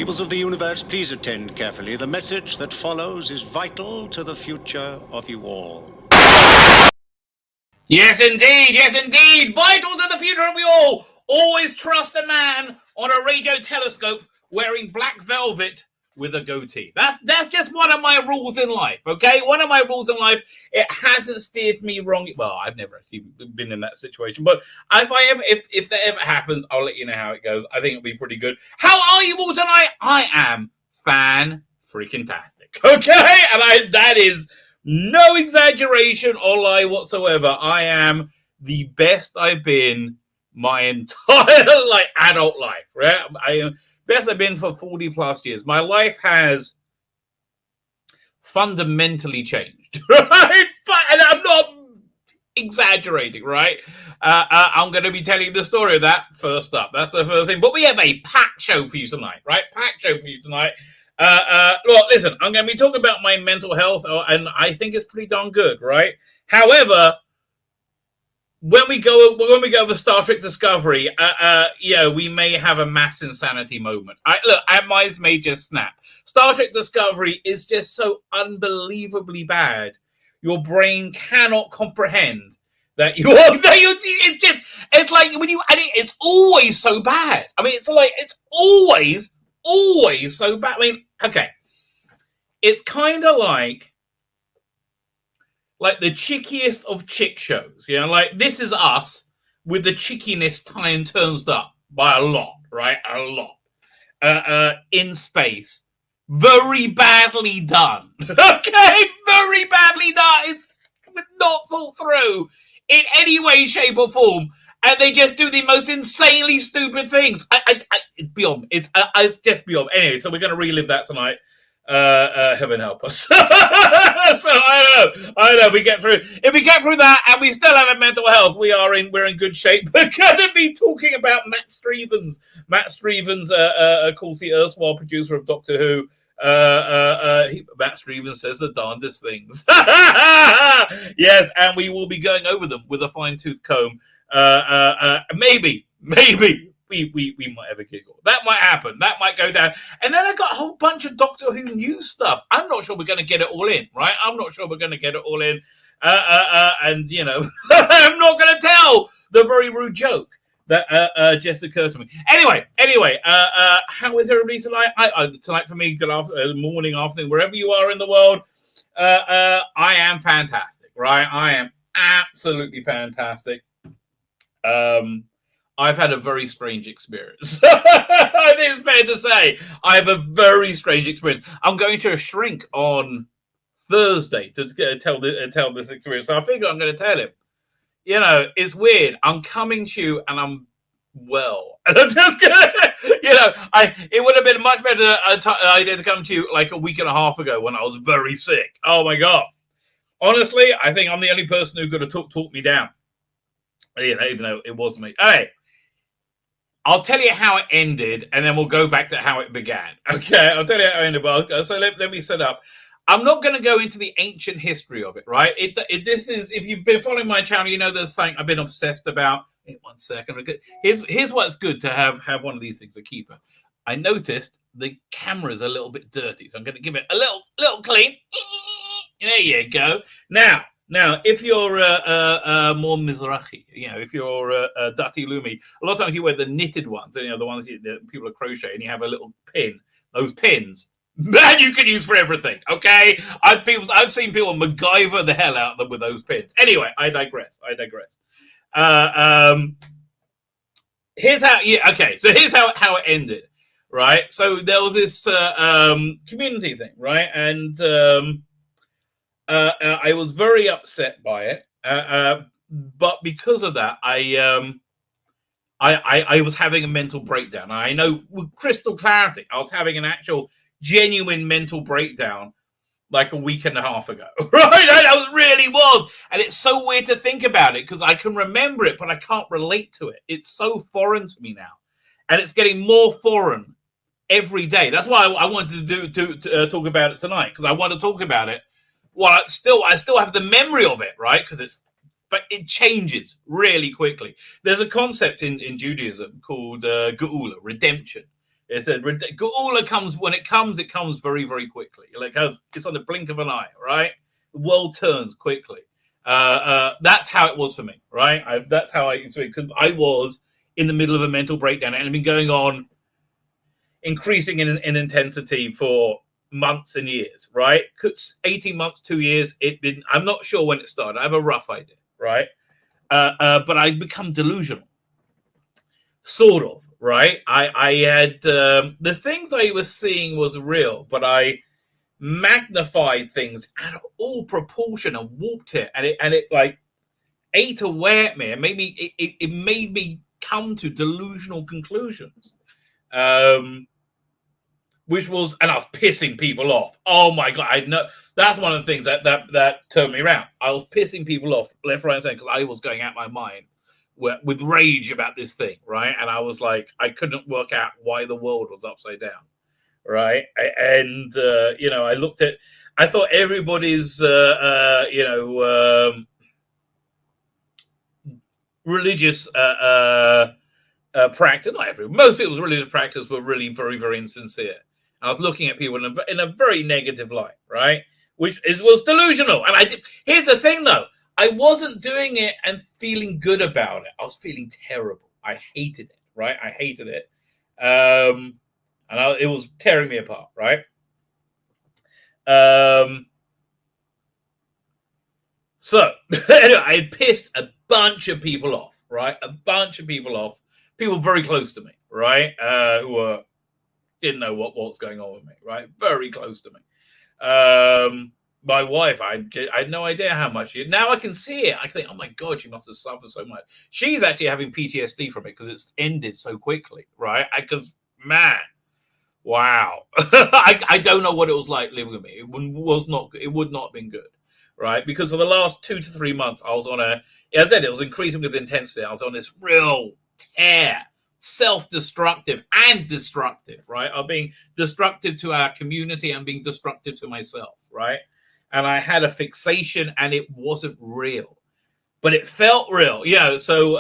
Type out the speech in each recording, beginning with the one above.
Peoples of the universe, please attend carefully. The message that follows is vital to the future of you all. Yes, indeed. Vital to the future of you all. Always trust a man on a radio telescope wearing black velvet with a goatee. That's just one of my rules in life, okay? One of my rules in life. It hasn't steered me wrong. Well, I've never actually been in that situation, but if that ever happens, I'll let you know how it goes. I think it'll be pretty good. How are you all tonight? I am fan-freaking-tastic, okay? And that is no exaggeration or lie whatsoever. I am the best I've been my entire adult life, right? I am best I've been for 40 plus years. My life has fundamentally changed, right? And I'm not exaggerating, right? I'm going to be telling you the story of that first up. That's the first thing. But we have a packed show for you tonight, right? Packed show for you tonight. Look, listen, I'm going to be talking about my mental health, and I think it's pretty darn good, right? However, when we go over Star Trek Discovery, we may have a mass insanity moment. Our minds may just snap. Star Trek Discovery is just so unbelievably bad. Your brain cannot comprehend that it's like when you, and it's always so bad. I mean, it's always so bad. I mean, okay, it's kind of like the chickiest of chick shows, like This Is Us with the chickiness turns up by a lot, right? A lot. In space. Very badly done. Okay? Very badly done. It's not thought through in any way, shape, or form. And they just do the most insanely stupid things. It's beyond. It's just beyond. Anyway, so we're going to relive that tonight. Heaven help us. So I know we get through. If we get through that and we still have a mental health, we're in good shape. We're going to be talking about Matt Stevens. Matt Stevens, of course, the erstwhile producer of Doctor Who. Matt Stevens says the darndest things. Yes, and we will be going over them with a fine-tooth comb. Maybe. We might have a giggle. That might happen. That might go down. And then I got a whole bunch of Doctor Who news stuff. I'm not sure we're going to get it all in, right? I'm not sure we're going to get it all in. And, I'm not going to tell the very rude joke that just occurred to me. Anyway, how is everybody tonight? Tonight for me, good morning, afternoon, wherever you are in the world. I am fantastic, right? I am absolutely fantastic. I've had a very strange experience. I think it's fair to say I have a very strange experience. I'm going to a shrink on Thursday to tell this experience. So I figure I'm going to tell him. It's weird. I'm coming to you and I'm well. And I'm just going to, it would have been a much better idea to come to you like a week and a half ago when I was very sick. Oh, my God. Honestly, I think I'm the only person who could have talked me down. Even though it wasn't me. Hey. I'll tell you how it ended, and then we'll go back to how it began. Okay, I'll tell you how it ended. So let me set up. I'm not going to go into the ancient history of it, right? This is, if you've been following my channel, there's something I've been obsessed about. Wait 1 second. Here's what's good to have one of these things, a keeper. I noticed the camera's a little bit dirty, so I'm going to give it a little clean. There you go. Now, if you're more Mizrahi, if you're Dati Lumi, a lot of times you wear the knitted ones, the ones that people are crocheting, and you have a little pin. Those pins, man, you can use for everything, okay? I've seen people MacGyver the hell out of them with those pins. Anyway, I digress. Here's how it ended, right? So there was this community thing, right? And I was very upset by it, but because of that, I was having a mental breakdown. I know with crystal clarity, I was having an actual genuine mental breakdown like a week and a half ago, right? I really was, and it's so weird to think about it because I can remember it, but I can't relate to it. It's so foreign to me now, and it's getting more foreign every day. That's why I wanted to talk about it tonight, because I want to talk about it. Well, I still have the memory of it, right? But it changes really quickly. There's a concept in Judaism called Geula, redemption. It's a Geula comes when it comes very, very quickly. Like it's on the blink of an eye, right? The world turns quickly. That's how it was for me, right? That's how I experienced, because I was in the middle of a mental breakdown, and it had been going on, increasing in intensity for months and years, right? 18 months, 2 years. I'm not sure when it started. I have a rough idea, right? But I'd become delusional, sort of, right? I had the things I was seeing was real, but I magnified things out of all proportion and warped it, and it like ate away at me and made me. It made me come to delusional conclusions, which was, and I was pissing people off. Oh my god, I know that's one of the things that turned me around. I was pissing people off left, right, and center, because I was going out my mind with rage about this thing, right? And I was like, I couldn't work out why the world was upside down, right? And I looked at, I thought everybody's religious practice, not everyone, most people's religious practice were really very, very insincere. I was looking at people in a very negative light, right? Which was delusional. And here's the thing, though. I wasn't doing it and feeling good about it. I was feeling terrible. I hated it, right? I hated it. It was tearing me apart, right? So, anyway, I had pissed a bunch of people off, right? A bunch of people off. People very close to me, right? Who didn't know what was going on with me, right? Very close to me. My wife, I had no idea how much now I can see it. I think, oh my God, she must have suffered so much. She's actually having PTSD from it because it's ended so quickly, right? Because, man, wow. I don't know what it was like living with me. It would not have been good, right? Because for the last 2 to 3 months, I was on as I said, it was increasing with intensity. I was on this real tear, self-destructive and destructive, right? I'm being destructive to our community and being destructive to myself, right? And I had a fixation, and it wasn't real, but it felt real. Yeah. So,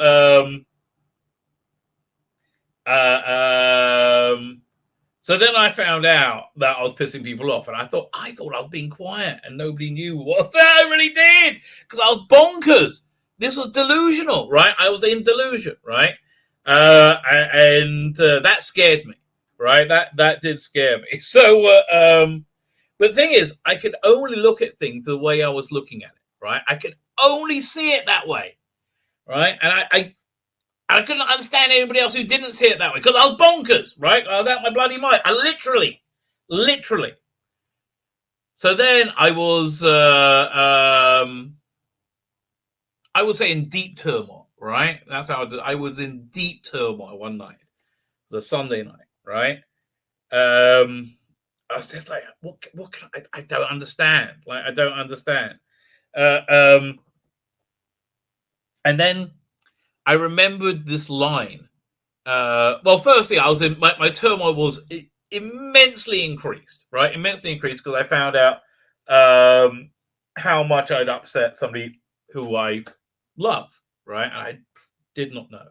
so then I found out that I was pissing people off, and I thought I was being quiet and nobody knew what I really did, because I was bonkers. This was delusional, right? I was in delusion, right? And that scared me, right? That did scare me. So, but the thing is, I could only look at things the way I was looking at it, right? I could only see it that way, right? And I couldn't understand anybody else who didn't see it that way, because I was bonkers, right? I was out my bloody mind. I literally. So then I was, I would say, in deep turmoil, right? That's how I was in deep turmoil one night. It was a Sunday night, right? I was just like, what can I don't understand. Like, I don't understand. And then I remembered this line. Well, firstly, I was in my turmoil was immensely increased, right? Immensely increased, because I found out how much I'd upset somebody who I love, right? And I did not know.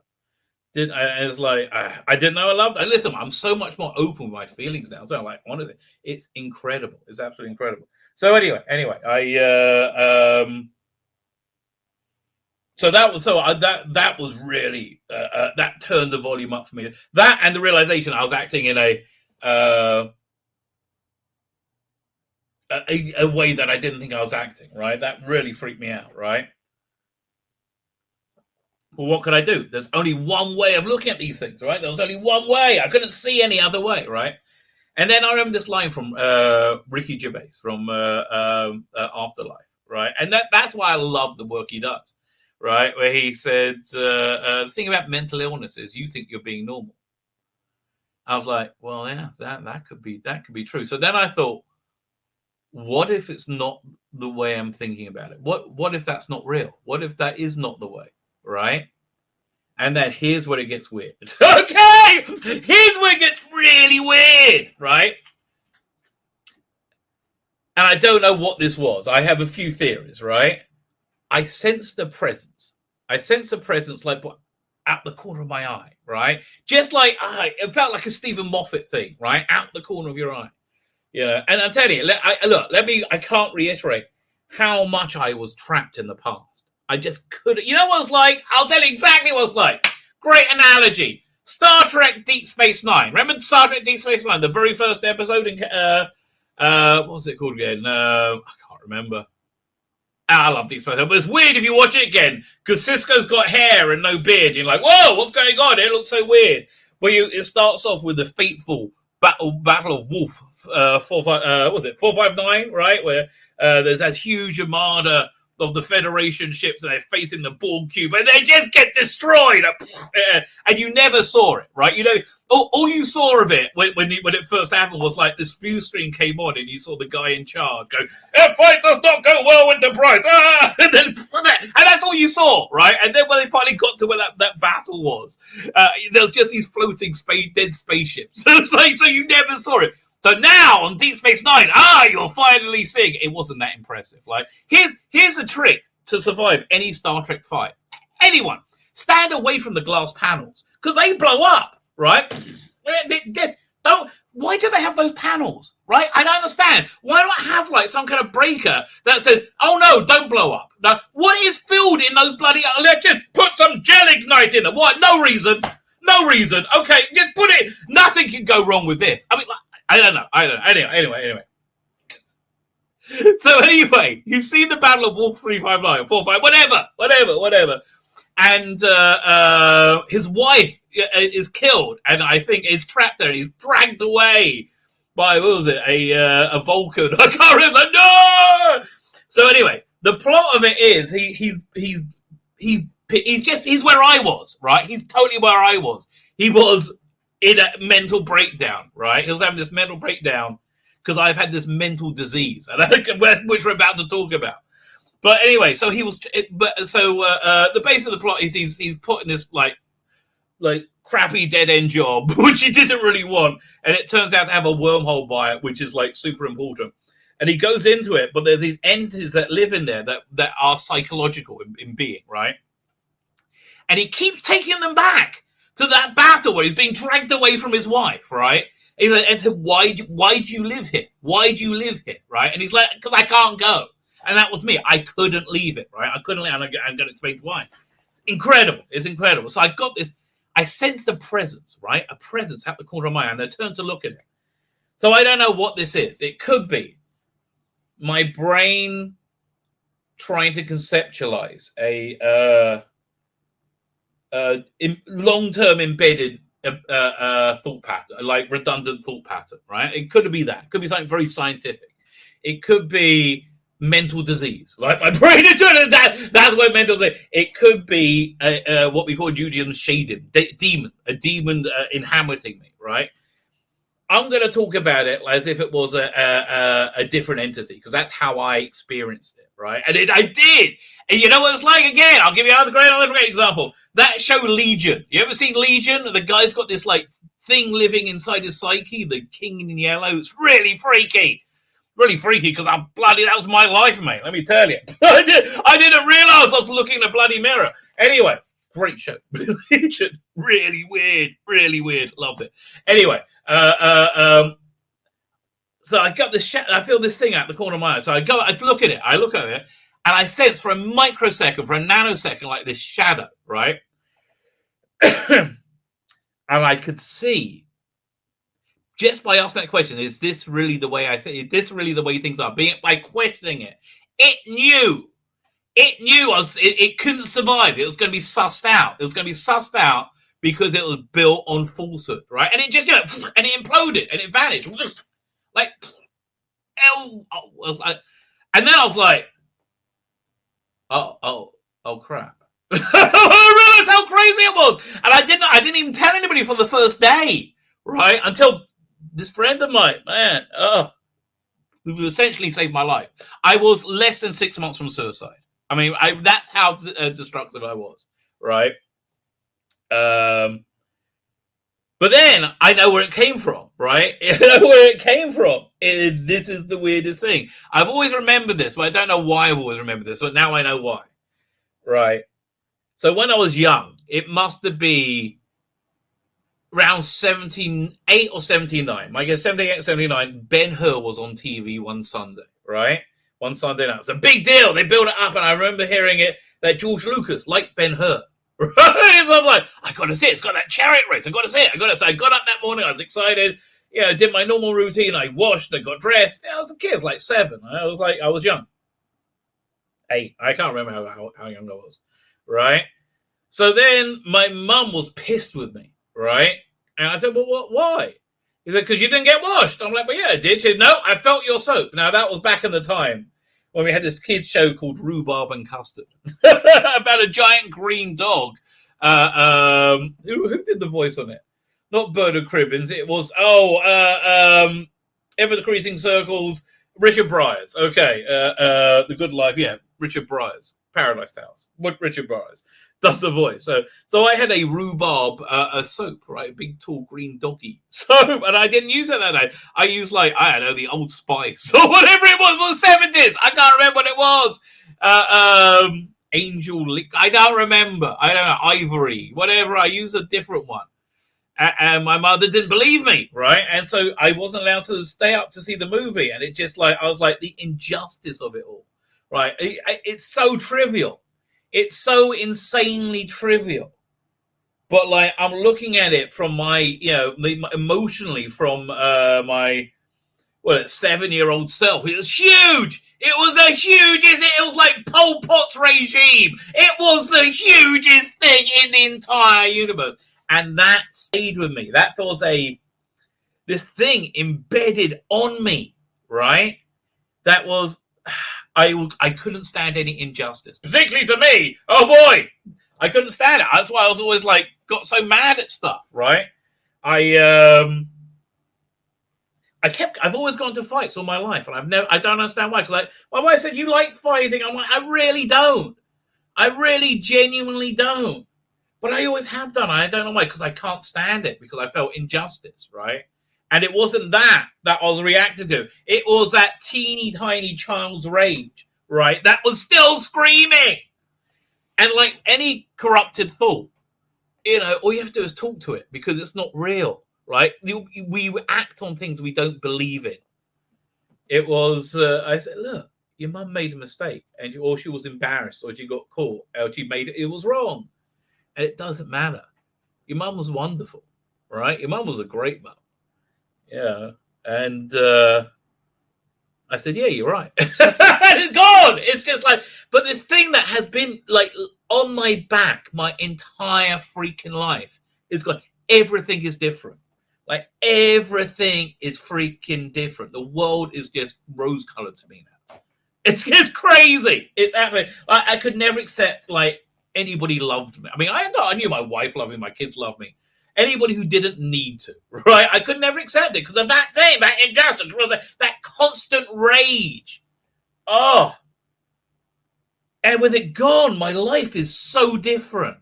It's like I didn't know I loved. Listen, I'm so much more open with my feelings now. So, like, honestly, it's incredible. It's absolutely incredible. So anyway, so that was really that turned the volume up for me. That, and the realization I was acting in a way that I didn't think I was acting. Right, that really freaked me out. Right. Well, what could I do? There's only one way of looking at these things, right? There was only one way. I couldn't see any other way, right? And then I remember this line from Ricky Gervais from Afterlife, right? And that's why I love the work he does, right? Where he said, the thing about mental illness is you think you're being normal. I was like, well, yeah, that could be true. So then I thought, what if it's not the way I'm thinking about it? What if that's not real? What if that is not the way? Right? And then here's where it gets weird. Okay! Here's where it gets really weird, right? And I don't know what this was. I have a few theories, right? I sensed a presence. Like, out the corner of my eye, right? Just like it felt like a Stephen Moffat thing, right? Out the corner of your eye. And I'm telling you, I can't reiterate how much I was trapped in the past. I just couldn't. You know what it's like? I'll tell you exactly what it's like. Great analogy. Star Trek Deep Space Nine. Remember Star Trek Deep Space Nine? The very first episode in, what was it called again? I can't remember. I love Deep Space Nine, but it's weird if you watch it again, because Sisko's got hair and no beard. You're like, whoa, what's going on? It looks so weird. But it starts off with the fateful Battle of Wolf, 459, right? Where there's that huge armada of the Federation ships, and they're facing the Borg cube, and they just get destroyed. And you never saw it, right? All you saw of it when it first happened was like the spew screen came on, and you saw the guy in charge go, "That fight does not go well with the Bright," and that's all you saw, right? And then when they finally got to where that battle was, there was just these floating dead spaceships. It's like, so you never saw it. So now on Deep Space Nine, you're finally seeing it. It wasn't that impressive. Like, here's a trick to survive any Star Trek fight. Anyone, stand away from the glass panels, because they blow up, right? Why do they have those panels, right? I don't understand. Why not have like some kind of breaker that says, "Oh no, don't blow up"? Now, what is filled in those bloody? Let's just put some gel ignite in them. What? No reason. Okay, just put it. Nothing can go wrong with this. I mean, like, I don't know. Anyway. So anyway, you see the Battle of Wolf 359, 45, whatever. And his wife is killed, and I think is trapped there. He's dragged away by, what was it, a Vulcan? I can't remember. No. So anyway, the plot of it is he's where I was, right? He's totally where I was. He was in a mental breakdown, right? He was having this mental breakdown because I've had this mental disease, which we're about to talk about. But anyway, so he was. The base of the plot is he's put in this like crappy dead end job, which he didn't really want, and it turns out to have a wormhole by it, which is like super important. And he goes into it, but there's these entities that live in there that are psychological in being, right? And he keeps taking them back to that battle where he's being dragged away from his wife, right? He's like, and why do you live here? Why do you live here, right? And he's like, because I can't go. And that was me. I couldn't leave it, right? I couldn't leave it. I'm going to explain why. It's incredible. So I got this. I sensed a presence, right? A presence at the corner of my eye, and I turned to look at it. So I don't know what this is. It could be my brain trying to conceptualize a long-term embedded thought pattern, like redundant thought pattern, right? It could be that. It could be something very scientific. It could be mental disease, like my brain is doing that. That's what mental disease. It could be what we call Judaism shading, a demon inhabiting me, right? I'm going to talk about it as if it was a different entity, because that's how I experienced it, right? And I did. And you know what it's like again? I'll give you another great example. That show Legion. You ever seen Legion? The guy's got this like thing living inside his psyche, the king in yellow. It's really freaky. Really freaky, because that was my life, mate. Let me tell you. I didn't realize I was looking in a bloody mirror. Anyway, great show. Really weird. Loved it. Anyway, so I got this. I feel this thing out the corner of my eye. So I look at it, and I sense for a microsecond, for a nanosecond, like this shadow, right? And I could see, just by asking that question, is this really the way I think? Is this really the way things are? By questioning it, it knew it couldn't survive. It was going to be sussed out. It was going to be sussed out because it was built on falsehood, right? And it just, and it imploded and it vanished, like, and then I was like, oh crap. I realized how crazy it was, and I didn't even tell anybody for the first day, right? Until this friend of mine, who essentially saved my life. I was less than 6 months from suicide. I mean, that's how destructive I was, right? But then I know where it came from, right? I know where it came from. This is the weirdest thing. I've always remembered this, but I don't know why I've always remembered this, but now I know why, right? So when I was young, it must have been around 78 or 79. I guess 78, 79. Ben-Hur was on TV one Sunday, right? One Sunday night. It's a big deal. They built it up, and I remember hearing it that George Lucas liked Ben-Hur. Right? So I'm like, I got to see it. It's got that chariot race. I got to see it. So I got up that morning. I was excited. I did my normal routine. I washed. I got dressed. I was a kid, like 7. I was young. 8. I can't remember how young I was. Right? So then my mum was pissed with me. Right? And I said, well, why? He said, because you didn't get washed. I'm like, well, yeah, I did. She said, no, I felt your soap. Now, that was back in the time when we had this kids show called Rhubarb and Custard about a giant green dog. Who did the voice on it? Not Bird Cribbins. It was, Ever Decreasing Circles, Richard Briers. Okay. The Good Life. Yeah, Richard Briers. Paradise Towers. Richard Briers does the voice. So I had a rhubarb a soap, right? A big, tall, green doggy soap. And I didn't use it that day. I used, I don't know, the Old Spice or whatever it was the 70s. I can't remember what it was. Angel Lick. I don't remember. I don't know. Ivory. Whatever. I used a different one. And my mother didn't believe me, right? And so I wasn't allowed to stay up to see the movie. And it just I was like, the injustice of it all, right? It's so trivial. It's so insanely trivial. But I'm looking at it from my, emotionally from my 7-year-old self. It was huge. It was it was like Pol Pot's regime. It was the hugest thing in the entire universe. And that stayed with me. That was this thing embedded on me, right? That was, I couldn't stand any injustice, particularly to me. Oh boy, I couldn't stand it. That's why I was always got so mad at stuff, right? I've always gone to fights all my life, and I don't understand why. Because my wife said, you like fighting. I'm like, I really don't. I really genuinely don't. But I always have done. I don't know why, because I can't stand it, because I felt injustice, right? And it wasn't that I was reacting to. It was that teeny tiny child's rage, right? That was still screaming. And like any corrupted thought, all you have to do is talk to it, because it's not real, right? We act on things we don't believe in. It was, I said, look, your mum made a mistake, or she was embarrassed, or she got caught, or she made it was wrong. And it doesn't matter. Your mum was wonderful, right? Your mum was a great mum. Yeah. And I said, yeah, you're right. And it's gone. It's just but this thing that has been on my back my entire freaking life is gone. Everything is different. Everything is freaking different. The world is just rose-colored to me now. It's crazy. It's absolutely, I could never accept, anybody loved me. I mean, I knew my wife loved me, my kids loved me. Anybody who didn't need to, right? I could never accept it because of that thing, that injustice, that constant rage. Oh. And with it gone, my life is so different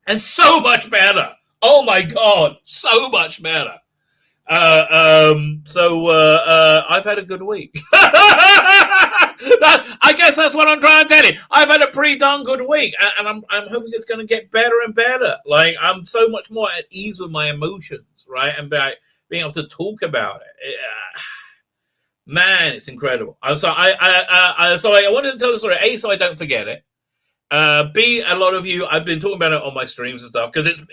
and so much better. Oh my God, so much better. I've had a good week. I guess that's what I'm trying to tell you. I've had a pretty darn good week, and I'm hoping it's going to get better and better. I'm so much more at ease with my emotions, right? And being able to talk about it. Man, it's incredible. So I wanted to tell the story. A, so I don't forget it. B, a lot of you, I've been talking about it on my streams and stuff, because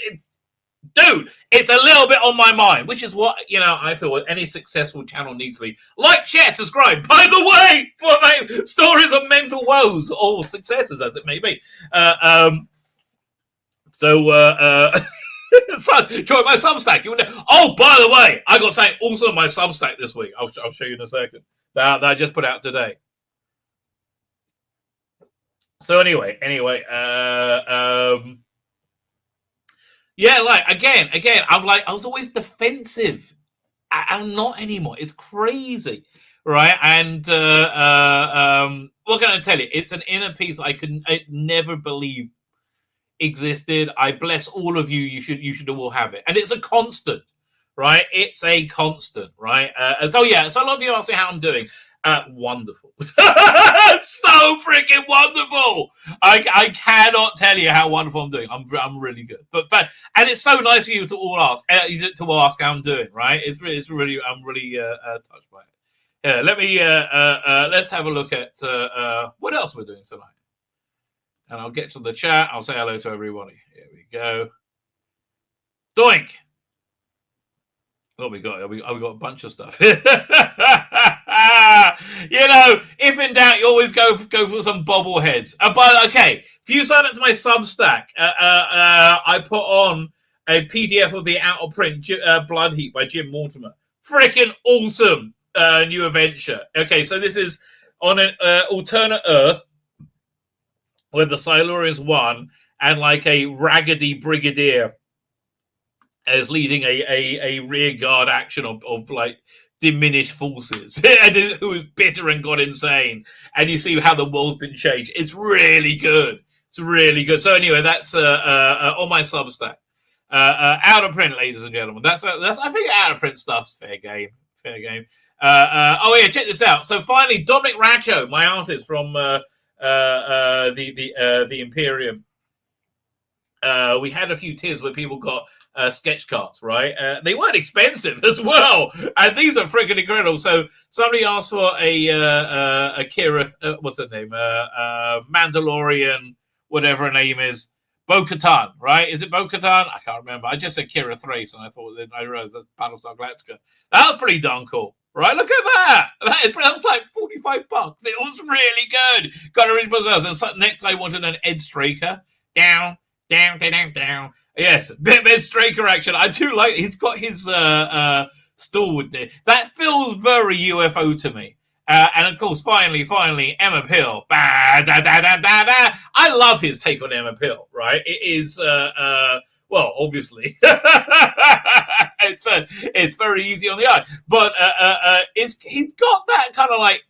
dude, it's a little bit on my mind, which is what, I feel any successful channel needs to be. Like, share, subscribe, by the way, for my stories of mental woes, or successes, as it may be. So, join my Substack. Oh, by the way, I got something also on my Substack this week. I'll show you in a second. That I just put out today. So anyway, yeah, again, I was always defensive. I'm not anymore. It's crazy, right? And what can I tell you? It's an inner peace I never believe existed. I bless all of you. You should all have it, and it's a constant, right? It's a constant, right? So a lot of you ask me how I'm doing. Wonderful. So freaking wonderful. I cannot tell you how wonderful I'm doing. I'm really good. But and it's so nice for you to all ask how I'm doing, right? I'm really touched by it. Yeah, let me let's have a look at what else we're doing tonight. And I'll get to the chat. I'll say hello to everybody. Here we go. Doink. What we got? We got a bunch of stuff. If in doubt, you always go for some bobbleheads. But okay, if you sign up to my Substack, I put on a PDF of the out of print Blood Heat by Jim Mortimer. Freaking awesome new adventure. Okay, so this is on an alternate Earth where the Silurians won, and like a raggedy brigadier is leading a rear guard action of like diminished forces, and who is bitter and got insane. And you see how the world's been changed. It's really good. It's really good. So anyway, that's on my Substack. Out of print, ladies and gentlemen. That's I think out of print stuff's fair game. Fair game. Oh yeah, check this out. So finally, Dominic Racho, my artist from the Imperium. We had a few tiers where people got sketch cards, right? They weren't expensive as well, and these are freaking incredible. So somebody asked for a Kira, what's her name? Mandalorian, whatever her name is, Bo-Katan, right? Is it Bo-Katan? I can't remember. I just said Kira Thrace, and I realized that's Battlestar Galactica. That was pretty darn cool, right? Look at that. That was like $45. It was really good. Got a really well. So next, I wanted an Ed Straker. Down. Yes, bit Straker action. I do like. He's got his stalwart there. That feels very UFO to me. And of course, finally, Emma Pill. I love his take on Emma Pill. Right? It is well, obviously, it's very easy on the eye, but he's got that kind of like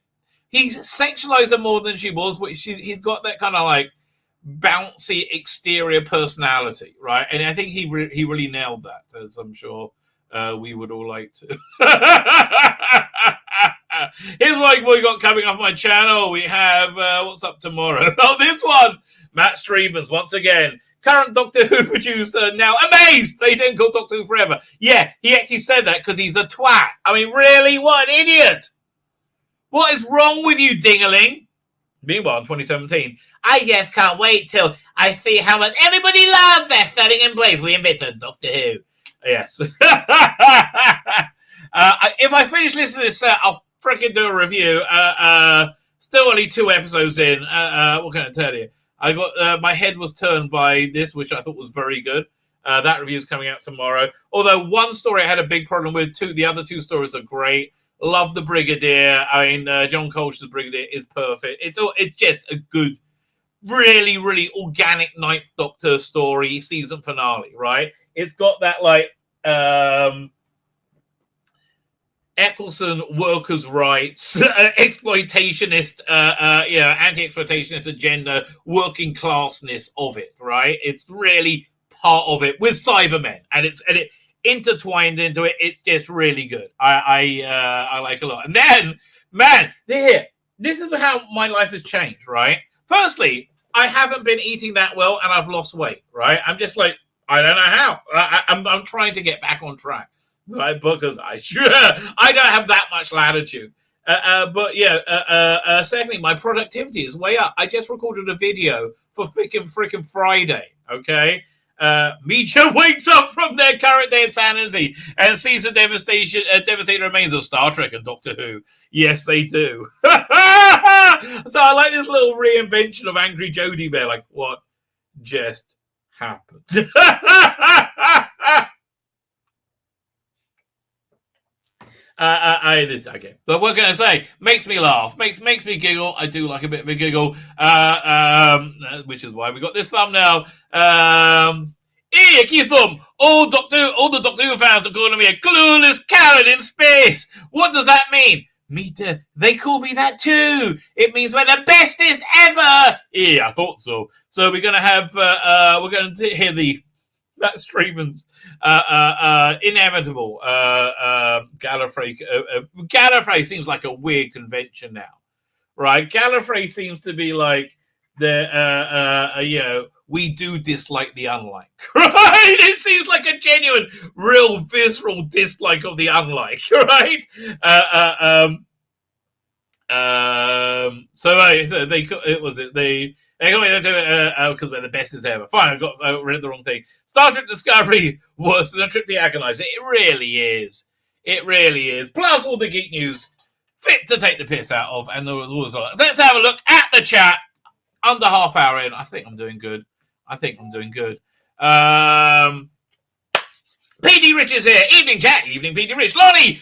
he's sexualized her more than she was, but he's got that kind of like bouncy exterior personality, right? And I think he really nailed that, as I'm sure we would all like to. Here's what we got coming off my channel. We have what's up tomorrow? Oh, this one, Matt Stevens once again. Current Doctor Who producer now amazed they didn't call Doctor Who forever. Yeah, he actually said that because he's a twat. I mean, really, what an idiot! What is wrong with you, dingaling? Meanwhile, in 2017, I just can't wait till I see how much everybody loves their stunning and bravery and bits of Doctor Who. Yes. If I finish listening to this set, I'll freaking do a review. Still only 2 episodes in. What can I tell you? I got my head was turned by this, which I thought was very good. That review is coming out tomorrow. Although one story I had a big problem with, the other 2 stories are great. Love the Brigadier. I mean, John Coltrane's Brigadier is perfect. It's just a good, really, really organic 9th Doctor story, season finale, right? It's got that, like, Eccleston workers' rights, exploitationist, anti-exploitationist agenda, working classness of it, right? It's really part of it with Cybermen, and it intertwined into it. It's just really good. I like a lot. And then, man, this is how my life has changed, right? Firstly, I haven't been eating that well, and I've lost weight, right? I'm just like, I don't know how. I'm trying to get back on track. Right, because I don't have that much latitude. But yeah, secondly, my productivity is way up. I just recorded a video for freaking Friday, okay? Media wakes up from their current day insanity and sees the devastating remains of Star Trek and Doctor Who. Yes, they do. So I like this little reinvention of Angry Jody Bear, like, what just happened? Okay. But what can I say? Makes me laugh. Makes me giggle. I do like a bit of a giggle. Which is why we got this thumbnail. Icky thumb. All the Doctor Who fans are calling me a clueless coward in space. What does that mean? Me too. They call me that too. It means we're the bestest ever. Yeah, I thought so. So we're gonna have we're gonna hear the That Streeman's inevitable. Gallifrey. Gallifrey seems like a weird convention now, right? Gallifrey seems to be like we do dislike the unlike, right? It seems like a genuine, real, visceral dislike of the unlike, right? So they it was it they got me to do it because we're the best as ever. Fine, I got read the wrong thing. Star Trek Discovery worse than a trip to the Agonizer. It really is. It really is. Plus all the geek news fit to take the piss out of, and there was a lot. Let's have a look at the chat. Under half hour in, I think I'm doing good. PD Rich is here. Evening, Jack. Evening, PD Rich. Lonnie.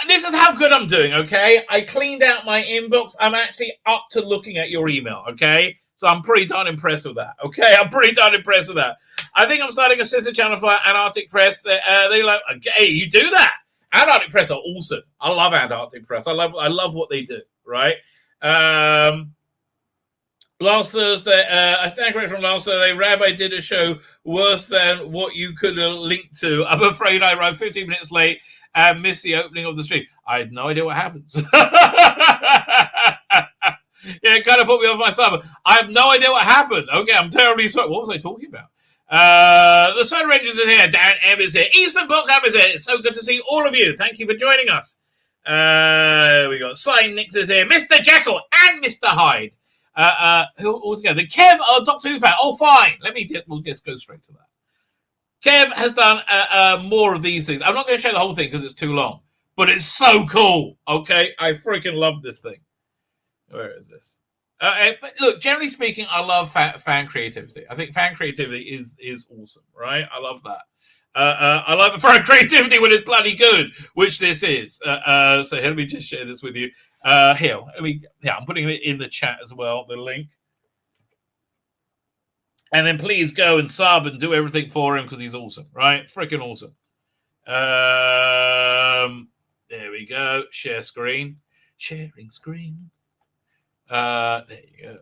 This is how good I'm doing, okay? I cleaned out my inbox. I'm actually up to looking at your email, okay? So I'm pretty darn impressed with that, okay? I'm pretty darn impressed with that. I think I'm starting a sister channel for Antarctic Press. They're like, hey, you do that? Antarctic Press are awesome. I love Antarctic Press. I love what they do, right? Last Thursday, I stand corrected from last Thursday, Rabbi did a show worse than what you could have linked to. I'm afraid I arrived 15 minutes late and missed the opening of the stream. I had no idea what happens. Yeah, it kind of put me off my stomach. I have no idea what happened. Okay, I'm terribly sorry. What was I talking about? The Sun Rangers is here. Dan M is here. Eastern Bookham is here. It's so good to see all of you. Thank you for joining us. We got Sign Nix is here. Mr. Jekyll and Mr. Hyde. Who all together? Kev, Doctor Who fan. Oh, fine. We'll just go straight to that. Kev has done more of these things. I'm not going to show the whole thing because it's too long, but it's so cool. Okay, I freaking love this thing. Where is this? Look, generally speaking, I love fan creativity. I think fan creativity is awesome, right? I love that. I love fan creativity when it's bloody good, which this is. So let me just share this with you. Here, I'm putting it in the chat as well, the link. And then please go and sub and do everything for him because he's awesome, right? Freaking awesome. There we go. Share screen. Sharing screen. There you go.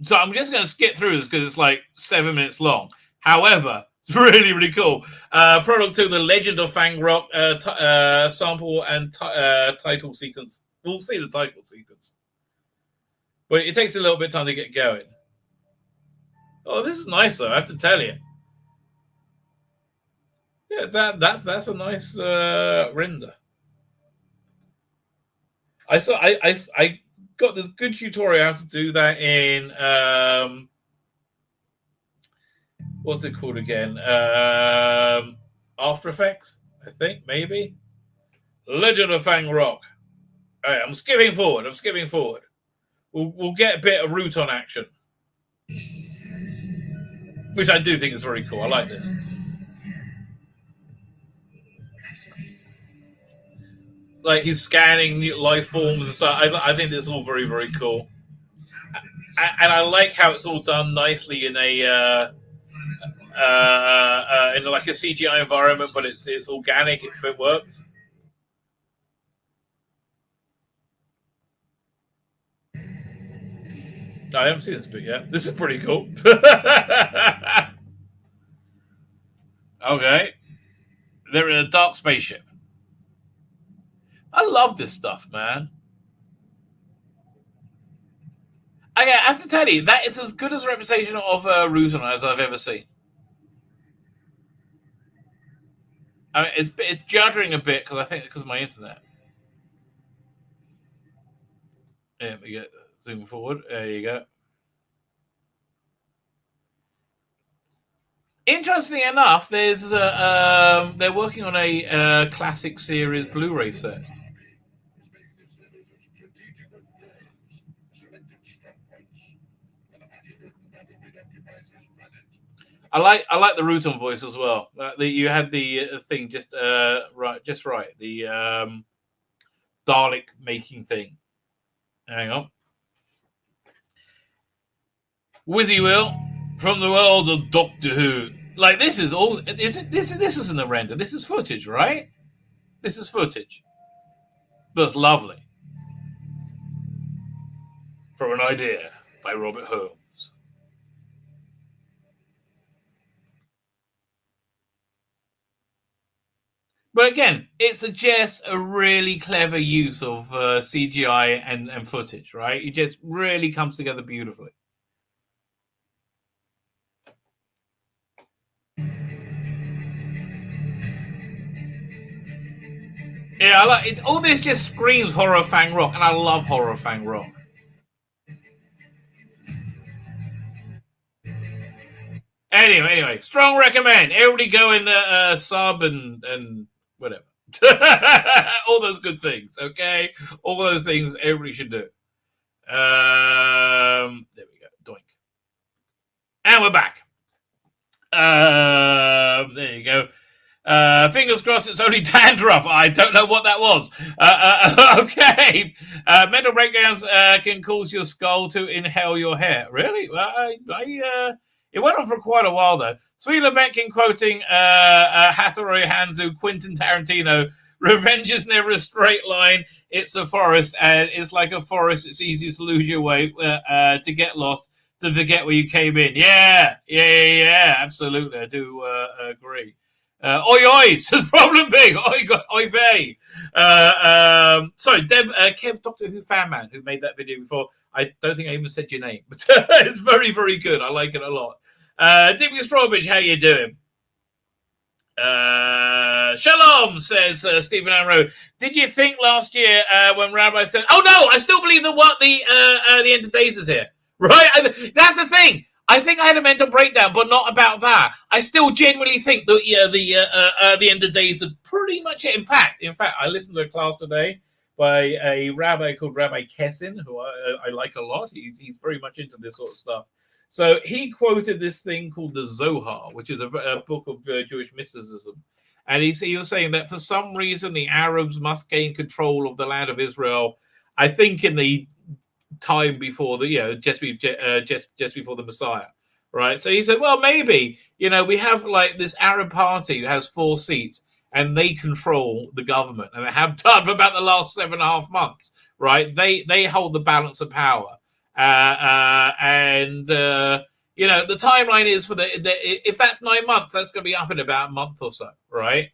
So I'm just going to skip through this because it's like 7 minutes long. However, it's really, really cool. Prologue to the Legend of Fang Rock sample and title sequence. We'll see the title sequence. But it takes a little bit of time to get going. Oh, this is nice, though, I have to tell you. Yeah, that's a nice render. I got this good tutorial how to do that in what's it called again? After Effects, I think, maybe. Legend of Fang Rock. All right, I'm skipping forward. We'll get a bit of Ruton action, which I do think is very cool. I like this. Like he's scanning life forms and stuff. I think this is all very, very cool. And I like how it's all done nicely in a in like a CGI environment, but it's organic if it works. I haven't seen this bit yet. This is pretty cool. Okay. They're in a dark spaceship. I love this stuff, man. Okay, I have to tell you, that is as good as a representation of Ruton as I've ever seen. I mean, it's juddering a bit because I think because of my internet. There we go. Zoom forward. There you go. Interestingly enough, there's they're working on a classic series Blu-ray set. I like the Ruton voice as well. You had the thing just right. The Dalek making thing. Hang on. Wizzy Will from the world of Doctor Who. Like this is all. This isn't a render. This is footage, right? This is footage. But it's lovely. From an Idea by Robert Holmes. But again, it suggests a really clever use of CGI and footage, right? It just really comes together beautifully. Yeah, I like it. All this just screams horror Fang Rock, and I love horror Fang Rock. Anyway, strong recommend. Everybody go and sub and whatever. All those good things, okay? All those things everybody should do. There we go. Doink. And we're back. There you go. Fingers crossed it's only dandruff. I don't know what that was. Okay. Mental breakdowns can cause your skull to inhale your hair. Really? It went on for quite a while, though. Tzvi Lebetkin quoting Hattori Hanzo, Quentin Tarantino, revenge is never a straight line. It's a forest, and it's like a forest. It's easy to lose your way, to get lost, to forget where you came in. Yeah. Absolutely. I do agree. Oi oi, says Problem Big. Oi vey. Sorry, Dev, Kev, Doctor Who fan man, who made that video before. I don't think I even said your name, but it's very, very good. I like it a lot. Dippy Strawbridge, how you doing? Shalom, says Stephen Amro. Did you think last year when Rabbi said, "Oh no, I still believe the end of days is here"? Right? That's the thing. I think I had a mental breakdown, but not about that. I still genuinely think that the end of days are pretty much it. In fact, I listened to a class today by a rabbi called Rabbi Kessin, who I like a lot. He's very much into this sort of stuff. So he quoted this thing called the Zohar, which is a book of Jewish mysticism. And he was saying that for some reason the Arabs must gain control of the land of Israel. I think in the time before just before the Messiah, right? So he said, well, maybe we have like this Arab party who has 4 seats, and they control the government, and they have done for about the last 7.5 months, right? They hold the balance of power, and the timeline is for if that's 9 months, that's going to be up in about a month or so, right?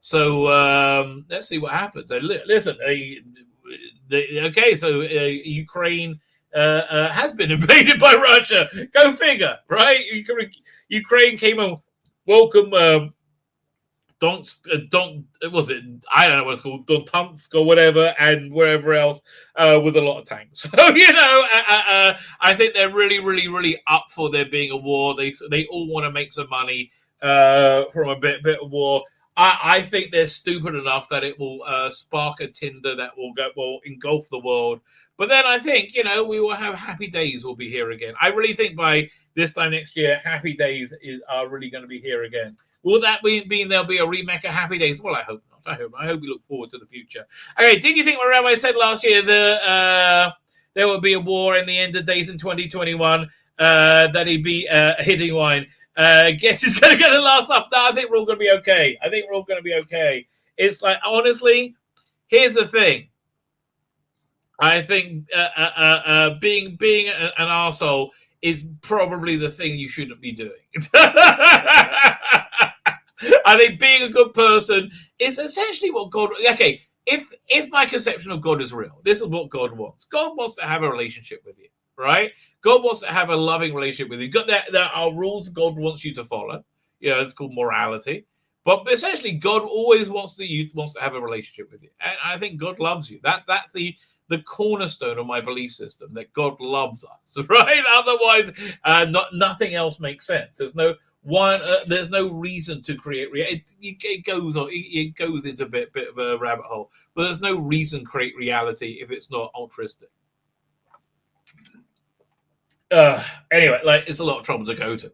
So let's see what happens. So listen. So Ukraine has been invaded by Russia. Go figure, right? Ukraine came and welcome was it? I don't know what it's called, Donetsk or whatever, and wherever else, with a lot of tanks. So I think they're really, really, really up for there being a war. They all want to make some money from a bit of war. I think they're stupid enough that it will spark a tinder that will engulf the world. But then I think, we will have Happy Days will be here again. I really think by this time next year, Happy Days are really going to be here again. Will that mean there'll be a remake of Happy Days? Well, I hope not. I hope we look forward to the future. Okay, did you think what Rabbi said last year there will be a war in the end of days in 2021, that he'd be hitting wine? Guess it's going to last up. No, I think we're all going to be okay. It's like, honestly, here's the thing. I think being an arsehole is probably the thing you shouldn't be doing. I think being a good person is essentially what God... Okay, if my conception of God is real, this is what God wants. God wants to have a relationship with you, right? God wants to have a loving relationship with you. There are rules God wants you to follow. It's called morality. But essentially, God always wants to have a relationship with you. And I think God loves you. That's the cornerstone of my belief system, that God loves us, right? Otherwise, nothing else makes sense. There's no reason to create reality. It goes into a bit of a rabbit hole, but there's no reason to create reality if it's not altruistic. Anyway, it's a lot of trouble to go to.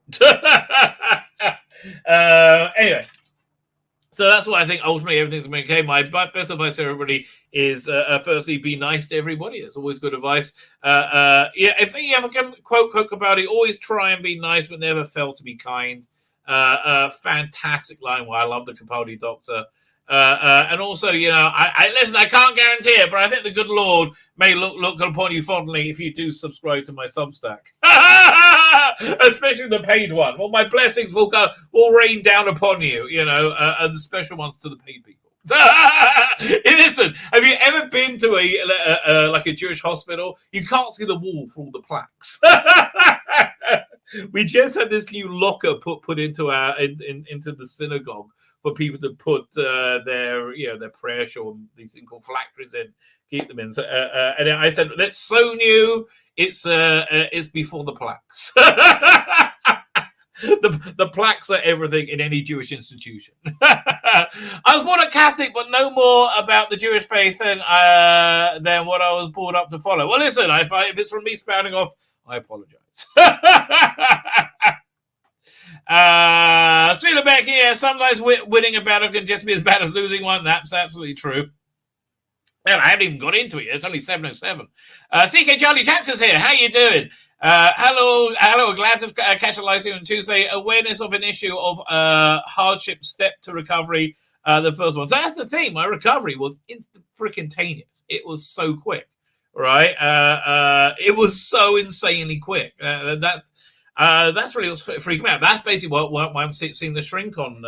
Anyway, so that's why I think ultimately everything's going to be okay. My best advice to everybody is, firstly, be nice to everybody. It's always good advice. If you have a quote about it, always try and be nice, but never fail to be kind. Fantastic line. Well, I love the Capaldi Doctor. And also, I listen, I can't guarantee it, but I think the good Lord may look upon you fondly if you do subscribe to my Substack. Especially the paid one. Well, my blessings will rain down upon you, and the special ones to the paid people. Listen, have you ever been to a Jewish hospital? You can't see the wall for all the plaques. We just had this new locker put into into the synagogue for people to put their prayer shawl, these things called phylacteries in, keep them in. So, and I said, "That's so new. It's before the plaques." The plaques are everything in any Jewish institution. I was born a Catholic, but no more about the Jewish faith than what I was brought up to follow. Well, listen, if it's from me spouting off, I apologize. Tzvi Lebetkin, yeah, sometimes winning a battle can just be as bad as losing one. That's absolutely true. Well, I haven't even got into it yet. It's only 7:07. CK Charlie Jackson's here. How you doing? Hello. Glad to catch a live stream on Tuesday. Awareness of an issue of hardship, step to recovery. The first one. So that's the thing. My recovery was instant-freaking-taneous. It was so quick, right? It was so insanely quick. That's really what's freaking me out. That's basically why I'm seeing the shrink on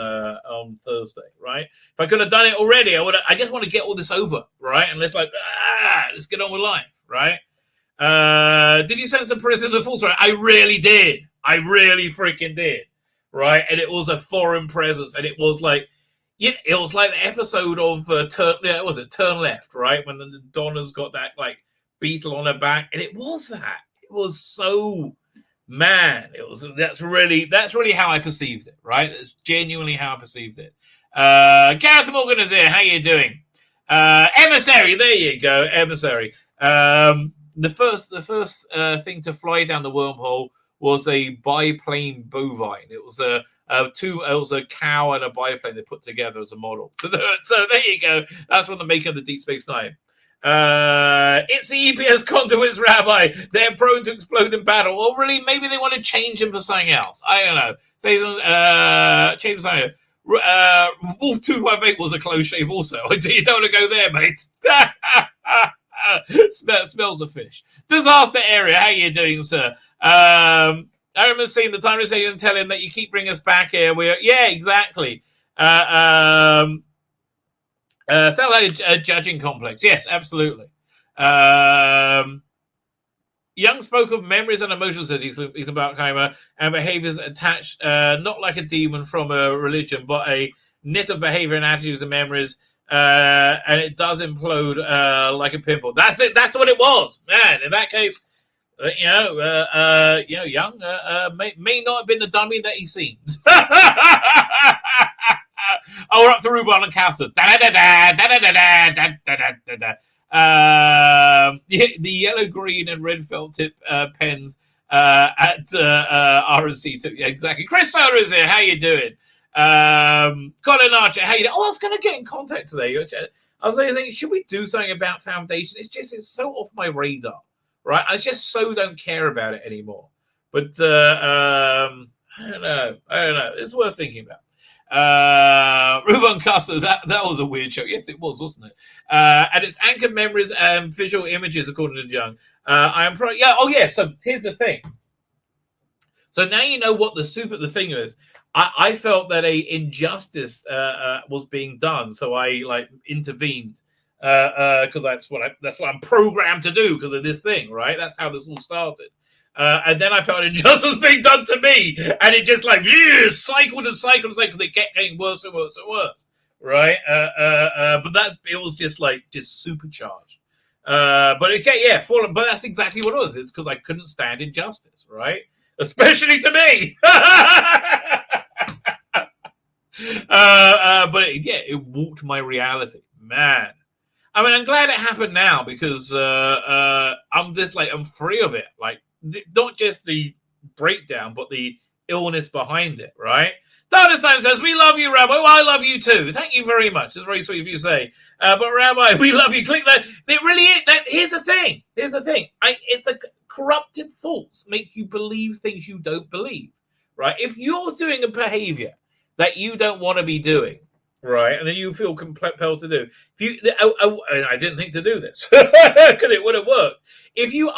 Thursday, right? If I could have done it already, I just want to get all this over, right? And let's get on with life, right? Did you sense the prison the full story? I really did. I really freaking did, right? And it was a foreign presence, and it was like the episode of Turn Left, right? When the Donna's got that like beetle on her back, and it was that. It was so. Man, that's really how I perceived it, right? It's genuinely how I perceived it. Gareth Morgan is here. How you doing? Emissary, there you go, Emissary. The first thing to fly down the wormhole was a biplane bovine. It was a cow and a biplane they put together as a model. So there you go. That's from the making of the Deep Space Nine. It's the EPS conduits, Rabbi. They're prone to explode in battle. Or really, maybe they want to change them for something else. I don't know. Change something. Wolf 258 was a close shave also. You don't want to go there, mate. Smells of fish. Disaster area. How you doing, sir? I remember seeing the time saying and telling that you keep bringing us back here. Yeah, exactly. Sounds like a judging complex. Yes, absolutely. Young spoke of memories and emotions that he's about Kaimer and behaviors attached, not like a demon from a religion, but a knit of behavior and attitudes and memories. And it does implode like a pimple. That's it. That's what it was, man. In that case, Young may not have been the dummy that he seemed. Oh, we're up to Ruben and Casa. The yellow, green, and red felt tip pens at RNC. Yeah, exactly. Chris Solar is here. How you doing? Colin Archer. How you doing? Oh, I was going to get in contact today. I was thinking, should we do something about Foundation? It's so off my radar, right? I just so don't care about it anymore. But I don't know. It's worth thinking about. Ruben Castro, that was a weird show. Yes, it was, wasn't it? And it's anchored memories and visual images, according to Jung. So here's the thing. So now you know what the thing is. I felt that a injustice was being done, so I intervened because that's what I'm programmed to do because of this thing, right? That's how this all started. And then I felt injustice being done to me, and it just cycled and cycled and cycled. It kept getting worse and worse and worse, right? But it was just supercharged. But that's exactly what it was. It's because I couldn't stand injustice, right? Especially to me. It warped my reality, man. I mean, I'm glad it happened now because I'm free of it, not just the breakdown, but the illness behind it, right? Dinosaur says, we love you, Rabbi. Well, I love you too. Thank you very much. It's very sweet of you to say. But Rabbi, we love you. Click that. It really is. Here's the thing. It's the corrupted thoughts make you believe things you don't believe, right? If you're doing a behavior that you don't want to be doing, right? And then you feel compelled to do. If you, I didn't think to do this because it wouldn't work. If you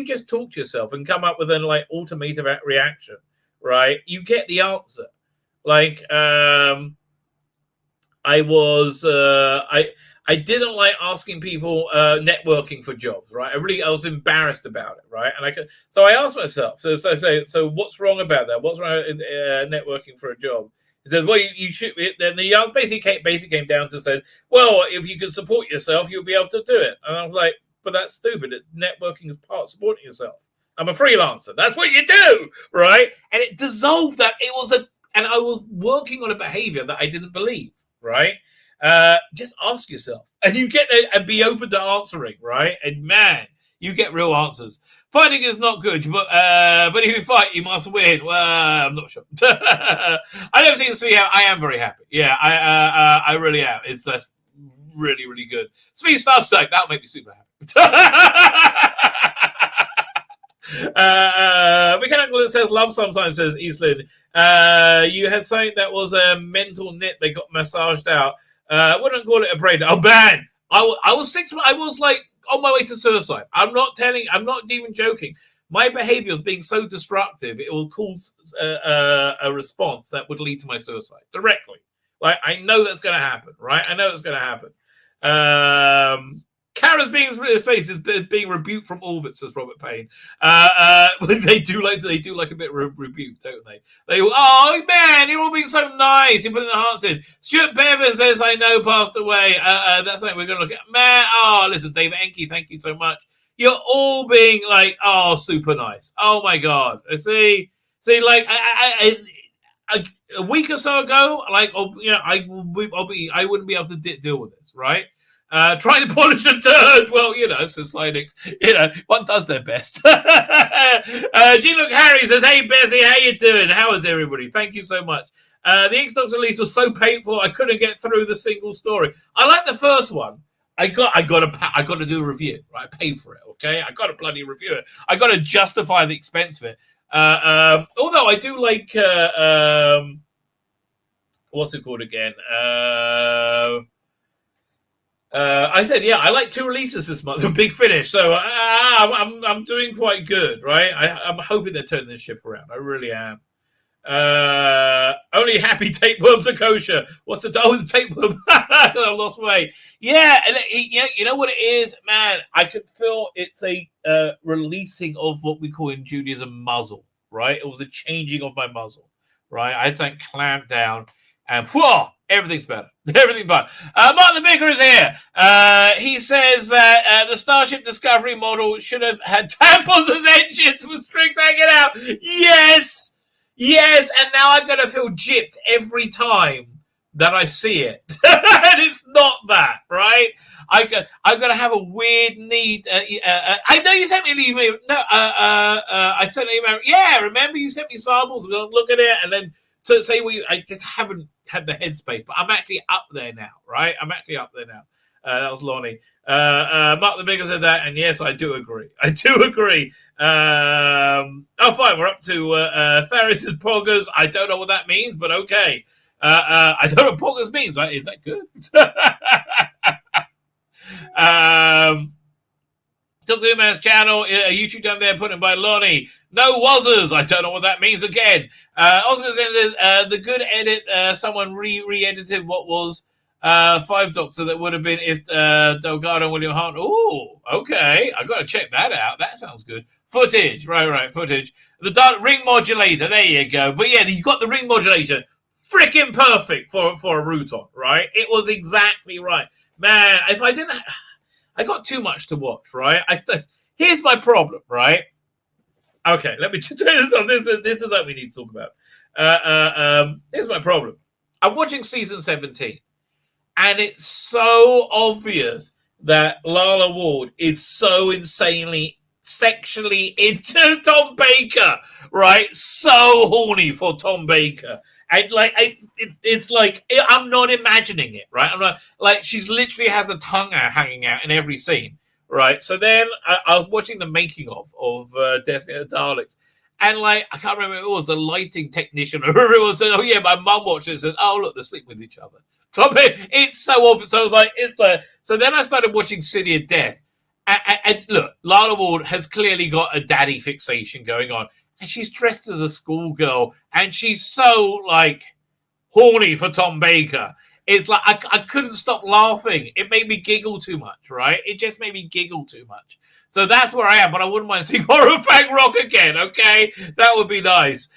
just talk to yourself and come up with an like automated reaction, right? You get the answer. Like, I didn't like asking people networking for jobs, right? I was embarrassed about it, right? And so I asked myself, so what's wrong about that? What's wrong with networking for a job? He said, well, you should. Then the answer basically came down to say, well, if you can support yourself, you'll be able to do it. And I was like, but that's stupid. Networking is part of supporting yourself. I'm a freelancer. That's what you do, right? And it dissolved that. And I was working on a behavior that I didn't believe, right? Just ask yourself, and you get there and be open to answering, right? And man, you get real answers. Fighting is not good, but if you fight, you must win. Well, I'm not sure. I never seen this video. I am very happy. Yeah, I really am. It's really, really good. Tzvi stuff's like that'll make me super happy. Mechanical says love sometimes, says Eastland. You had something that was a mental nit that got massaged out. I wouldn't call it a brain. Oh man, I was 6 months. I was like on my way to suicide. I'm not even joking. My behavior was being so destructive, it will cause a response that would lead to my suicide directly. Like I know that's going to happen, right? I know it's going to happen. Kara's face is being rebuked from orbit, says Robert Payne. They do like a bit of rebuke, don't they? Oh man, you're all being so nice. You're putting the hearts in. Stuart Bevan says, "I know, passed away." That's something we're going to look at. Man, listen, David Enke, thank you so much. You're all being like, super nice. Oh my God, see, like a week or so ago, like, I wouldn't be able to deal with this, right? Trying to polish a turd. Well, says Silex, one does their best. G-Look Harry says, hey, Bezzy, how you doing? How is everybody? Thank you so much. The Xbox release was so painful, I couldn't get through the single story. I like the first one. I got to do a review, right? I paid for it, okay? I got to bloody review it. I got to justify the expense of it. Although I do like, what's it called again? I said, I like 2 releases this month. A big finish, so I'm doing quite good, right? I'm hoping they're turning this ship around. I really am. Only happy tapeworms are kosher. What's the tapeworm? I lost weight. Yeah, you know what it is, man. I could feel it's a releasing of what we call in Judaism muzzle, right? It was a changing of my muzzle, right? I had something clamped down, and whoa. Everything's better. Everything better. Mark the Vicar is here. He says that the Starship Discovery model should have had tampons as engines with strings hanging out. Yes. And now I'm going to feel gypped every time that I see it. And it's not that, right? I'm going to have a weird need. I know you sent me an email. No, I sent an email. Yeah, remember you sent me samples. I'm going to look at it and then to say I just haven't had the headspace, but I'm actually up there now, right? That was Lonnie. Mark the Bigger said that, and yes, I do agree. Fine, we're up to Ferris's Poggers. I don't know what that means, but okay. I don't know what Poggers means, right? Is that good? Talk to Man's channel, YouTube down there, put in by Lonnie. No wazzers. I don't know what that means again. Oscar says the good edit. Someone re-edited what was 5 Doctor that would have been if Delgado and William Hart. Oh, okay. I got to check that out. That sounds good. Footage, right. Footage. The dark ring modulator. There you go. But yeah, you got the ring modulation. Freaking perfect for a Ruton, right? It was exactly right, man. If I didn't. I got too much to watch, right? Here's my problem, right? Okay, let me just tell you something. This is what we need to talk about. Here's my problem. I'm watching season 17, and it's so obvious that Lala Ward is so insanely sexually into Tom Baker, right? So horny for Tom Baker. And it's like I'm not imagining it, right? I'm not like she's literally has a tongue hanging out in every scene, right? So then I was watching the making of Destiny of the Daleks, And like, I can't remember if it was the lighting technician or whoever it was said, oh yeah, my mum watched it and said, oh look, they're sleeping with each other. So I mean, it's so obvious. So I was like, it's like, so then I started watching City of Death. And look, Lana Ward has clearly got a daddy fixation going on. And she's dressed as a schoolgirl. And she's so like horny for Tom Baker. It's like, I couldn't stop laughing. It made me giggle too much, right? It just made me giggle too much. So that's where I am, but I wouldn't mind seeing Horror Fang Rock again, okay? That would be nice.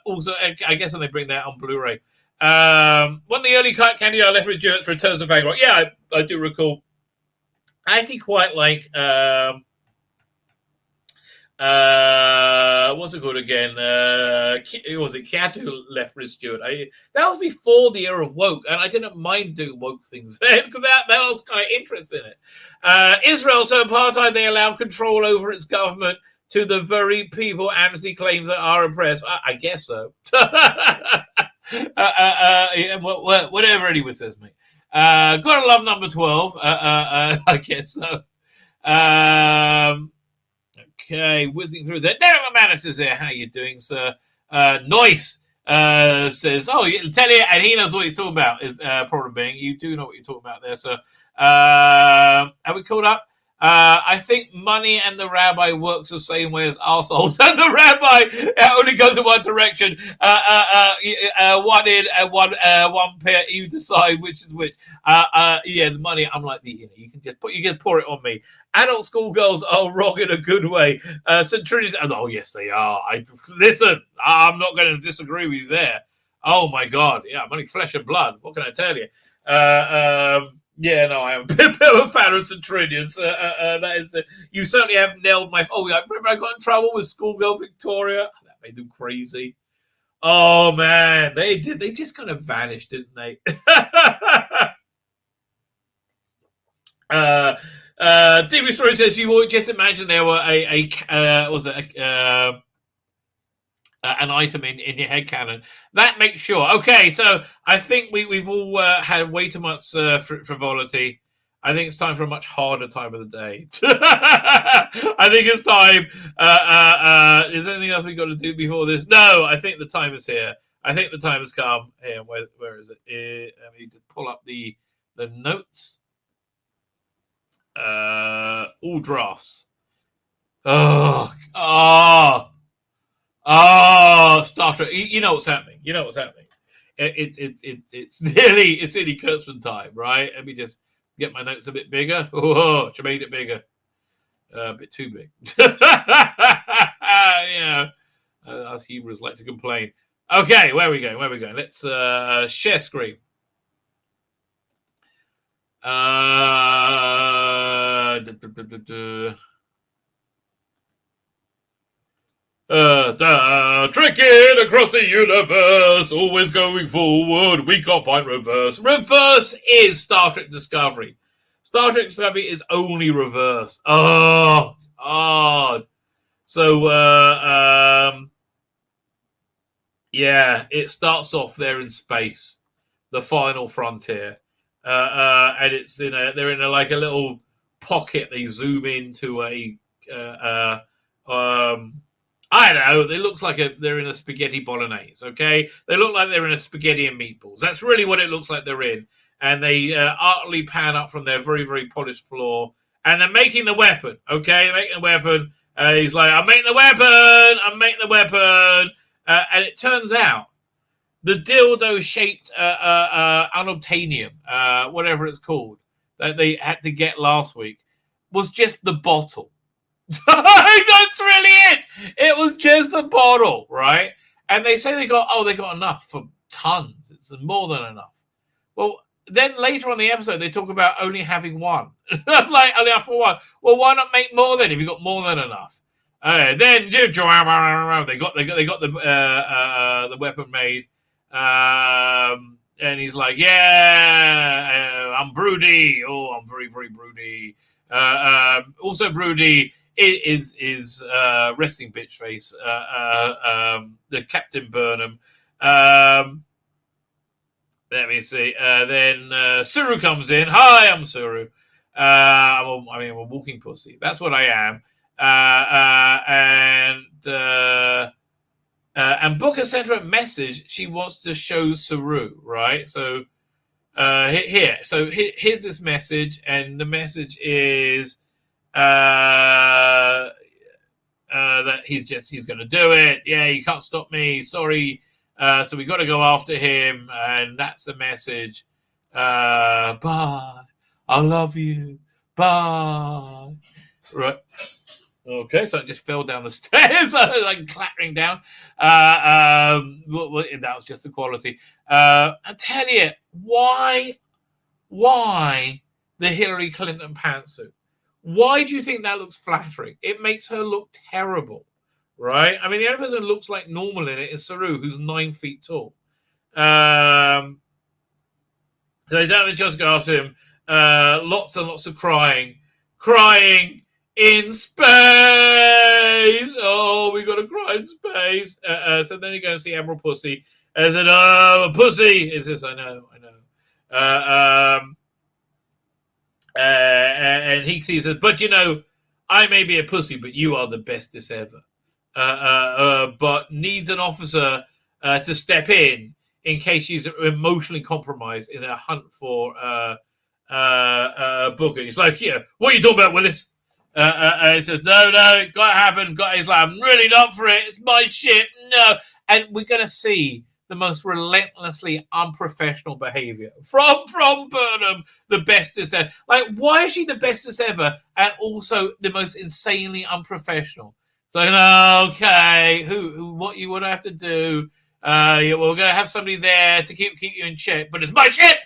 Also, I guess when they bring that on Blu-ray. One of the early candy I left with Jerks Returns of Fang Rock. Yeah, I do recall. I actually quite like... what's it called again? Was it Keatu left with Stewart? That was before the era of woke, and I didn't mind doing woke things then because that was kind of interesting. In it. Israel, so apartheid, they allowed control over its government to the very people Amnesty claims that are oppressed. I guess so. Whatever anyone says, mate. Gotta love number 12. I guess so. Okay, whizzing through there. Derek McManus is here. How you doing, sir? Noise says, oh, tell you, and he knows what he's talking about. Problem being, you do know what you're talking about there, sir. Are we caught up? I think money and the rabbi works the same way as arseholes, and the rabbi only goes in one direction. One in and one pair. You decide which is which. Yeah, the money. I'm like you can pour it on me. Adult schoolgirls are wrong in a good way. Centurions. Oh yes, they are. Listen. I'm not going to disagree with you there. Oh my God. Yeah, I'm only flesh and blood. What can I tell you? Yeah, no, I am a bit of a fan of Centurions. That is, you certainly have nailed my. Oh, I remember I got in trouble with Schoolgirl Victoria. That made them crazy. Oh man, they did. They just kind of vanished, didn't they? TV Story says you would just imagine there were an item in your head canon. That makes sure. Okay, so I think we've all had way too much frivolity. I think it's time for a much harder time of the day. I think it's time. Is there anything else we've got to do before this? No, I think the time is here. I think the time has come. Here, where is it? Let me just pull up the notes. All drafts. Star Trek. You know what's happening. You know what's happening. It's nearly Kurtzman time, right? Let me just get my notes a bit bigger. Oh, she made it bigger. A bit too big. Yeah. Us Hebrews like to complain. Okay, where are we going? Let's share screen. Trekking across the universe, always going forward. We can't find reverse. Reverse is Star Trek Discovery. Star Trek Discovery is only reverse. Oh, odd. So, yeah, it starts off there in space, the final frontier, and it's they're in a little pocket. They zoom into I don't know. It looks like they're in a spaghetti bolognese, okay? They look like they're in a spaghetti and meatballs. That's really what it looks like they're in. And they artfully pan up from their very, very polished floor. And they're making the weapon, okay? They're making the weapon. He's like, I'm making the weapon. And it turns out the dildo-shaped unobtainium, whatever it's called, that they had to get last week, was just the bottle. That's really it. It was just a bottle, right? And they say they got enough for tons. It's more than enough. Well, then later on the episode, they talk about only having one. Like only enough for one. Well, why not make more then if you got more than enough? Then they got the weapon made, and he's like, yeah, I'm broody. Oh, I'm very, very broody. Also broody. Is resting bitch face, the Captain Burnham. Let me see. Then Suru comes in. Hi, I'm Suru. I'm a walking pussy. That's what I am. And Booker sent her a message. She wants to show Saru, right? So here. So here's this message, and the message is that he's going to do it. Yeah, you can't stop me. Sorry. So we got to go after him, and that's the message. Bye. I love you. Bye. Right. Okay, so it just fell down the stairs, like clattering down. That was just the quality. I tell you, why the Hillary Clinton pantsuit? Why do you think that looks flattering? It makes her look terrible, right? I mean, the only person who looks like normal in it is Saru, who's 9 feet tall. So they don't just go after him. Lots and lots of crying in space. Oh, we got to cry in space. So then you go and see Admiral Pussy. And said, "Oh, Pussy." He says, "I know." And he says, "But you know, I may be a pussy, but you are the bestest ever. But needs an officer to step in case she's emotionally compromised in a hunt for Booker." He's like, "Yeah, what are you talking about, Willis?" He says, no, it got to happen. He's like, "I'm really not for it. It's my ship. No." And we're going to see the most relentlessly unprofessional behavior from Burnham, the bestest ever. Like, why is she the bestest ever and also the most insanely unprofessional? It's like, okay, what you would have to do? Yeah, well, we're going to have somebody there to keep you in check, but it's my ship.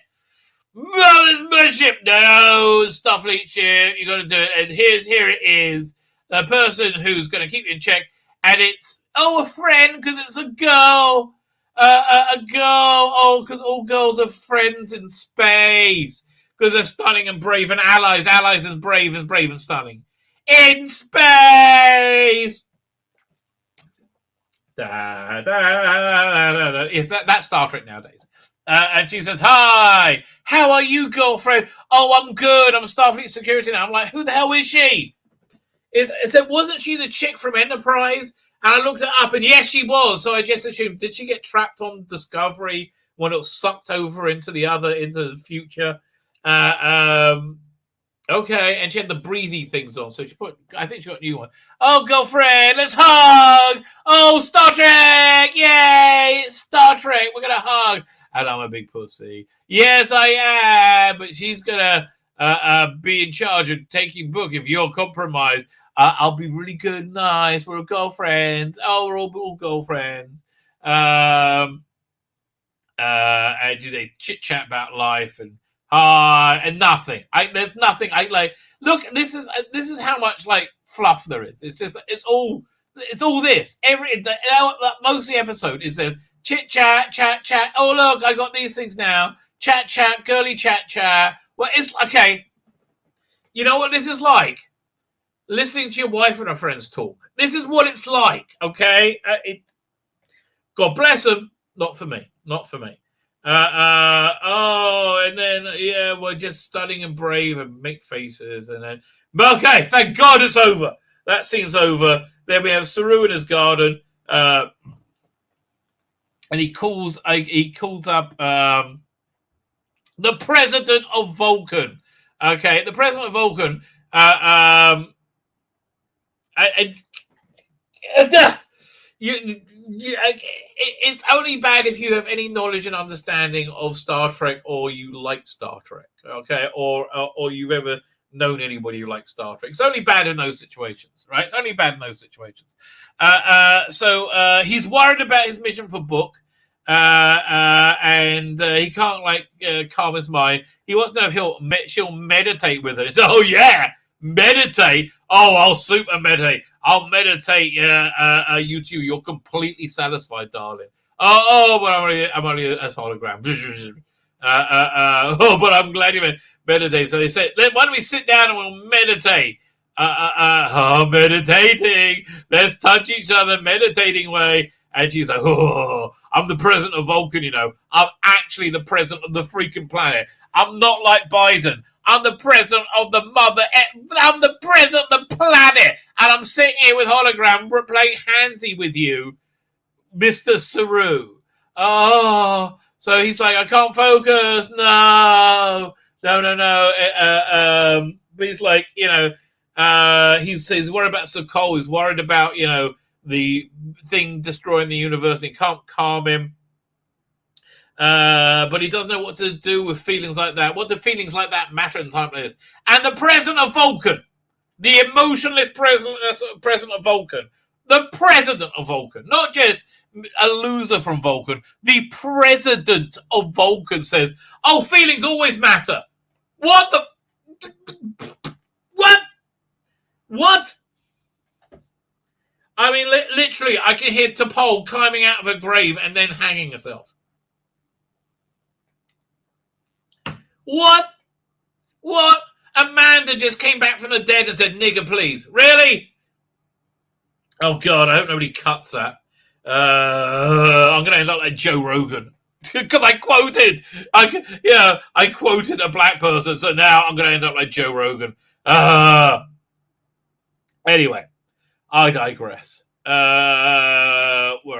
Well, it's my ship. No, Starfleet ship. You got to do it. And here it is, the person who's going to keep you in check, and it's a friend because it's a girl. A girl. Oh, because all girls are friends in space because they're stunning and brave and allies and brave and stunning in space. If that's Star Trek nowadays. And she says, "Hi, how are you, girlfriend?" "Oh, I'm good. I'm Starfleet security now." I'm like, who the hell is she? Wasn't she the chick from Enterprise? And I looked it up, and yes, she was. So I just assumed, did she get trapped on Discovery when it was sucked over into the future? Okay, and she had the breathy things on, so I think she got a new one. "Oh, girlfriend, let's hug! Oh, Star Trek! Yay! It's Star Trek! We're gonna hug!" And I'm a big pussy. "Yes, I am, but she's gonna be in charge of taking Book if you're compromised. I'll be really good and nice. We're girlfriends. Oh, we're all girlfriends." And they chit chat about life and nothing. There's nothing. Look. This is how much like fluff there is. It's all this. Most of the episode is there's chit chat. Oh, look, I got these things now. Chat, girly chat. Well, it's okay. You know what this is like? Listening to your wife and her friends talk. This is what it's like, okay? God bless them. Not for me. And then, yeah, we're just stunning and brave and make faces. And then, okay, thank God it's over. That scene's over. Then we have Saru in his garden. And he calls up the president of Vulcan. Okay, the president of Vulcan. It's only bad if you have any knowledge and understanding of Star Trek, or you like Star Trek, okay, or you've ever known anybody who likes Star Trek. It's only bad in those situations, right? It's only bad in those situations. So he's worried about his mission for Book, and he can't calm his mind. He wants to know if she'll meditate with her. He says, "Oh yeah, meditate. Oh, I'll super meditate. I'll meditate. You two, you're completely satisfied, darling. Oh, but I'm only a hologram. Oh, but I'm glad you meditate." So they say, "Why don't we sit down and we'll meditate?" Meditating. Let's touch each other, meditating way. And she's like, "Oh, I'm the president of Vulcan, you know. I'm actually the president of the freaking planet. I'm not like Biden. I'm the president of the mother. I'm the president of the planet. And I'm sitting here with hologram playing handsy with you, Mr. Saru. Oh, so he's like, I can't focus. No. But he's like, he's worried about Sokol. He's worried about, the thing destroying the universe. He can't calm him. But he doesn't know what to do with feelings like that. What do feelings like that matter in time like this? And the president of Vulcan, the emotionless president of Vulcan, the president of Vulcan, not just a loser from Vulcan, the president of Vulcan says, oh, feelings always matter. What the... What? I mean, literally, I can hear T'Pol climbing out of a grave and then hanging herself. What? Amanda just came back from the dead and said, nigger, please. Really? Oh, God, I hope nobody cuts that. I'm going to end up like Joe Rogan. Because I quoted a black person, so now I'm going to end up like Joe Rogan. Anyway, I digress. Where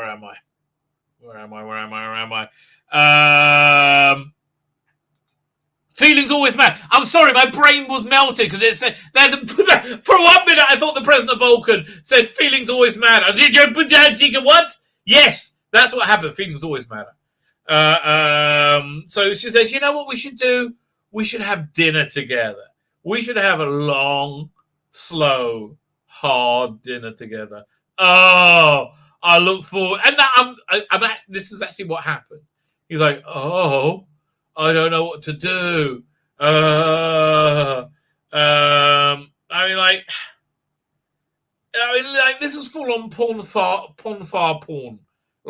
am I? Feelings always matter. I'm sorry, my brain was melted because it said that for 1 minute I thought the president of Vulcan said feelings always matter. Did you what? Yes, that's what happened. Feelings always matter. So she says, you know what we should do? We should have dinner together. We should have a long, slow, hard dinner together. Oh, I look forward. And this is actually what happened. He's like, oh, I don't know what to do. This is full on porn.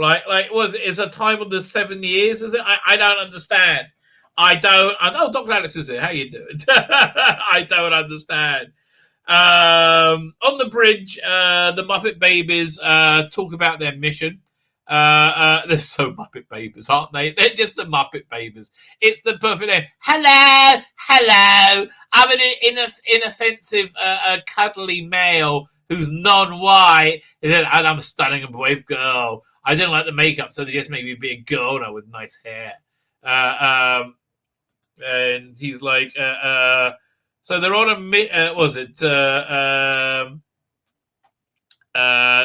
It's a time of the 7 years, is it? I don't understand. Dr. Alex is here. How you doing? I don't understand. On the bridge, the Muppet Babies talk about their mission. They're so Muppet Babies, aren't they? They're just the Muppet Babies. It's the perfect name. Hello. I'm an inoffensive, cuddly male who's non-white, and I'm a stunning and brave girl. I didn't like the makeup, so they just made me be a girl now with nice hair. And he's like, so they're on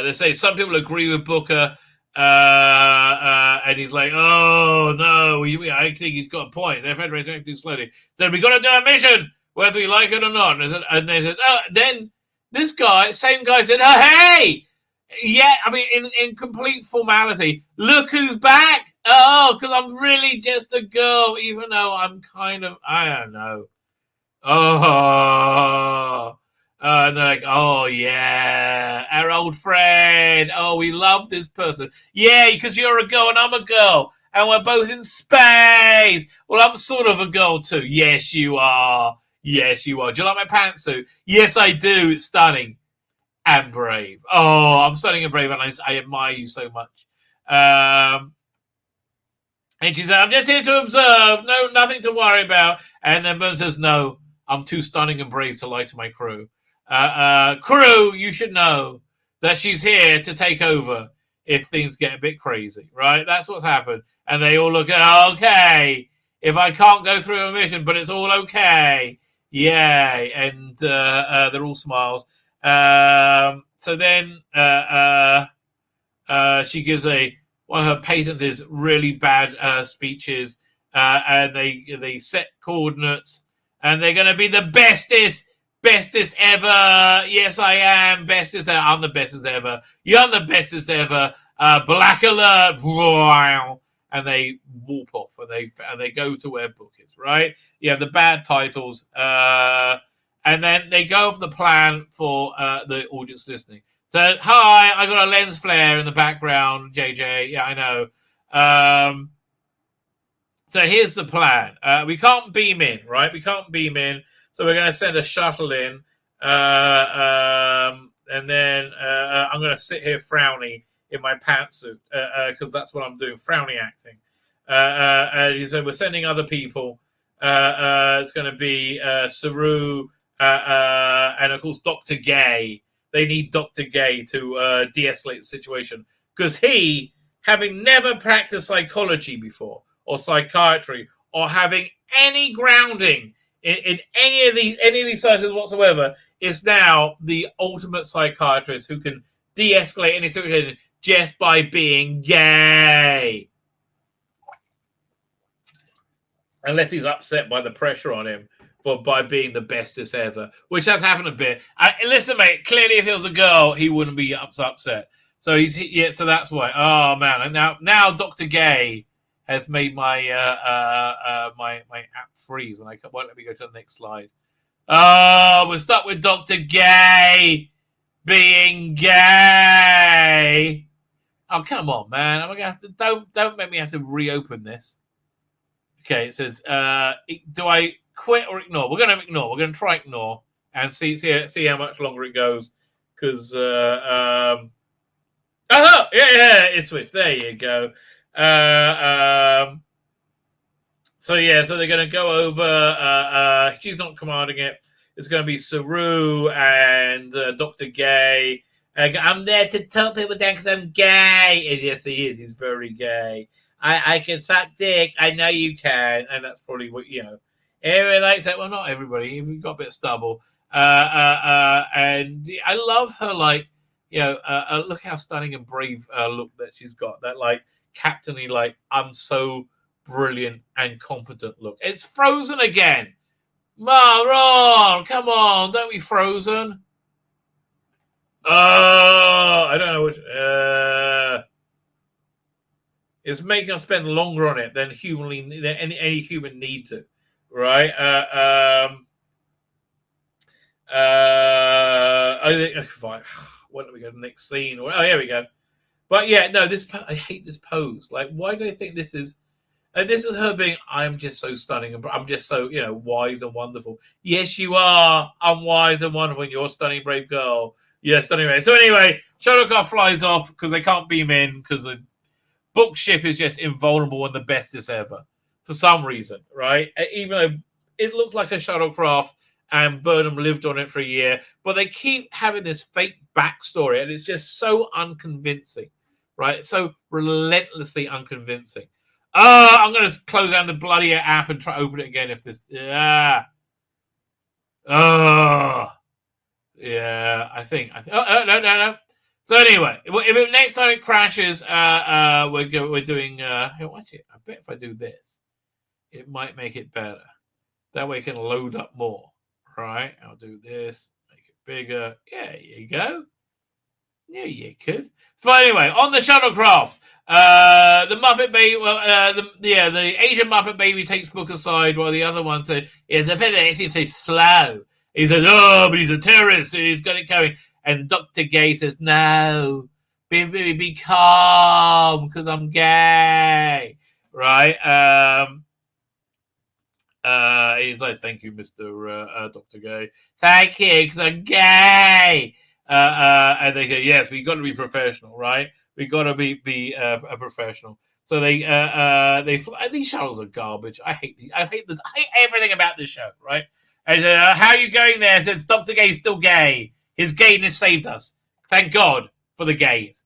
they say some people agree with Booker, and he's like, oh no, I think he's got a point. They're federating too slowly. So we got to do a mission, whether we like it or not. And they said, then this same guy said, oh hey, yeah. I mean, in complete formality, look who's back. Oh, because I'm really just a girl, even though I'm kind of, I don't know. Oh, and they're like, oh, yeah, our old friend. Oh, we love this person. Yeah, because you're a girl and I'm a girl. And we're both in space. Well, I'm sort of a girl too. Yes, you are. Do you like my pantsuit? Yes, I do. It's stunning and brave. Oh, I'm stunning and brave, and I admire you so much. And she said, I'm just here to observe. No, nothing to worry about. And then Boone says, no, I'm too stunning and brave to lie to my crew. Crew, you should know that she's here to take over if things get a bit crazy, right? That's what's happened. And they all look at, okay, if I can't go through a mission, but it's all okay. Yay. And they're all smiles. So then she gives one of her patented really bad speeches, and they set coordinates, and they're going to be the bestest ever. Yes, I am bestest ever. I'm the bestest ever. You're the bestest ever. Black alert. And they warp off, and they go to where Book is, right? You have the bad titles, and then they go over the plan for the audience listening. So, hi, I got a lens flare in the background, JJ. Yeah, I know. So here's the plan. We can't beam in, right? So we're going to send a shuttle in, and then I'm going to sit here frowny in my pantsuit, because that's what I'm doing, frowny acting. And he said, we're sending other people, It's going to be Saru, and of course Dr. Gay. They need Dr. Gay to de-escalate the situation because he, having never practiced psychology before or psychiatry or having any grounding in any of these sciences whatsoever, is now the ultimate psychiatrist who can de-escalate any situation just by being gay. Unless he's upset by the pressure on him by being the bestest ever, which has happened a bit. Listen, mate, clearly if he was a girl, he wouldn't be upset. So so that's why. Oh man, and now Dr. Gay has made my my app freeze, and I won't let me go to the next slide. Oh, we're stuck with Dr. Gay being gay. Oh, come on, man! I'm gonna have to don't make me have to reopen this. Okay, it says, do I quit or ignore? We're going to ignore. We're going to try ignore and see how much longer it goes. Because, yeah, it switched. There you go. So they're going to go over. She's not commanding it. It's going to be Saru and Dr. Gay. I'm there to tell people down because I'm gay. And yes, he is. He's very gay. I can suck dick. I know you can. And that's probably what, everybody likes that. Well, not everybody. You've got a bit of stubble. And I love her, look how stunning and brave look that she's got. That, captainy, I'm so brilliant and competent look. It's Frozen again. Maron, come on. Don't be Frozen. Oh, I don't know which... It's making us spend longer on it than any human need to, right? I think fine. Why don't we go to the next scene? Oh, here we go. But yeah, no, I hate this pose. Why do I think this is? And this is her being. I'm just so stunning, and I'm just so wise and wonderful. Yes, you are. I'm wise and wonderful, and you're a stunning, brave girl. Yeah, stunning, brave. So anyway, Shuttlecraft flies off because they can't beam in because the bookship is just invulnerable and the bestest ever for some reason, right? Even though it looks like a shuttlecraft and Burnham lived on it for a year, but they keep having this fake backstory and it's just so unconvincing, right? So relentlessly unconvincing. I'm going to close down the bloody app and try to open it again if this... Yeah. Yeah, I think... No. So anyway, if next time it crashes, we're doing. Watch it. I bet if I do this, it might make it better. That way, it can load up more. Right? I'll do this. Make it bigger. Yeah, there you go. Yeah, you could. So anyway, on the shuttlecraft, the Muppet Baby. Well, the Asian Muppet Baby takes Book aside, while the other one says, "Yeah, the Federation says slow." He says, "Oh, but he's a terrorist. So he's got it coming." And Dr. Gay says, "No, be calm, because I'm gay." Right? He's like, "Thank you, Mr. Dr. Gay. Thank you, because I'm gay." And they go, "Yes, we got to be professional, right? We got to be a professional." So they these shuttles are garbage. I hate everything about this show, right? And how are you going there? Says Dr. Gay's still gay. His gayness saved us. Thank God for the gays.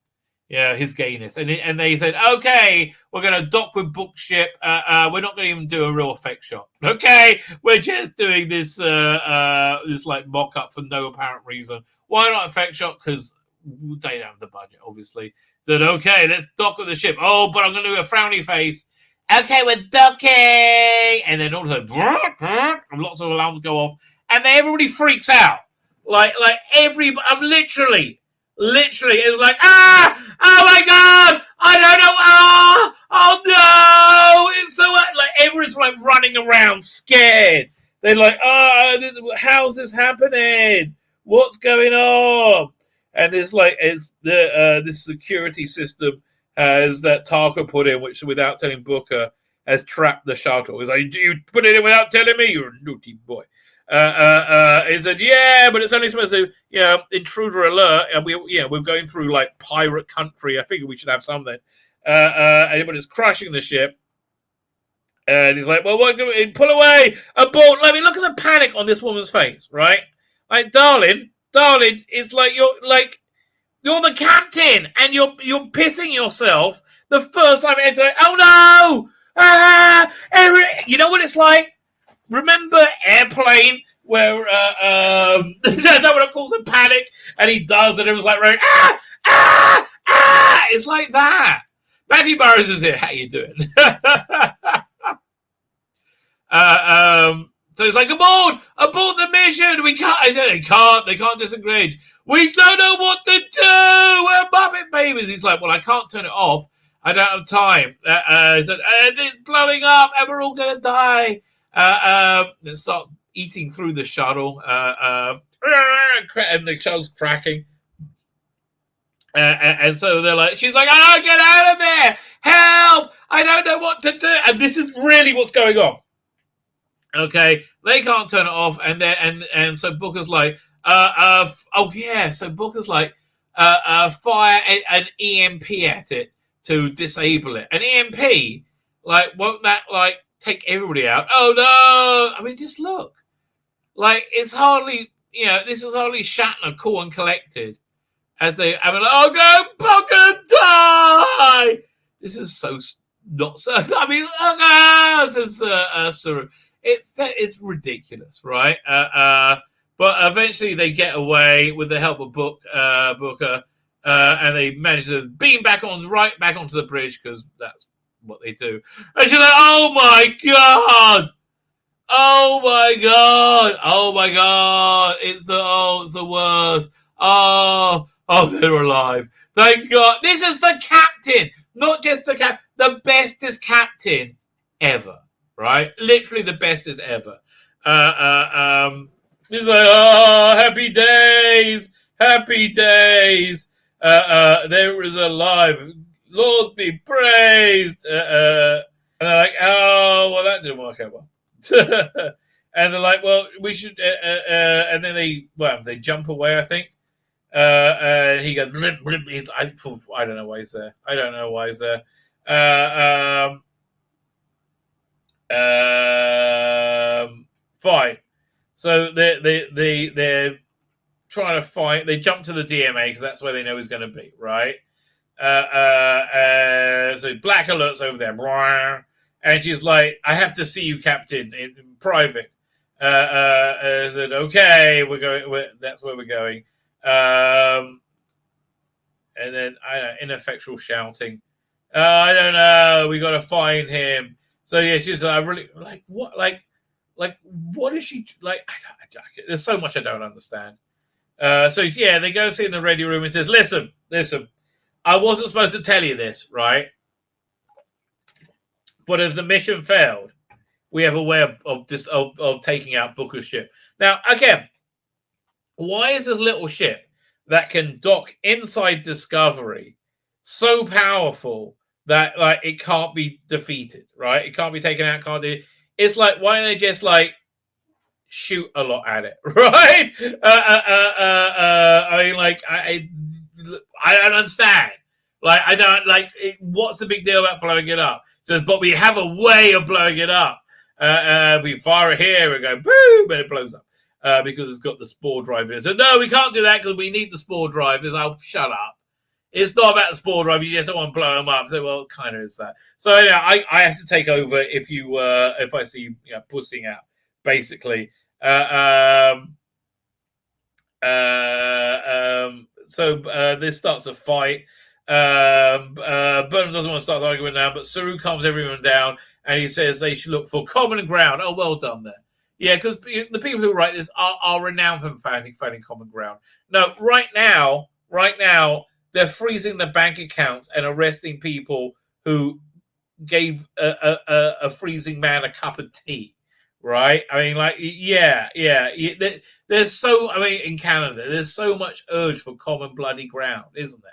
Yeah, his gayness. And they said, okay, we're going to dock with Bookship. We're not going to even do a real effect shot. Okay, we're just doing this mock-up for no apparent reason. Why not effect shot? Because they don't have the budget, obviously. Said, okay, let's dock with the ship. Oh, but I'm going to do a frowny face. Okay, we're docking. And then all of a sudden, lots of alarms go off. And then everybody freaks out. I'm literally, it was like, oh my God, I don't know, oh no, it's so, everyone's running around scared. They're like, how's this happening? What's going on? And there's this security system that Tarka put in, which without telling Booker has trapped the shuttle. He's like, you put it in without telling me? You're a naughty boy. He said, yeah, but it's only supposed to, intruder alert. And we're going through pirate country. I figured we should have something. But it's crashing the ship. And he's like, well, what? Pull away, abort. Let me look at the panic on this woman's face, right? Like, darling, it's like you're the captain, and you're pissing yourself the first time. It's like, oh no! You know what it's like? Remember Airplane, where no one calls him panic, and he does, and it was like, right, it's like that. Matthew Burrows is here. How you doing? So it's like, abort the mission. We can't. They can't disengage. We don't know what to do. We're Muppet babies. He's like, well, I can't turn it off. I don't have time. He said, it's blowing up, and we're all gonna die. And start eating through the shuttle. And the shuttle's cracking. And so they're like, she's like, I don't get out of there. Help! I don't know what to do. And this is really what's going on. Okay, they can't turn it off, and so Booker's like, So Booker's like, fire an EMP at it to disable it. An EMP, like, won't that like take everybody out? Oh no! I mean, just look, like it's hardly, this is hardly Shatner, cool and collected, as they, I mean, oh go Booker die! This is so not so. I mean, oh no! This is Saru. It's ridiculous, right? But eventually they get away with the help of Booker, and they manage to beam right back onto the bridge, because that's what they do. And she's like, "Oh my god! Oh my god! Oh my god! It's the worst! Oh, they're alive! Thank God! This is the captain, not just the captain, the bestest captain ever." Right, literally the best as ever. He's like, oh, happy days. There is alive. Lord be praised. And they're like, oh, well, that didn't work out well. And they're like, well, we should. And then they jump away, I think. And he goes, blip, blip. I don't know why he's there. Fine. So they're trying to fight. They jump to the DMA because that's where they know he's going to be, right? So Black Alert's over there, and she's like, "I have to see you, Captain, in private." I said, "Okay, we're going. That's where we're going." And then ineffectual shouting. I don't know. We got to find him. So yeah, she's like, I really like what, like what is she like? There's so much I don't understand. So yeah, they go see in the ready room and says, "Listen, I wasn't supposed to tell you this, right? But if the mission failed, we have a way of taking out Booker's ship. Now, again, why is this little ship that can dock inside Discovery so powerful that like it can't be defeated, right? It can't be taken out, can't do it. It's like, why don't they just like shoot a lot at it, right? I mean, like, I don't understand. Like, I don't like. What's the big deal about blowing it up? It says, but we have a way of blowing it up. We fire it here and go boom, and it blows up because it's got the spore drive in it. So no, we can't do that because we need the spore drive. I'll shut up. It's not about the spore drive. You just don't want to blow them up. So, well, kind of is that. So yeah, I have to take over if I see you pussing out, basically. So this starts a fight. Burnham doesn't want to start arguing now, but Saru calms everyone down, and he says they should look for common ground. Oh, well done there. Yeah, because the people who write this are renowned for finding common ground. No, right now, they're freezing the bank accounts and arresting people who gave a freezing man a cup of tea. Right? I mean, like, yeah. There's so, I mean, in Canada, there's so much urge for common bloody ground, isn't there?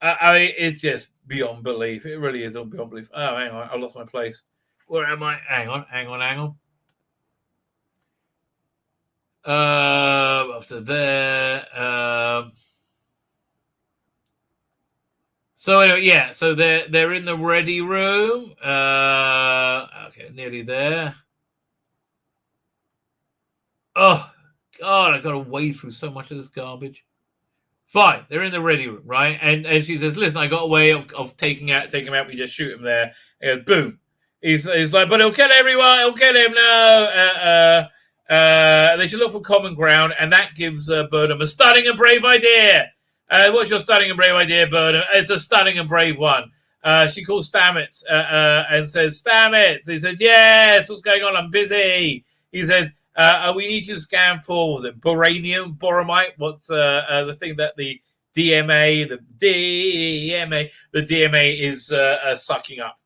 I mean, it's just beyond belief. It really is beyond belief. Oh, hang on, I lost my place. Where am I? Hang on. Up to there. So anyway, yeah. So they're in the ready room. Okay, nearly there. Oh God, I got to wade through so much of this garbage. Fine, they're in the ready room, right? And she says, "Listen, I got a way of taking him out. We just shoot him there." And goes, boom. He's like, "But he'll kill everyone. He'll kill him." No. They should look for common ground, and that gives Burnham a stunning and brave idea. What's your stunning and brave idea, Burnham? It's a stunning and brave one. She calls Stamets and says, "Stamets." He says, "Yes. What's going on? I'm busy." He says, we need to scan for boromite. What's the thing that the DMA is sucking up?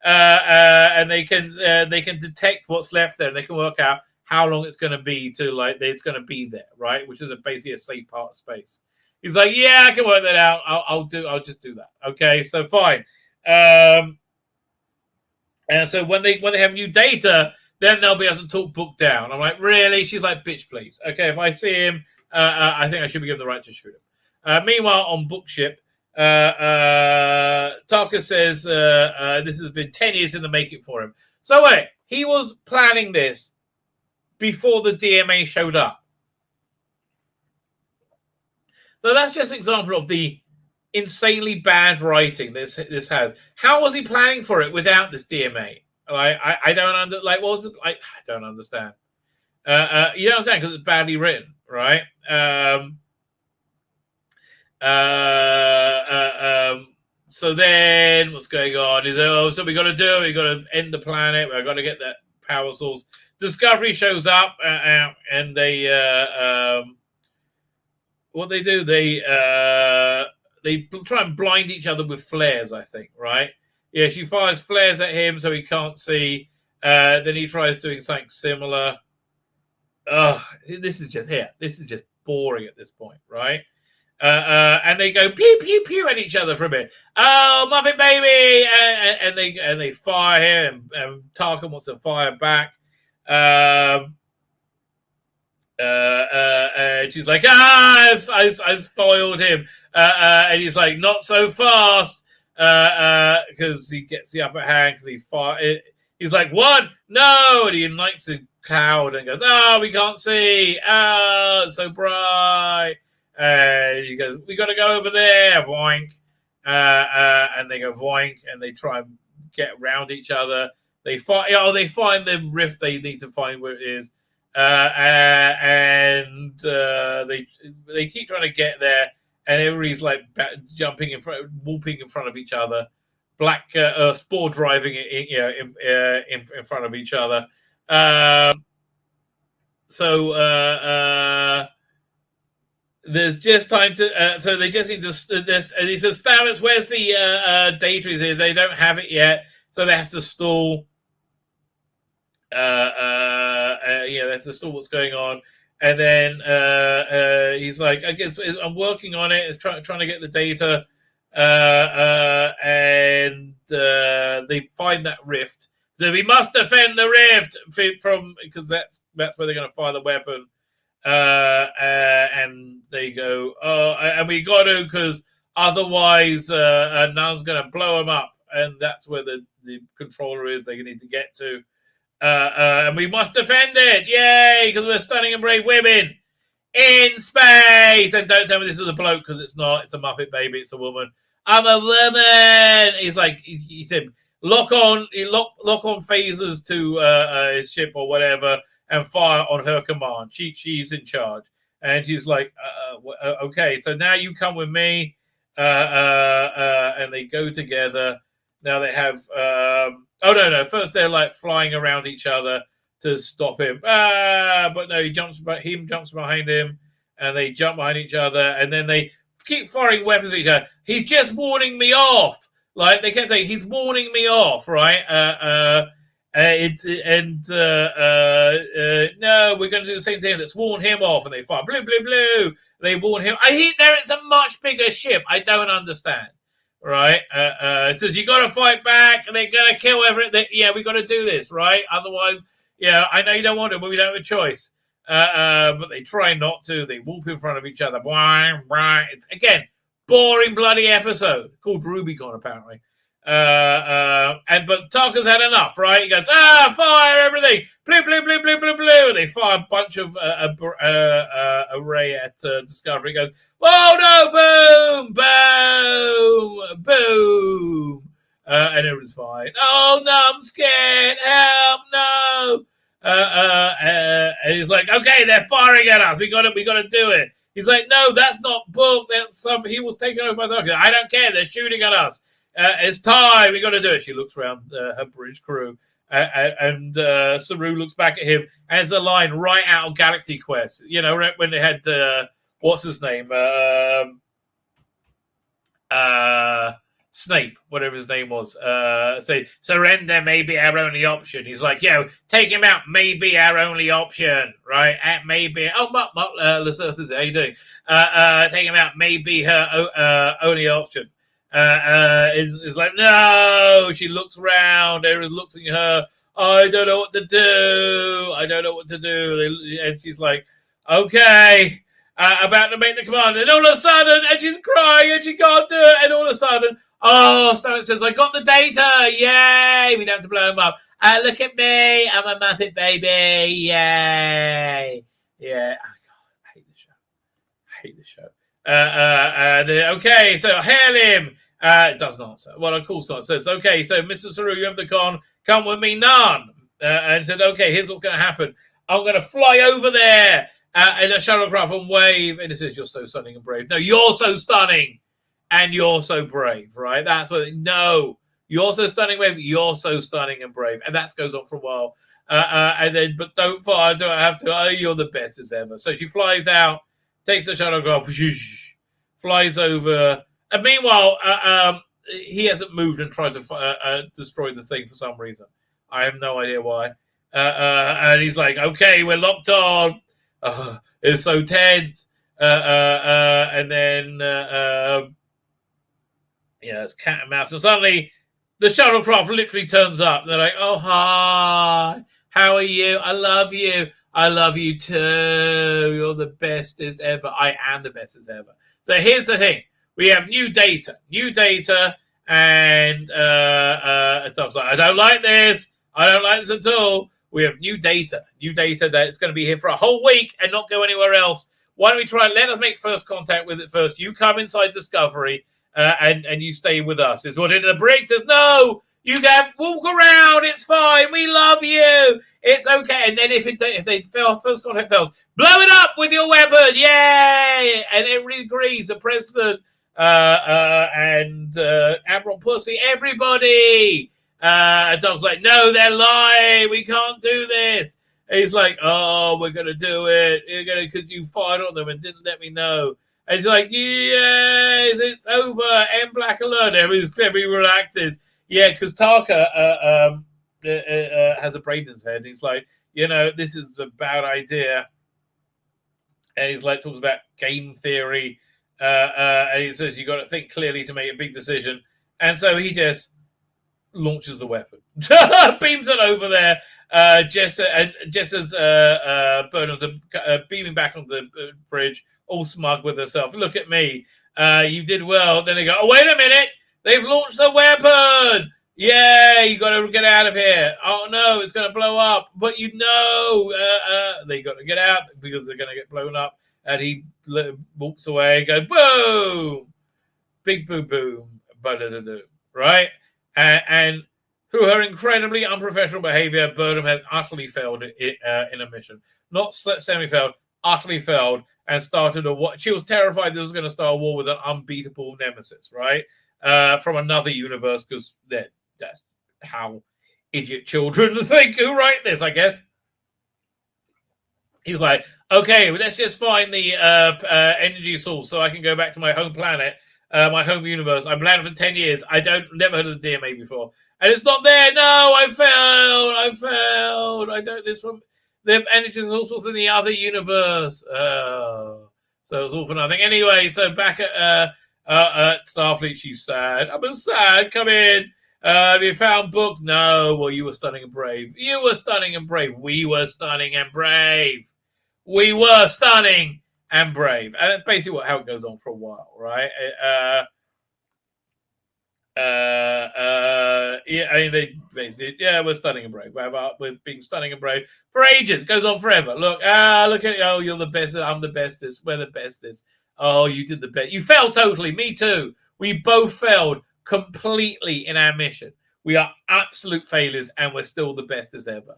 And they can detect what's left there, and they can work out how long it's going to be it's going to be there, right? Which is basically a safe part of space. He's like, yeah, I can work that out. I'll just do that. Okay, so fine. And so when they have new data, then they'll be able to talk Book down. I'm like, really? She's like, bitch, please. Okay, if I see him, I think I should be given the right to shoot him. Meanwhile, on Bookship, Tarka says this has been 10 years in the making for him. So wait, he was planning this before the DMA showed up. So that's just an example of the insanely bad writing this has. How was he planning for it without this DMA? I don't I don't understand. You know what I'm saying? Because it's badly written, right? So then what's going on is so we got to end the planet. We've got to get that power source. Discovery shows up and they what they do, they try and blind each other with flares, I think, right? Yeah, she fires flares at him so he can't see. Then he tries doing something similar. This is just boring at this point, right? And they go pew pew pew at each other for a bit. Oh, Muppet Baby! And they fire him, and Tarkin wants to fire back. And she's like, I've foiled him. And he's like, not so fast. Because he gets the upper hand because he's like, what? No! And he ignites the cloud and goes, we can't see. It's so bright. And he goes, we got to go over there, voink. And they go voink, and they try and get around each other. They find the rift they need to find where it is. And they keep trying to get there, and everybody's like jumping in front, whooping in front of each other. Black Spore driving in front of each other. There's just time to. So they just need to. And he says, Stamets, where's the data? Is here? They don't have it yet, so they have to stall. They have to stall what's going on. And then he's like, I guess I'm working on it. Trying to get the data. And they find that rift. So we must defend the rift because that's where they're going to fire the weapon. And they go, and we got to, because otherwise Nun's going to blow them up, and that's where the controller is. They need to get to, and we must defend it, yay! Because we're stunning and brave women in space. And don't tell me this is a bloke, because it's not. It's a Muppet Baby. It's a woman. I'm a woman. He's like, he said, lock on phasers to his ship or whatever, and fire on her command. She's in charge. And she's like, okay, so now you come with me. And they go together. Now they have, no. First they're like flying around each other to stop him. But no, he jumps behind him, and they jump behind each other, and then they keep firing weapons at each other. He's just warning me off. Like they kept saying, he's warning me off, right? No, we're going to do the same thing. Let's warn him off, and they fire blue, blue, blue. They warn him. It's a much bigger ship. I don't understand, right? It says you got to fight back, and they're going to kill everything. Yeah, we got to do this, right? Otherwise, yeah, I know you don't want to, but we don't have a choice. But they try not to. They whoop in front of each other. It's again boring bloody episode called Rubicon, apparently. But Tucker's had enough, right? He goes, fire everything, blue, blue, blue, blue, blue, blue. They fire a bunch of array at Discovery. He goes, oh no, boom, boom, boom, and everyone's fine. Oh no, I'm scared. Help, no. And he's like, okay, they're firing at us. We gotta do it. He's like, no, that's not Book. That's he was taken over by Tucker. I don't care. They're shooting at us. It's time. We got to do it. She looks around her bridge crew, and Saru looks back at him, and it's a line right out of Galaxy Quest. You know, when they had what's his name, Snape, whatever his name was. Say surrender may be our only option. He's like, take him out may be our only option, right? Maybe. Oh, Lyserthis, how you doing? Take him out may be her only option. It's like, no. She looks around. Everyone looks at her. I don't know what to do. And she's like, okay, about to make the command. And all of a sudden, and she's crying, and she can't do it. And all of a sudden, Stomach says, I got the data. Yay. We don't have to blow him up. Look at me. I'm a Muppet baby. Yay. Yeah. Oh, God, I hate this show. Okay, so hail him. It doesn't answer. Well, of course not. Says, okay, so Mr. Saru, you have the con. Come with me, none. And said, okay, here's what's going to happen. I'm going to fly over there in a shuttlecraft and wave. And it says, you're so stunning and brave. No, you're so stunning and you're so brave, right? That's what. No, you're so stunning, brave. You're so stunning and brave. And that goes on for a while. And then, but don't fire. Don't have to. Oh, you're the best as ever. So she flies out, takes a shuttlecraft, flies over. And meanwhile, he hasn't moved and tried to destroy the thing for some reason. I have no idea why. And he's like, okay, we're locked on. It's so tense. And then, it's cat and mouse. And suddenly, the shuttlecraft literally turns up. They're like, oh, hi. How are you? I love you. I love you too. You're the bestest ever. I am the bestest ever. So here's the thing. We have new data, and Tom's like, I don't like this at all. We have new data that's going to be here for a whole week and not go anywhere else. Why don't we try? Let us make first contact with it first. You come inside Discovery, and you stay with us. Is what into the brig says, no, you can walk around. It's fine. We love you. It's okay. And then if they fail, first contact fails, blow it up with your weapon. Yay! And everybody agrees. The president. And Admiral Pussy, everybody. Dog's like, no, they're lying. We can't do this. And he's like, oh, we're gonna do it. Because you fired on them and didn't let me know. And he's like, yes, it's over. End black alert. Everybody relaxes. Yeah, because Tarka has a brain in his head. He's like, this is a bad idea. And he's like, talks about game theory. And he says, you got to think clearly to make a big decision. And so he just launches the weapon. Beams it over there. Just as Burnham's beaming back on the bridge, all smug with herself. Look at me. You did well. Then they go, oh, wait a minute. They've launched the weapon. Yeah, you got to get out of here. Oh, no, it's going to blow up. But they got to get out because they're going to get blown up. And he walks away and goes, boom, big boom, boom, right? And through her incredibly unprofessional behavior, Burnham has utterly failed in a mission. Not semi-failed, utterly failed, and started a war. She was terrified this was going to start a war with an unbeatable nemesis, right? From another universe, because that's how idiot children think who write this, I guess. He's like, okay, well, let's just find the energy source so I can go back to my home planet, my home universe. I've been out for 10 years. Never heard of the DMA before. And it's not there. No, I failed. I don't, this from the energy source was in the other universe. So it's all for nothing. Anyway, so back at Starfleet, she's sad. I'm sad. Come in. Have you found Book? No. Well, you were stunning and brave. You were stunning and brave. We were stunning and brave. We were stunning and brave. And that's basically how it goes on for a while, right? Yeah, I mean, they basically, yeah, we're stunning and brave. We've been stunning and brave for ages. It goes on forever. Look at, oh, you're the best. I'm the bestest. We're the bestest. Oh, you did the best. You failed totally. Me too. We both failed completely in our mission. We are absolute failures, and we're still the best as ever.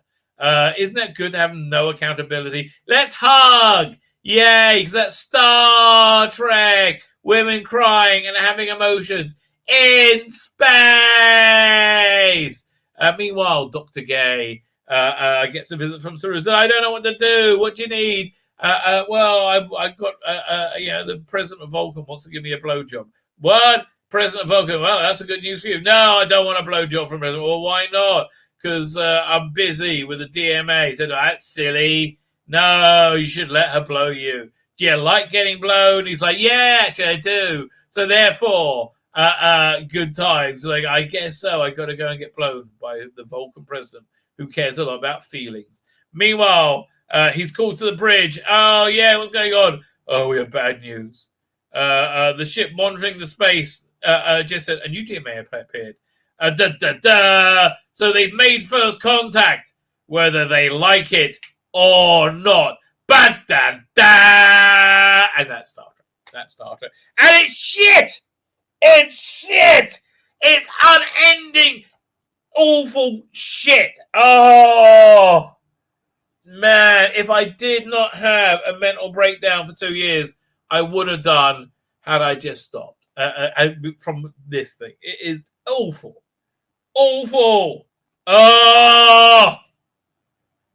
Isn't that good to have no accountability? Let's hug. Yay. That's Star Trek. Women crying and having emotions in space. Meanwhile, Dr. Gay gets a visit from Sarah. I don't know what to do. What do you need? Well, I've got, the president of Vulcan wants to give me a blowjob. What? President of Vulcan? Well, that's a good news for you. No, I don't want a blowjob from president. Well, why not? Because I'm busy with the DMA. He said, oh, that's silly. No, you should let her blow you. Do you like getting blown? He's like, yeah, actually, I do. So therefore, good times. Like, I guess so. I got to go and get blown by the Vulcan president who cares a lot about feelings. Meanwhile, he's called to the bridge. Oh, yeah, what's going on? Oh, we have bad news. The ship monitoring the space just said a new DMA appeared. So they've made first contact, whether they like it or not. Ba-da-da! And that's Star Trek. That's Star Trek. And it's shit! It's shit! It's unending, awful shit. Oh, man. If I did not have a mental breakdown for 2 years, I would have done had I just stopped from this thing. It is awful. Awful. Oh,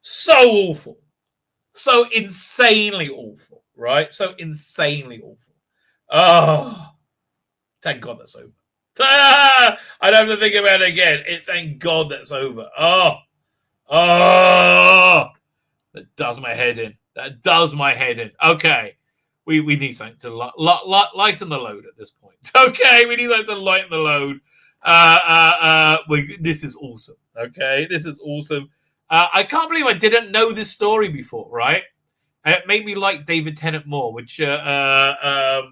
so awful. So insanely awful, right? So insanely awful. Oh, thank God that's over. I don't have to think about it again. Thank God that's over. Oh, that does my head in. That does my head in. Okay, we need something to lighten the load at this point. Okay, we need something to lighten the load. This is awesome. Okay, this is awesome. I can't believe I didn't know this story before, right? It made me like David Tennant more, which I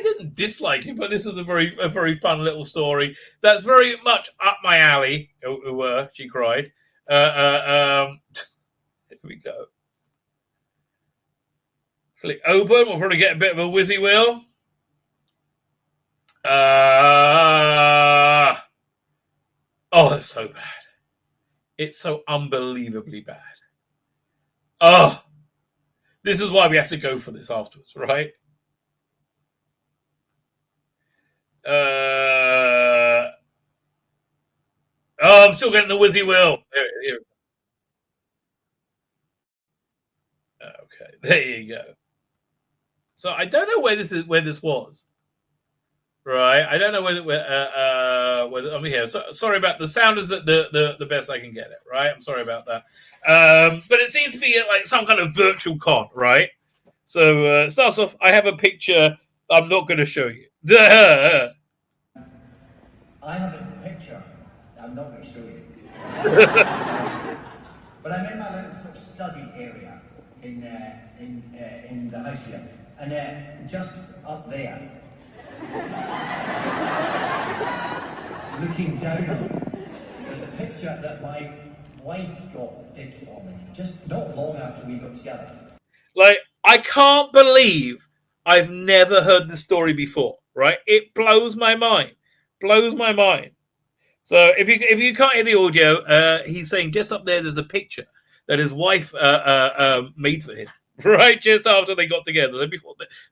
didn't dislike it, but this is a very fun little story that's very much up my alley. She cried. Here we go. Click open. We'll probably get a bit of a whizzy wheel. Oh, that's so bad. It's so unbelievably bad. Oh, this is why we have to go for this afterwards, right? I'm still getting the whizzy wheel. Here. Okay, there you go. So I don't know where this was. Right, I don't know whether I'm here. So, sorry about the sound is the best I can get it. Right, I'm sorry about that. But it seems to be like some kind of virtual con, right? So it starts off. I have a picture. I'm not going to show you. I have a picture. I'm not going to show you. But I'm in my little sort of study area in the house here, and just up there. Looking down on me, there's a picture that my wife did for me just not long after we got together. Like, I can't believe I've never heard the story before, right? It blows my mind. Blows my mind. So if you can't hear the audio, he's saying just up there's a picture that his wife made for him, right? Just after they got together,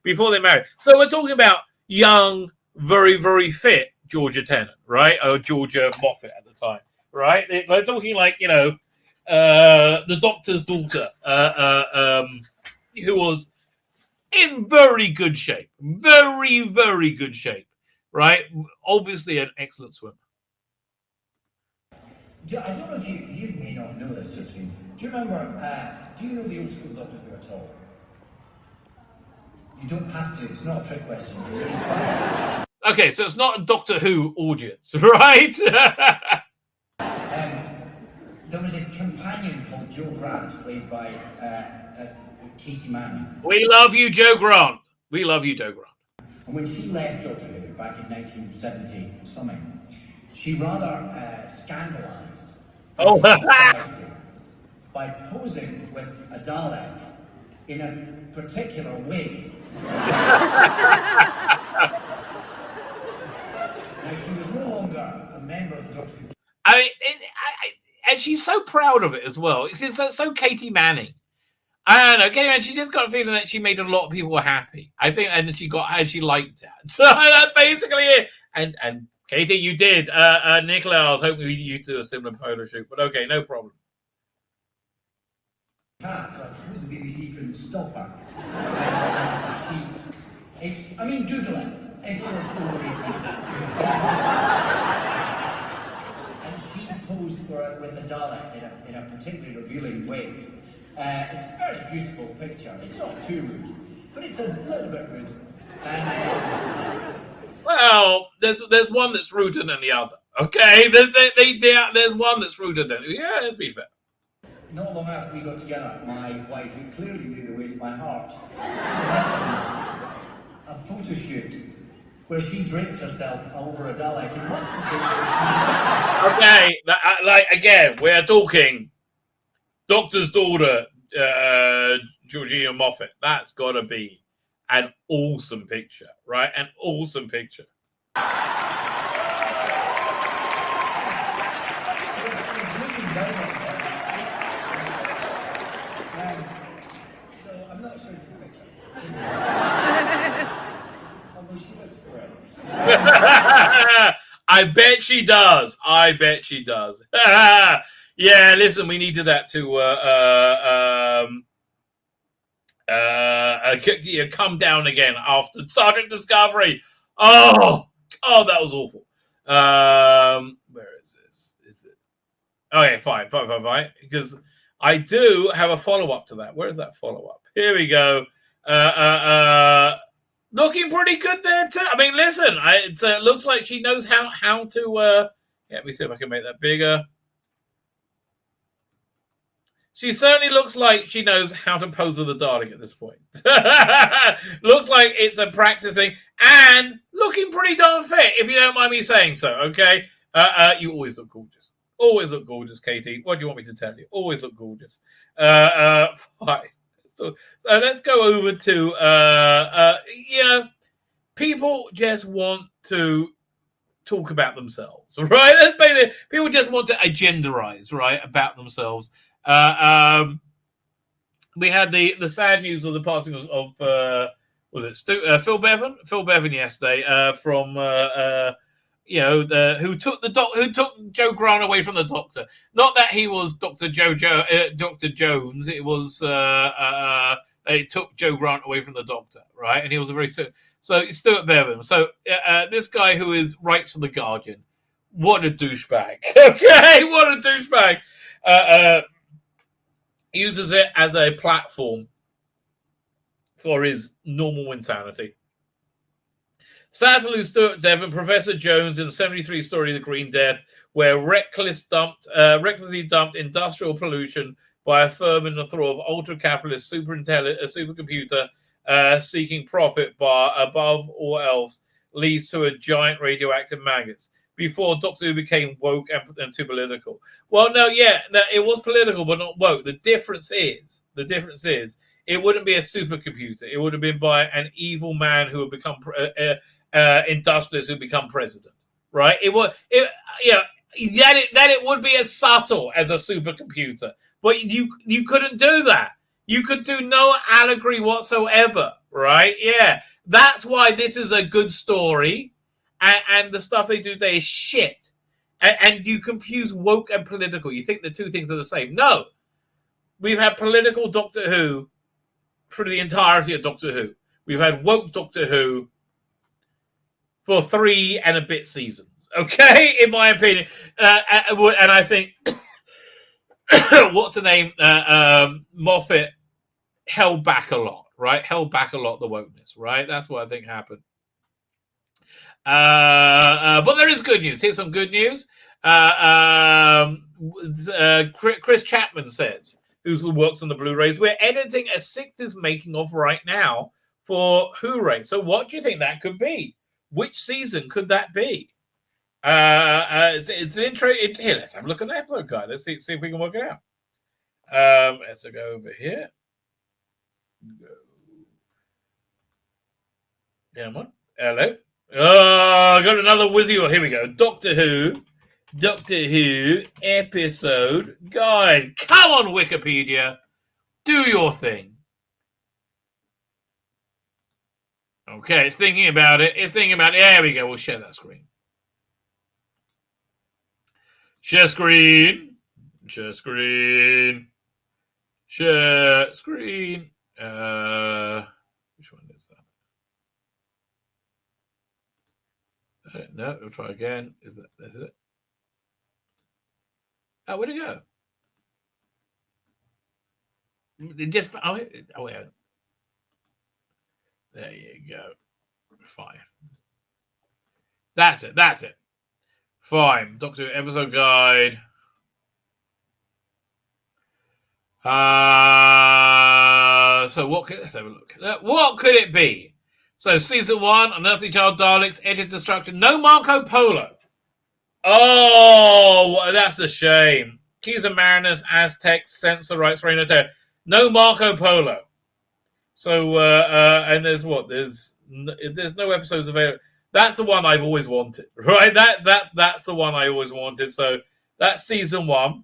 before they married. So we're talking about young, very, very fit Georgia Tennant, right? Or Georgia Moffat at the time, right? We're talking like, the doctor's daughter, who was in very good shape. Very, very good shape, right? Obviously an excellent swimmer. I don't know if you may not know this, Tzvi. Do you remember, do you know the old school Doctor Who at all? You don't have to. It's not a trick question. Okay, so it's not a Doctor Who audience, right? There was a companion called Joe Grant, played by Katie Manning. We love you, Joe Grant. We love you, Joe Grant. And when she left Doctor Who back in 1970 or something, she rather scandalised society by posing with a Dalek in a particular way. Now, she was no longer a member of the Doctor Who. I mean, and she's so proud of it as well. She's so Katie Manning. I don't know, Katie Manning, she just got a feeling that she made a lot of people happy. I think, and she liked that. So that's basically it. And Katie, you did. Nicola, I was hoping you do a similar photo shoot, but okay, no problem. So I suppose the BBC couldn't stop her. Google it if you're over 18. And she posed for it with the Dalek in a particularly revealing way. It's a very beautiful picture. It's not too rude, but it's a little bit rude. Well, there's one that's ruder than the other. Okay, there's one that's ruder than let's be fair. Not long after we got together, my wife, who clearly knew the way to my heart, a photo shoot where she draped herself over a Dalek in much the same way. Okay, again, we're talking Doctor's daughter, Georgina Moffat. That's got to be an awesome picture, right? An awesome picture. So I'm not sure the picture. Although she looks great. I bet she does. Yeah, listen, we needed that to come down again after Star Trek Discovery. Oh, that was awful. Where is this? Is it? Okay, fine. Because I do have a follow-up to that. Where is that follow-up? Here we go. Looking pretty good there too. I mean, listen, it looks like she knows how to. Let me see if I can make that bigger. She certainly looks like she knows how to pose with a Dalek at this point. Looks like it's a practice thing, and looking pretty darn fit, if you don't mind me saying so. Okay, you always look gorgeous. Always look gorgeous, Katie. What do you want me to tell you? Always look gorgeous. Fine. So let's go over to people just want to talk about themselves, right? That's basically, people just want to agenderize, right, about themselves. We had the sad news of the passing of Phil Bevan? Phil Bevan yesterday, from who took Joe Grant away from the Doctor. Not that he was Dr. Dr. Jones. It was they took Joe Grant away from the Doctor, right? And he was a very so Stuart Bevan. So this guy who writes for the Guardian, what a douchebag. Okay, what a douchebag. Uses it as a platform for his normal insanity. Sad to lose Stuart Devon, Professor Jones in the 73 story of the Green Death, where recklessly dumped industrial pollution by a firm in the thrall of ultra-capitalist supercomputer seeking profit above all else, leads to a giant radioactive maggots. Before Doctor Who became woke and too political. Well, no, it was political, but not woke. The difference is, it wouldn't be a supercomputer. It would have been by an evil man who would become industrialist who become president, right? It would be as subtle as a supercomputer, but you couldn't do that. You could do no allegory whatsoever, right? Yeah, that's why this is a good story. And the stuff they do there is shit. And you confuse woke and political. You think the two things are the same. No. We've had political Doctor Who through the entirety of Doctor Who. We've had woke Doctor Who for 3 and a bit seasons. Okay? In my opinion. And I think, what's the name? Moffat held back a lot, right? Held back a lot of the wokeness, right? That's what I think happened. But there is good news. Here's some good news. Chris Chapman says, who works on the Blu-rays. We're editing a 60s making of right now for Hooray. So what do you think that could be? Which season could that be? It's an intro. Here, let's have a look at the episode guide. Let's see if we can work it out. Let's go over here. Come on. Hello. Oh, I got another Wizzy. Here we go. Doctor Who episode guide. Come on, Wikipedia. Do your thing. Okay, it's thinking about it. There we go. We'll share that screen. Share screen. Which one is that? No, we'll try again. Is it? Oh, where'd it go? Wait. There you go. Fine. That's it. Fine. Doctor Who episode guide. So let's have a look. What could it be? So season 1, Unearthly Child Daleks, Edge of Destruction. No Marco Polo. Oh, that's a shame. Keys of Mariners, Aztecs, Censor Rights, Reign of Terror. No Marco Polo. So and there's no episodes available. That's the one I've always wanted, right? That's the one I always wanted. So that's season 1.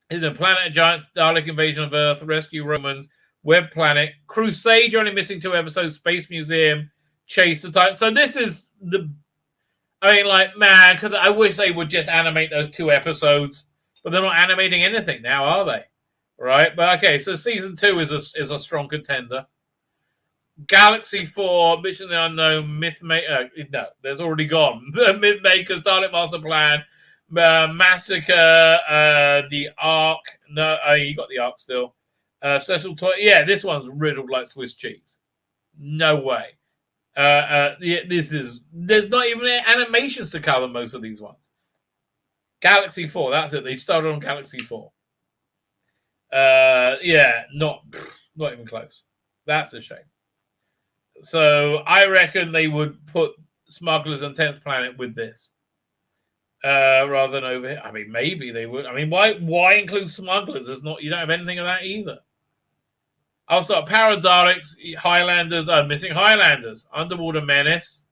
Is a Planet of Giants, Dalek Invasion of Earth, Rescue Romans, Web Planet, Crusade. You're only missing 2 episodes. Space Museum, Chase the Titan. So this is man, because I wish they would just animate those 2 episodes, but they're not animating anything now, are they? Right? But okay, so season 2 is a strong contender. Galaxy 4, Mission of the Unknown, Mythmaker. No, there's already gone. Mythmakers, Dalek Master Plan, Massacre, the Ark. No, you got the Ark still. Special Toy. Yeah, this one's riddled like Swiss cheese. No way. There's not even animations to cover most of these ones. Galaxy 4, that's it. They started on Galaxy 4. Not even close. That's a shame. So I reckon they would put Smugglers and 10th Planet with this. Rather than over here. I mean, maybe they would. I mean, why include Smugglers? You don't have anything of that either. Also, Paradolix, Highlanders, missing Highlanders, Underwater Menace,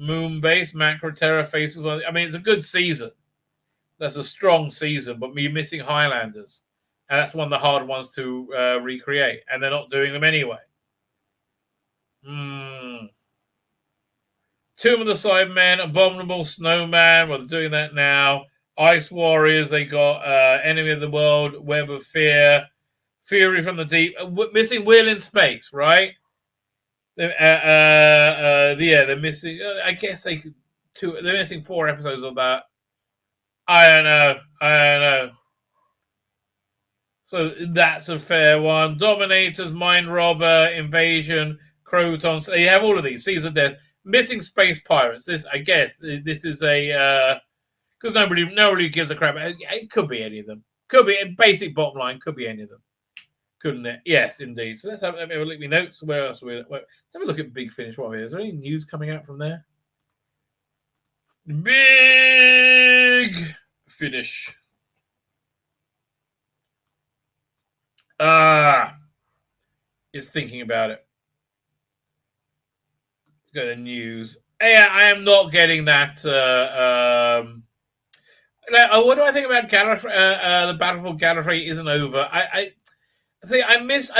Moonbase, Macro Terror, Faces. I mean, it's a good season. That's a strong season, but you're missing Highlanders. And that's one of the hard ones to recreate. And they're not doing them anyway. Tomb of the Cybermen, Abominable Snowman. Well, they're doing that now. Ice Warriors. They got Enemy of the World, Web of Fear, Fury from the Deep. Missing Wheel in Space, right? They're missing. I guess they could. They're missing 4 episodes of that. I don't know. So that's a fair one. Dominators, Mind Robber, Invasion, Crotons. They have all of these. Seas of Death. Missing Space Pirates. This is a because nobody gives a crap. It could be any of them. Could be a basic bottom line. Could be any of them. Couldn't it? Yes, indeed. So let me have a look at my notes. Where else? Let's have a look at Big Finish. What is there? Any news coming out from there? Big Finish. Is thinking about it. Let's go to news. Yeah, I am not getting that. What do I think about Gallifrey? The battle for Gallifrey isn't over. I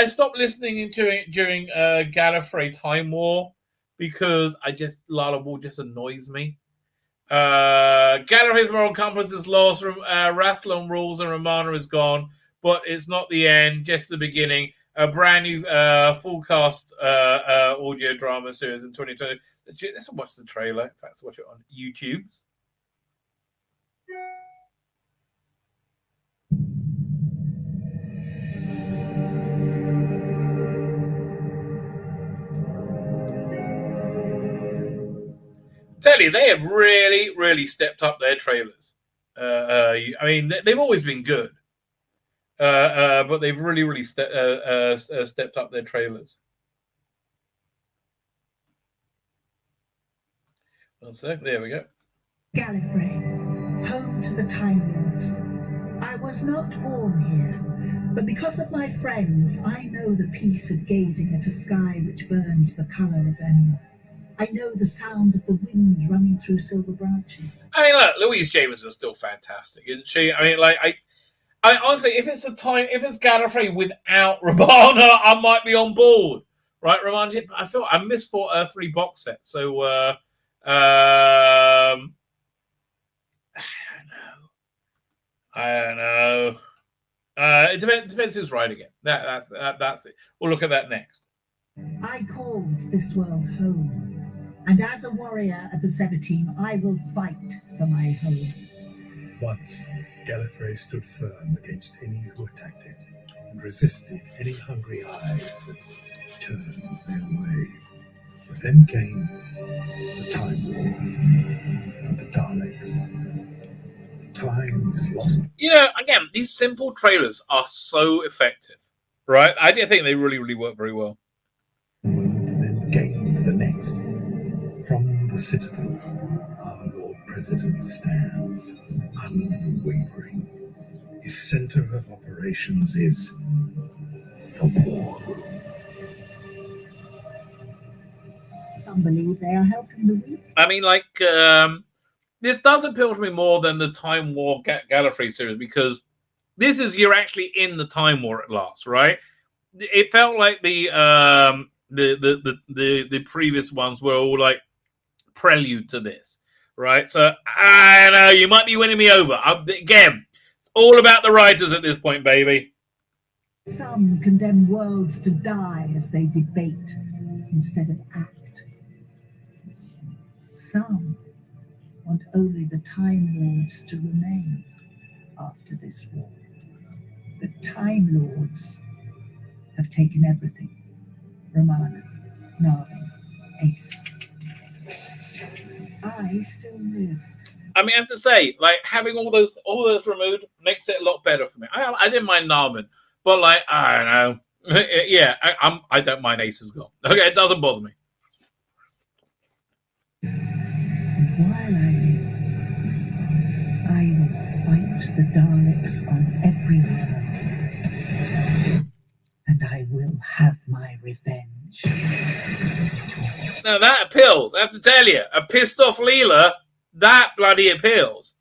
stopped listening to it during Gallifrey Time War because Lala War just annoys me. Gallifrey's moral compass is lost. Rassilon rules and Romana is gone, but it's not the end, just the beginning. A brand new full cast audio drama series in 2020. Let's watch the trailer. In fact, let's watch it on YouTube. Tell you, they have really, really stepped up their trailers. I mean, they've always been good. But they've really stepped up their trailers. One sec. There we go. Gallifrey, home to the Time Lords. I was not born here, but because of my friends, I know the peace of gazing at a sky which burns the colour of ember. I know the sound of the wind running through silver branches. I mean, look, Louise Jameson's still fantastic, isn't she? I mean, like, I honestly, if it's Gallifrey without Romana, I might be on board, right? Romana, I feel I missed 3 box sets, so I don't know. It depends who's writing it. That's it. We'll look at that next. I called this world home, and as a warrior of the Sever team, I will fight for my home. Once, Gallifrey stood firm against any who attacked it, and resisted any hungry eyes that turned their way. But then came the Time War and the Daleks. Time is lost. Again, these simple trailers are so effective, right? I do think they really work very well. Moment and then gained the next. From the Citadel, our Lord President stands, unwavering. His center of operations is the war room. Some believe they are helping the weak. I mean, like, this does appeal to me more than the Time War Gallifrey series, because this is you're actually in the Time War at last, right? It felt like the previous ones were all like prelude to this, right? So I know you might be winning me over. Again, it's all about the writers at this point, baby. Some condemn worlds to die as they debate instead of act. Some want only the Time Lords to remain after this war. The Time Lords have taken everything. Romana, Narvin, Ace. I still live. I mean, I have to say, like, having all those removed makes it a lot better for me. I didn't mind Narvin, but like, I don't know. Yeah, I don't mind Ace's gone. Okay, it doesn't bother me. While I live, I will fight the Daleks on every world, and I will have my revenge. Now that appeals. I have to tell you, a pissed off Leela, that bloody appeals.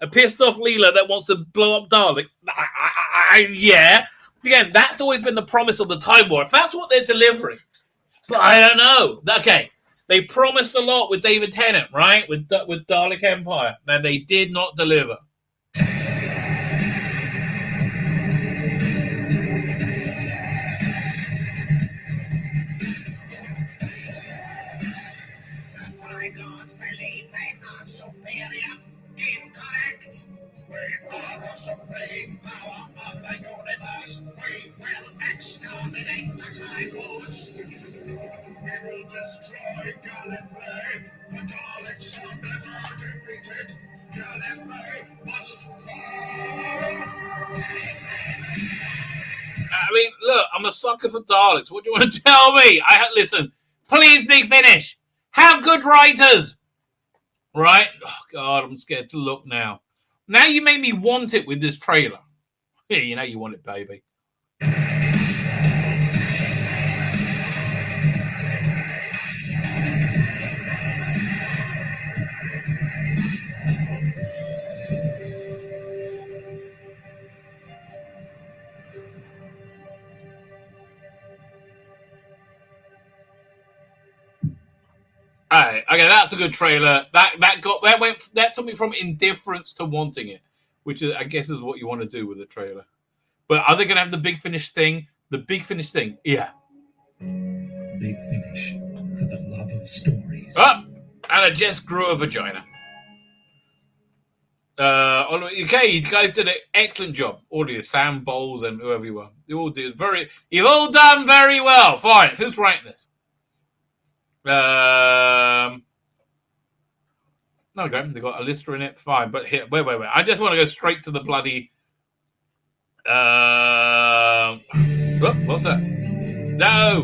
A pissed off Leela that wants to blow up Daleks. Yeah. Again, that's always been the promise of the Time War. If that's what they're delivering, but I don't know. Okay, they promised a lot with David Tennant, right? With Dalek Empire, and they did not deliver. Time Lords believe they are superior. Incorrect. We are the supreme power of the universe. We will exterminate the Time Lords. We will destroy Gallifrey. The Daleks are never defeated. Gallifrey must fall. I mean, look, I'm a sucker for Daleks. What do you want to tell me? Listen, please, Big Finish. Have good writers. Right? Oh, God, I'm scared to look now. Now you make me want it with this trailer. Yeah, you know you want it, baby. All right, okay, that's a good trailer. That took me from indifference to wanting it, which is, I guess, is what you want to do with a trailer. But are they going to have the Big Finish thing? The Big Finish thing, yeah. Big Finish for the love of stories. Oh, and I just grew a vagina. Okay, you guys did an excellent job. All of you, Sam Bowles and whoever you were, you've all done very well. Fine, who's writing this? No, okay, they got a lister in it. Fine, but here, wait. I just want to go straight to the bloody. What's that? No!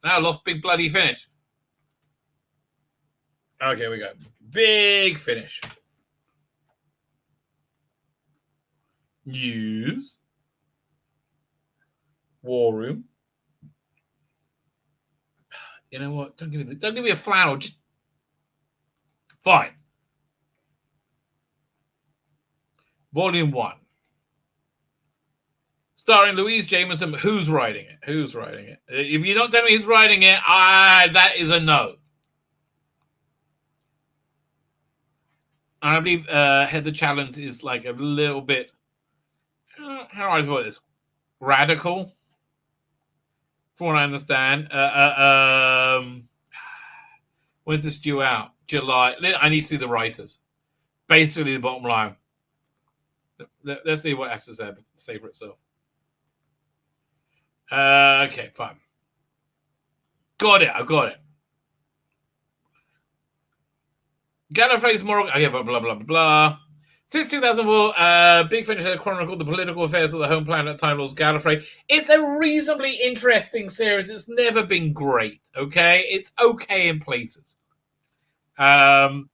Now lost big bloody finish. Okay, we go. Big finish. News. War room. You know what? Don't give me a flannel. Just fine. Volume 1. Starring Louise Jameson. Who's writing it? Who's writing it? If you don't tell me who's writing it, that is a no. And I believe Heather Challenge is like a little bit, how do I put this? Radical, from what I understand. When's this due out? July. I need to see the writers. Basically, the bottom line. Let's see what it has to say for itself. Okay, fine. Got it. I've got it. Gallifrey's moral. Okay, blah, blah, blah, blah, blah. Since 2004, Big Finish has chronicled the political affairs of the home planet Time Lords Gallifrey. It's a reasonably interesting series. It's never been great, okay? It's okay in places. Now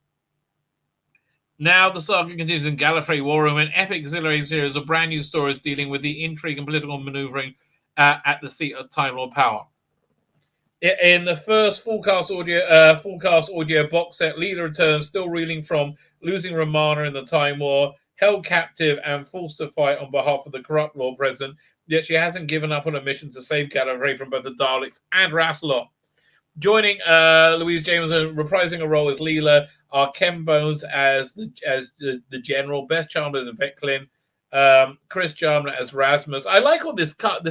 the saga continues in Gallifrey War Room, an epic exhilarating series of brand new stories dealing with the intrigue and political maneuvering at the seat of Time Lord power. In the first full cast audio box set, Leela returns, still reeling from losing Romana in the Time War, held captive and forced to fight on behalf of the corrupt Lord President. Yet she hasn't given up on her mission to save Gallifrey from both the Daleks and Rassilon. Joining Louise Jameson, reprising a role as Leela, are Ken Bones as the General, Beth Chandler as Vecklin, Chris Jarman as Rasmus. I like all this cut.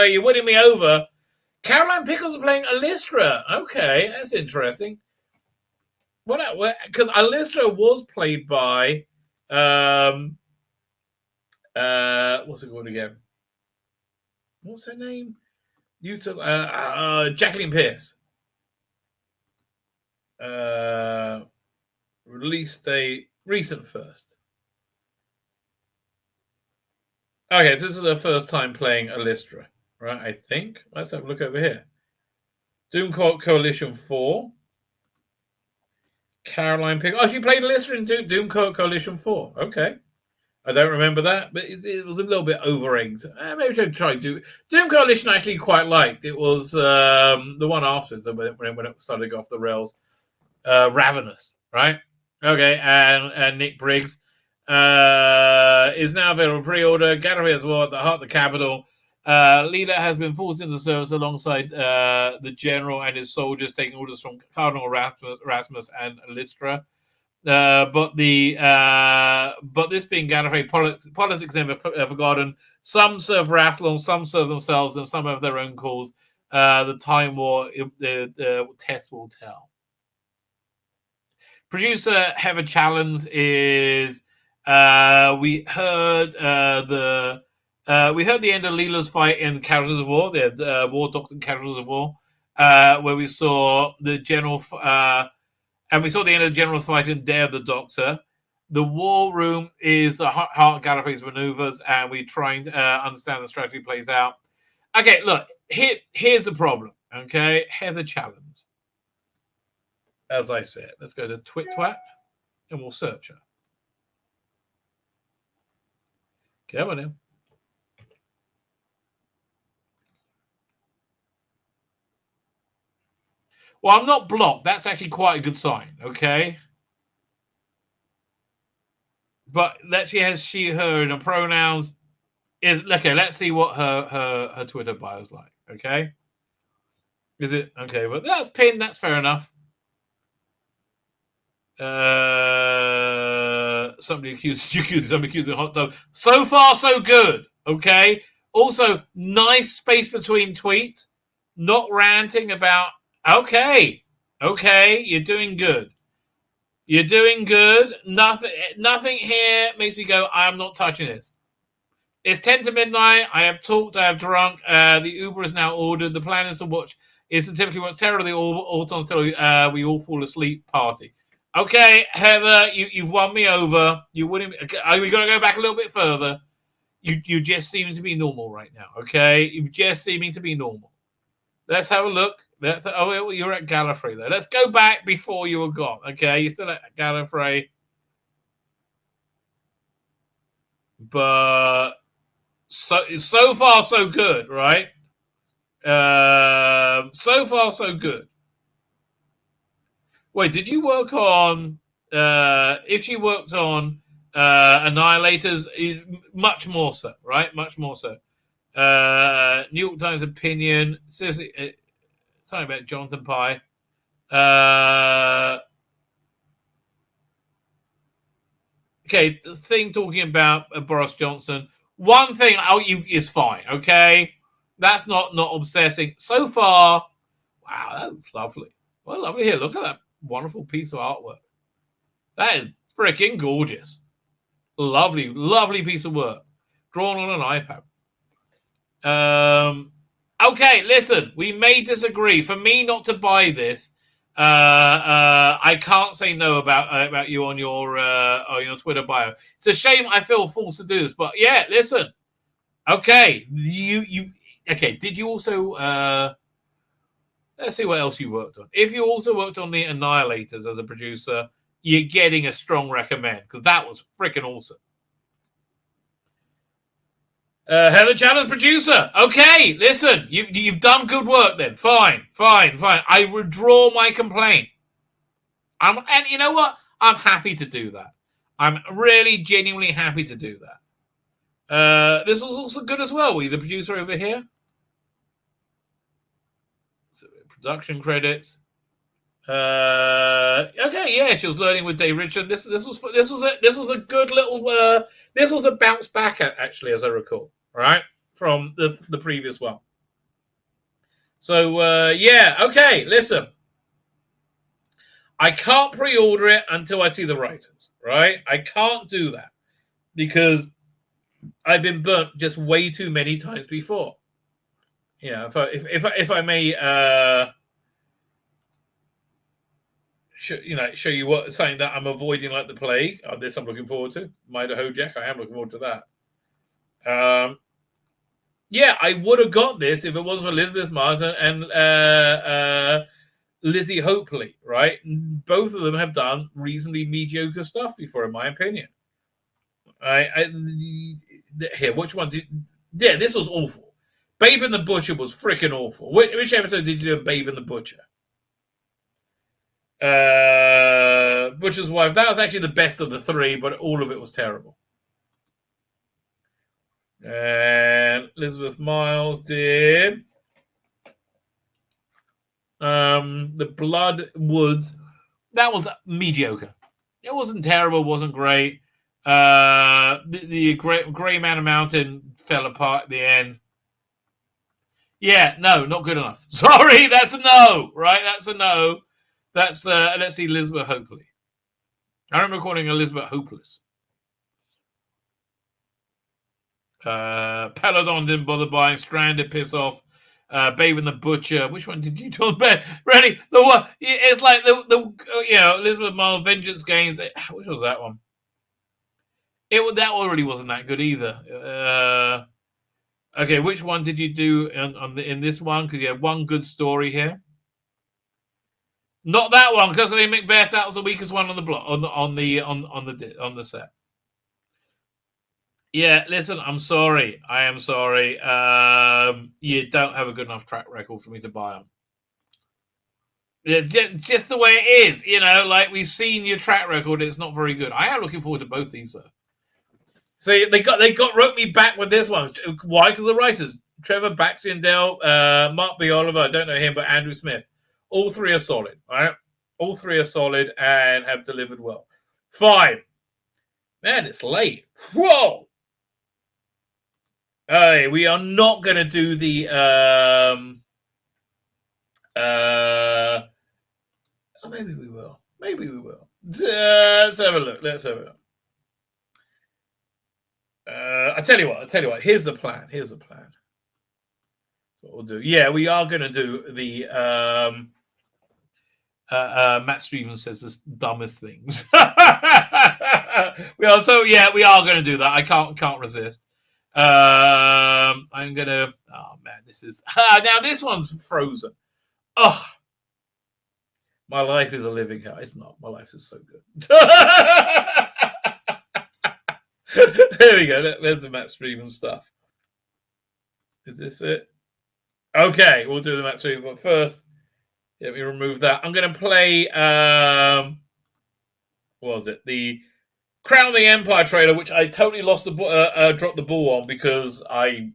You're winning me over. Caroline Pickles is playing Alystra. Okay, that's interesting. Because Alystra was played by what's it called again? What's her name? Jacqueline Pierce. Release date recent first. Okay, so this is her first time playing Alystra, right? I think. Let's have a look over here. Doom Coalition 4. Caroline Pick. Oh, she played Alystra in Doom Coalition 4. Okay. I don't remember that, but it was a little bit over-egged. Maybe I should try Doom Coalition. I actually quite liked. It was the one afterwards when it started to go off the rails. Ravenous, right? Okay, and Nick Briggs is now available pre-order. Gallifrey as well at the heart of the capital. Leela has been forced into service alongside the general and his soldiers, taking orders from Cardinal Rasmus and Alystra. But this being Gallifrey, politics never forgotten. Some serve Rassilon, some serve themselves, and some have their own cause. The Time War, the test will tell. Producer Heather Challenge is. We heard the end of Leela's fight in Casualties of War, the War Doctor Casualties of War, where we saw the general, and we saw the end of the general's fight in Day of the Doctor. The War Room is the heart of Gallifrey's maneuvers, and we're trying to understand the strategy plays out. Okay, look, here's the problem. Okay, Heather Challenge. As I said, let's go to TwitTwat, and we'll search her. Come on in. Well, I'm not blocked. That's actually quite a good sign, okay? But that she has she, her in her pronouns. Okay, let's see what her Twitter bio is like, okay? Is it? Okay, well, that's pinned. That's fair enough. Somebody accuses hot dog. So far, so good, okay? Also, nice space between tweets. Not ranting about... Okay, you're doing good. You're doing good. Nothing here makes me go, I'm not touching this. It's 10 to midnight. I have talked. I have drunk. The Uber is now ordered. The plan is to typically watch Terror of the Autons till we all fall asleep party. Okay, Heather, you've won me over. You wouldn't. Okay, are we going to go back a little bit further? You just seeming to be normal right now. Okay, you're just seeming to be normal. Let's have a look. You're at Gallifrey though. Let's go back before you were gone. Okay, you're still at Gallifrey, but so far so good, right? So far so good. Wait, did you work on? If you worked on Annihilators, much more so, right? Much more so. New York Times opinion. Seriously, something about Jonathan Pye. Okay, the thing talking about Boris Johnson. One thing is fine. Okay, that's not obsessing. So far, wow, that's lovely. Well, lovely here. Look at that wonderful piece of artwork. That is freaking gorgeous. Lovely, lovely piece of work drawn on an iPad. Okay, listen, we may disagree. For me not to buy this, I can't say no about you on your Twitter bio. It's a shame I feel forced to do this, but yeah, listen. Okay, you okay? Did you also? Let's see what else you worked on. If you also worked on the Annihilators as a producer, you're getting a strong recommend because that was freaking awesome. Heather Chandler's producer. Okay, listen, you've done good work then. Fine. I withdraw my complaint. And you know what? I'm happy to do that. I'm really genuinely happy to do that. This was also good as well. Were you the producer over here? So, production credits. Okay, yeah, she was learning with Dave Richard. This was a good little. This was a bounce back actually, as I recall, right from the previous one. So yeah, okay. Listen, I can't pre-order it until I see the writers. Right, I can't do that because I've been burnt just way too many times before. You know, if I may. Show you what something that I'm avoiding like the plague. This I'm looking forward to. Idaho Jack, I am looking forward to that. Yeah, I would have got this if it wasn't for Elizabeth Mars and Lizzie Hopeley, right? Both of them have done reasonably mediocre stuff before, in my opinion. Here, which one did? Yeah, this was awful. Babe and the Butcher was freaking awful. Which episode did you do Babe and the Butcher? Butcher's Wife. That was actually the best of the three, but all of it was terrible. And Elizabeth Miles did The Blood Woods. That was mediocre. It wasn't terrible. Wasn't great. The Grey Man Mountain fell apart at the end. Yeah, no, not good enough. Sorry, that's a no. Right, that's a no. That's let's see, Elizabeth Hopeley. I remember calling Elizabeth Hopeless. Peladon didn't bother buying. Stranded, piss off. Babe and the Butcher. Which one did you talk about? Ready? The one. It's like the Elizabeth Miles Vengeance Games. Which was that one? That already wasn't that good either. Okay, which one did you do in this one? Because you had one good story here. Not that one, because Macbeth. That was the weakest one on the block on the set. Yeah, listen, I'm sorry. I am sorry. You don't have a good enough track record for me to buy them. Yeah, just the way it is, like we've seen your track record. It's not very good. I am looking forward to both these, though. See, they wrote me back with this one. Why? Because the writers, Trevor Baxendale, Mark B. Oliver. I don't know him, but Andrew Smith. All three are solid, right? All three are solid and have delivered well. Fine. Man, it's late. Whoa. Hey, we are not going to do the... maybe we will. Maybe we will. Let's have a look. I tell you what. Here's the plan. What we'll do. Yeah, we are going to do the Matt Stevens says the dumbest things. We are going to do that. I can't resist. I'm gonna. Oh man, this is now this one's frozen. Oh, my life is a living hell. It's not. My life is so good. There we go. There's the Matt Stevens stuff. Is this it? Okay, we'll do the Matt Stevens. But first, let me remove that. I'm going to play. What was it? The Crown of the Empire trailer, which I totally dropped the ball on because I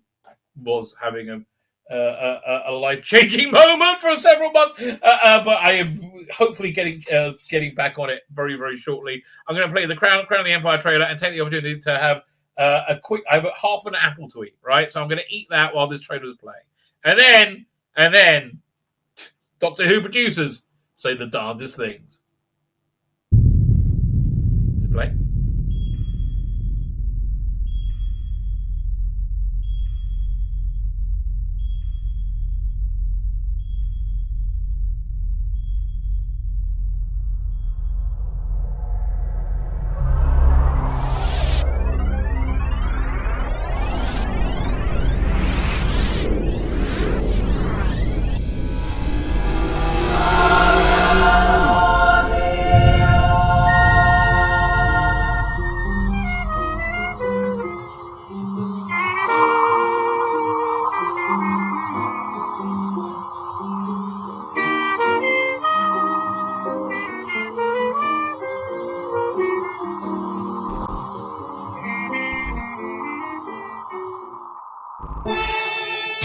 was having a life-changing moment for several months. But I am hopefully getting back on it very, very shortly. I'm going to play the Crown of the Empire trailer and take the opportunity to have a quick. I have half an apple to eat, right? So I'm going to eat that while this trailer is playing, and then Doctor Who producers say the darndest things. Is it playing?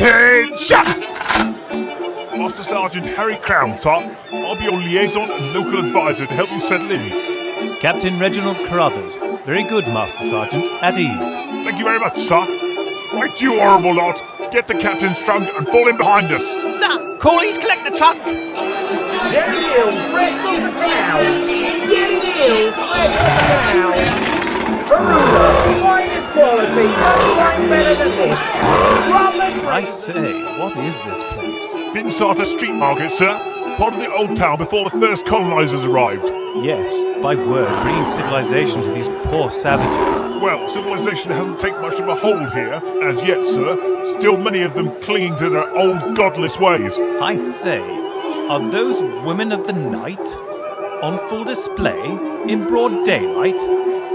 Attention! Master Sergeant Harry Crown, sir. I'll be your liaison and local advisor to help you settle in. Captain Reginald Carruthers. Very good, Master Sergeant. At ease. Thank you very much, sir. Right, you horrible lot. Get the captain's trunk and fall in behind us. Sir, Corley's collect the trunk. There you, Reginald Crown. You, Reginald Crown. Peruda, finest quality, no one better than this. I say, what is this place? Binsarter Street Market, sir. Part of the old town before the first colonisers arrived. Yes, by word, bringing civilization to these poor savages. Well, civilization hasn't taken much of a hold here, as yet, sir. Still many of them clinging to their old godless ways. I say, are those women of the night on full display in broad daylight?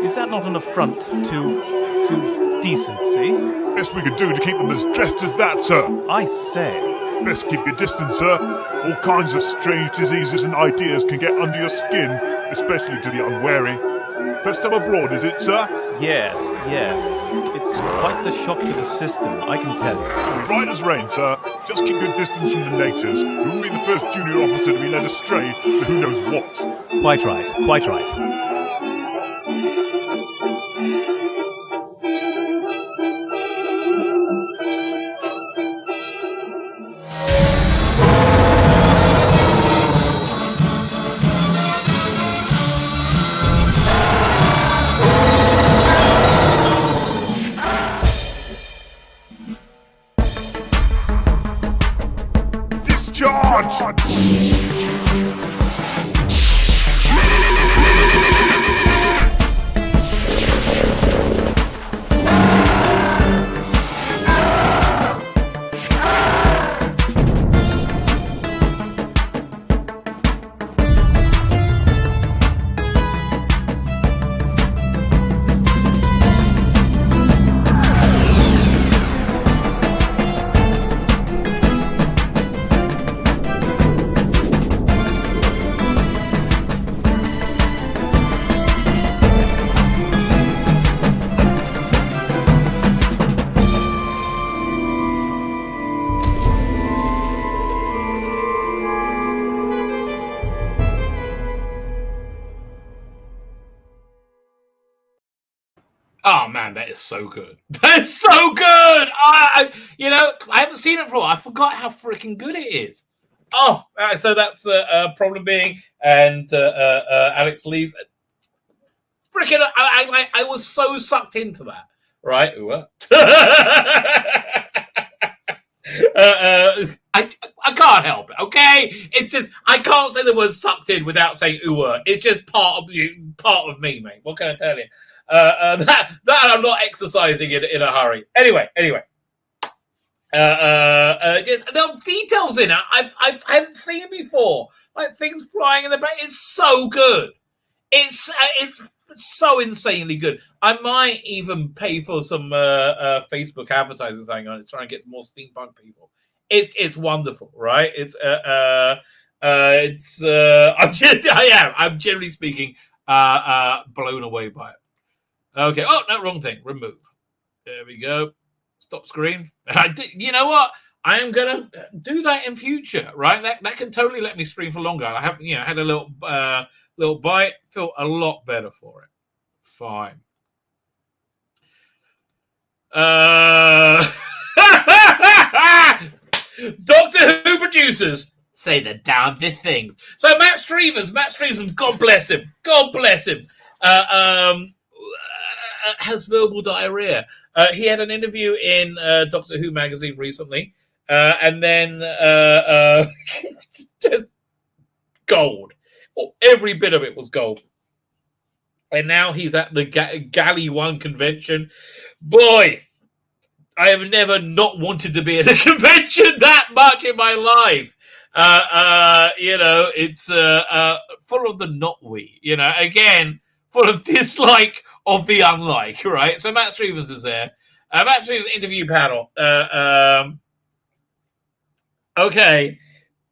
Is that not an affront to decency? Best we could do to keep them as dressed as that, sir. I say. Best keep your distance, sir. All kinds of strange diseases and ideas can get under your skin, especially to the unwary. First time abroad, is it, sir? Yes. It's quite the shock to the system, I can tell you. Right as rain, sir. Just keep your distance from the natives. You won't be the first junior officer to be led astray to who knows what. Quite right. Oh man, that is so good. That's so good. I haven't seen it for a while. I forgot how freaking good it is. Oh, so that's the problem being, and Alex leaves. Freaking, I was so sucked into that. Right? I can't help it. Okay, it's just I can't say the word sucked in without saying ooh. It's just part of me, mate. What can I tell you? That I'm not exercising in a hurry. Anyway. No details in it. I haven't seen it before. Like things flying in the back. It's so good. It's so insanely good. I might even pay for some Facebook advertising saying on it, trying to get more steampunk people. It's wonderful, right? I'm generally speaking blown away by it. Okay. Oh no, wrong thing. Remove. There we go. Stop screen. You know what? I am gonna do that in future, right? That can totally let me stream for longer. I have, had a little bite. Feel a lot better for it. Fine. Doctor Who producers say the damnedest things. So Matt Stevens, God bless him. Has verbal diarrhea. He had an interview in Doctor Who magazine recently, and then just gold. Well, every bit of it was gold. And now he's at the Galley 1 convention. Boy, I have never not wanted to be at a convention that much in my life. It's full of the not we. Again, full of dislike of the unlike, right? So Matt Stevens is there. Matt Stevens interview panel. Okay.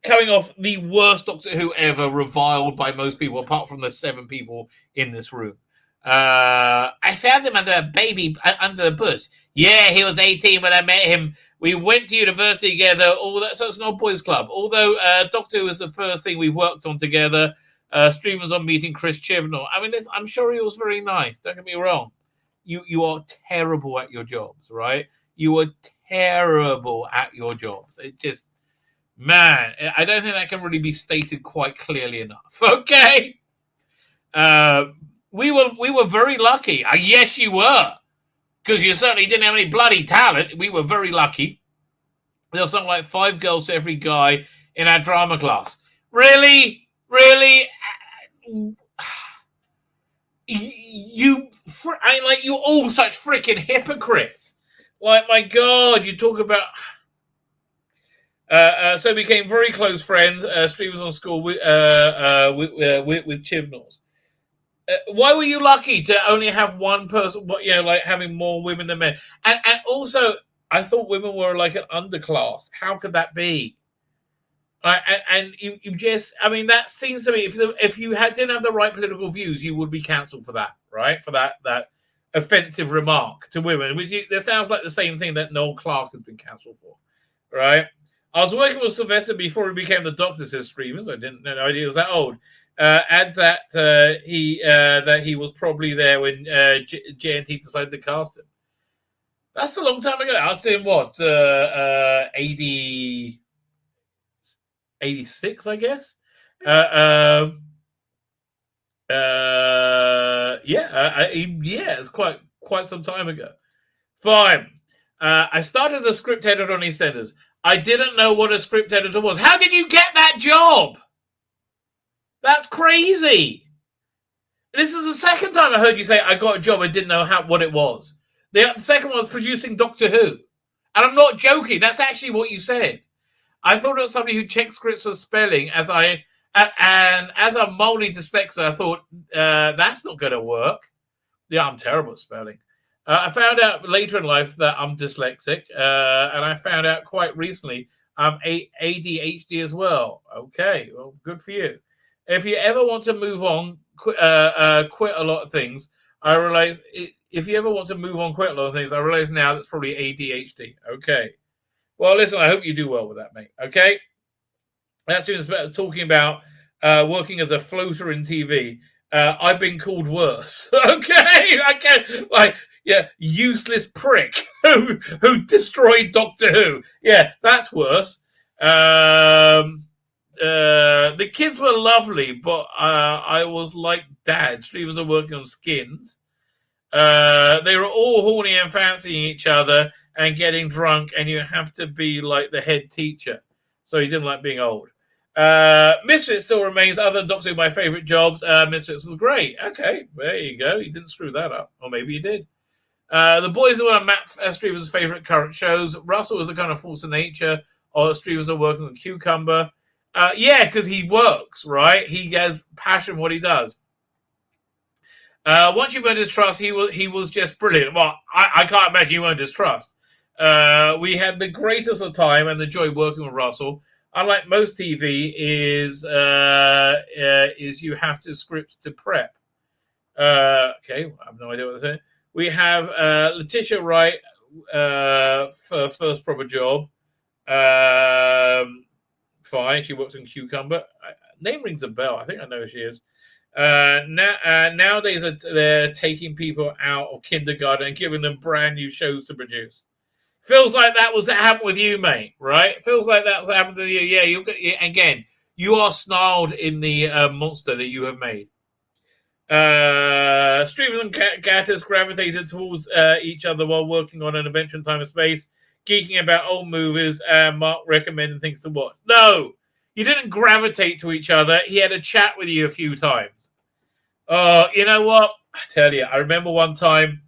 Coming off the worst Doctor Who ever, reviled by most people, apart from the 7 people in this room. I found him under the bush. Yeah, he was 18 when I met him. We went to university together, all that. So it's an old boys club. Although Doctor Who was the first thing we worked on together. Stevens on meeting Chris Chibnall. I mean, I'm sure he was very nice. Don't get me wrong. You are terrible at your jobs, right? You are terrible at your jobs. It just... Man, I don't think that can really be stated quite clearly enough. Okay, we were very lucky. Yes, you were, because you certainly didn't have any bloody talent. We were very lucky. There was something like 5 girls to every guy in our drama class. Really? You're all such freaking hypocrites. Like, my God, you talk about. So we became very close friends. Steve was on school with Chibnall's. Why were you lucky to only have one person? Like having more women than men, and also I thought women were like an underclass. How could that be? And you just, I mean, that seems to me if you didn't have the right political views, you would be cancelled for that, right? For that offensive remark to women. That sounds like the same thing that Noel Clarke has been cancelled for, right? I was working with Sylvester before he became the Doctor, says Stevens. I didn't know he was that old. Adds that he was probably there when JNT decided to cast him. That's a long time ago. I was in what, 86, I guess. It's quite some time ago. Fine. I started as a script editor on EastEnders. I didn't know what a script editor was. How did you get that job? That's crazy. This is the second time I heard you say I got a job. I didn't know what it was. The second one was producing Doctor Who. And I'm not joking. That's actually what you said. I thought it was somebody who checked scripts for spelling and as a moldy dyslexic, I thought, that's not going to work. Yeah, I'm terrible at spelling. I found out later in life that I'm dyslexic, and I found out quite recently I'm ADHD as well. Okay, well, good for you. If you ever want to move on, quit a lot of things, I realize if you ever want to move on, quit a lot of things, I realize now that's probably ADHD. Okay. Well, listen, I hope you do well with that, mate. Okay? That's talking about working as a floater in TV. I've been called worse. Okay? Useless prick who destroyed Doctor Who. Yeah, that's worse. The kids were lovely, but I was like Dad. Stevens are working on Skins. They were all horny and fancying each other and getting drunk, and you have to be like the head teacher. So he didn't like being old. Misfits still remains other Doctor Who my favourite jobs. Misfits was great. Okay, there you go. He didn't screw that up. Or maybe he did. The Boys are one of Matt Streever's favourite current shows. Russell was a kind of force of nature. Or Streevers are working with Cucumber. Yeah, because he works, right? He has passion for what he does. Once you've earned his trust, he was just brilliant. Well, I can't imagine you earned his trust. We had the greatest of time and the joy working with Russell. Unlike most TV, is you have to script to prep. Okay, I have no idea what they're saying. We have Letitia Wright for first proper job. Fine, she works in Cucumber. Name rings a bell. I think I know who she is. Nowadays, they're taking people out of kindergarten and giving them brand new shows to produce. Feels like that was what happened with you, mate, right? Feels like that was what happened to you. Yeah, again, you are snarled in the monster that you have made. Streamers and Gattis gravitated towards each other while working on an adventure in time and space, geeking about old movies, and Mark recommending things to watch. No, you didn't gravitate to each other. He had a chat with you a few times. You know what? I tell you, I remember one time,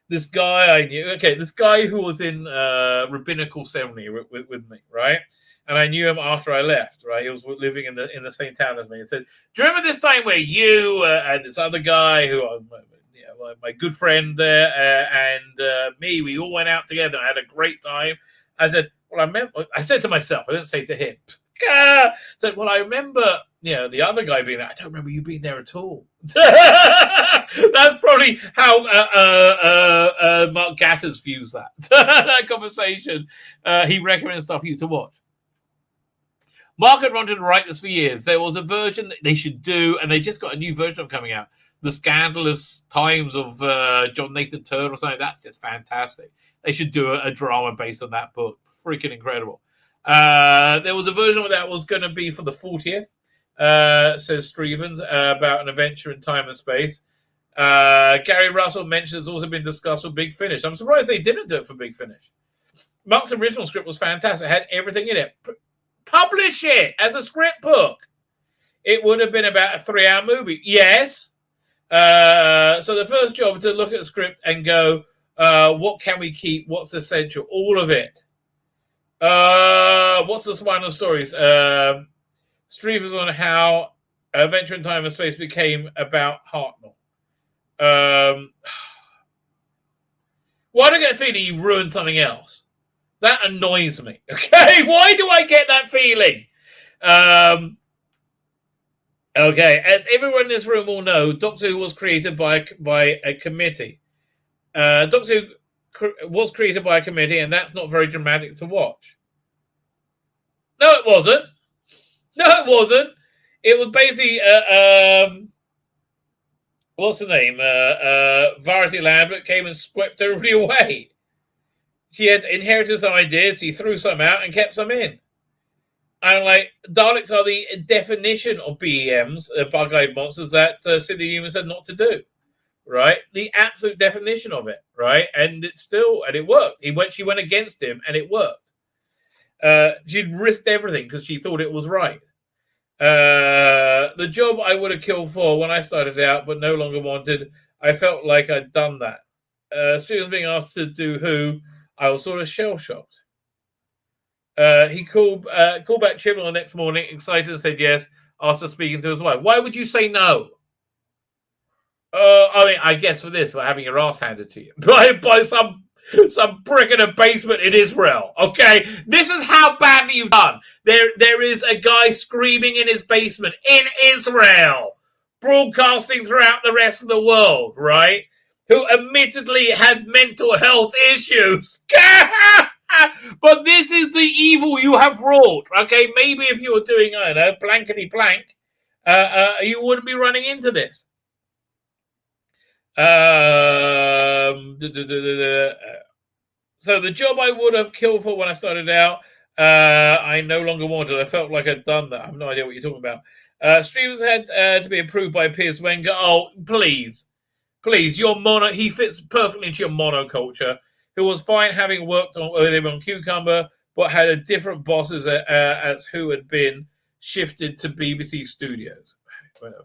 this guy I knew, this guy who was in rabbinical ceremony with me, right? And I knew him after I left, right? He was living in the same town as me. He said, "Do you remember this time where you and this other guy who, my good friend there, and me, we all went out together and had a great time?" I said, "Well, I said to myself, I didn't say to him." I said, "Well, I remember, the other guy being there. I don't remember you being there at all." That's probably how Mark Gatters views that that conversation. He recommends stuff for you to watch. Mark had wanted to write this for years. There was a version that they should do, and they just got a new version of coming out. The Scandalous Times of John Nathan Turner or something. That's just fantastic. They should do a drama based on that book. Freaking incredible. There was a version of that was going to be for the 40th, says Strevens, about an adventure in time and space. Gary Russell mentions it's also been discussed with Big Finish. I'm surprised they didn't do it for Big Finish. Mark's original script was fantastic. It had everything in it. Publish it as a script book. It would have been about a 3-hour movie. Yes. So the first job is to look at the script and go, what can we keep? What's essential? All of it. What's the spinal stories? Strevers on how Adventure in Time and Space became about Hartnell. Why do I get a feeling you ruined something else? That annoys me. Okay, why do I get that feeling? Okay, as everyone in this room will know, Doctor Who was created by a committee. Doctor Who was created by a committee, and that's not very dramatic to watch. No, it wasn't. No, it wasn't. It was basically what's the name? Verity Lambert came and swept everybody away. She had inherited some ideas. She threw some out and kept some in. And Daleks are the definition of BEMs, bug-eyed monsters that Sidney Newman said not to do. Right, the absolute definition of it. Right, and it worked. She went against him, and it worked. She'd risked everything because she thought it was right. The job I would have killed for when I started out, but no longer wanted. I felt like I'd done that. Students being asked to do Who, I was sort of shell-shocked. He called back Chibnall the next morning, excited, and said yes, after speaking to his wife. Why would you say no? I guess for this, for having your ass handed to you by some prick in a basement in Israel. Okay, this is how badly you've done. There is a guy screaming in his basement in Israel, broadcasting throughout the rest of the world, right? Who admittedly had mental health issues. But this is the evil you have wrought. Okay, maybe if you were doing, I don't know, blankety blank, you wouldn't be running into this. So the job I would have killed for when I started out, I no longer wanted. I felt like I'd done that. I have no idea what you're talking about. Streamers had to be approved by Piers Wenger. Oh, please, he fits perfectly into your monoculture. Who was fine having worked with him on Cucumber, but had a different bosses as who had been shifted to BBC Studios. Whatever.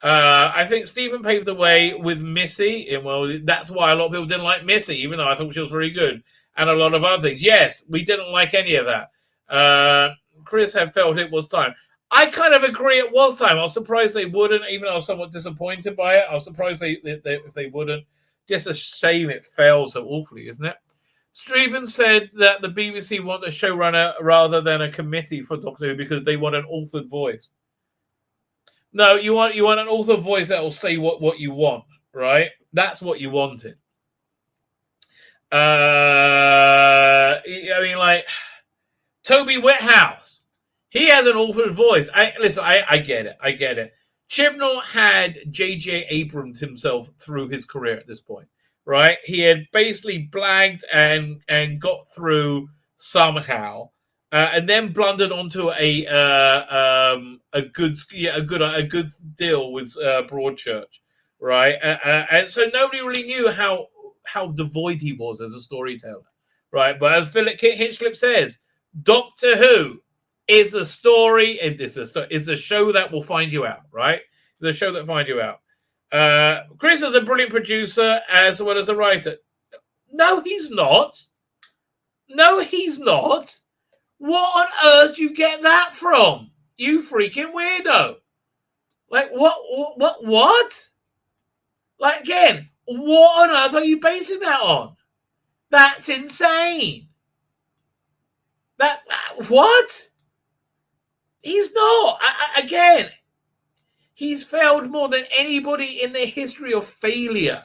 I think Stephen paved the way with Missy, and well, that's why a lot of people didn't like Missy, even though I thought she was very good, and a lot of other things. Yes, we didn't like any of that. Chris had felt it was time. I kind of agree it was time. I was surprised they wouldn't, even though I was somewhat disappointed by it. I was surprised if they wouldn't. Just a shame it failed so awfully, isn't it? Stephen said that the BBC want a showrunner rather than a committee for Doctor Who because they want an authored voice. No, you want an authored voice that will say what you want, right? That's what you wanted. I mean, like Toby Whithouse, he has an authored voice. I get it. Chibnall had J.J. Abrams himself through his career at this point, right? He had basically blagged and got through somehow, and then blundered onto a good deal with Broadchurch, right? And so nobody really knew how devoid he was as a storyteller, right? But as Philip Hinchcliffe says, Doctor Who is a story. It's a show that will find you out, right? It's a show that will find you out. Chris is a brilliant producer as well as a writer. No, he's not. What on earth do you get that from? You freaking weirdo. Like, what? Like, again, what on earth are you basing that on? That's insane. What? He's not. Again, he's failed more than anybody in the history of failure.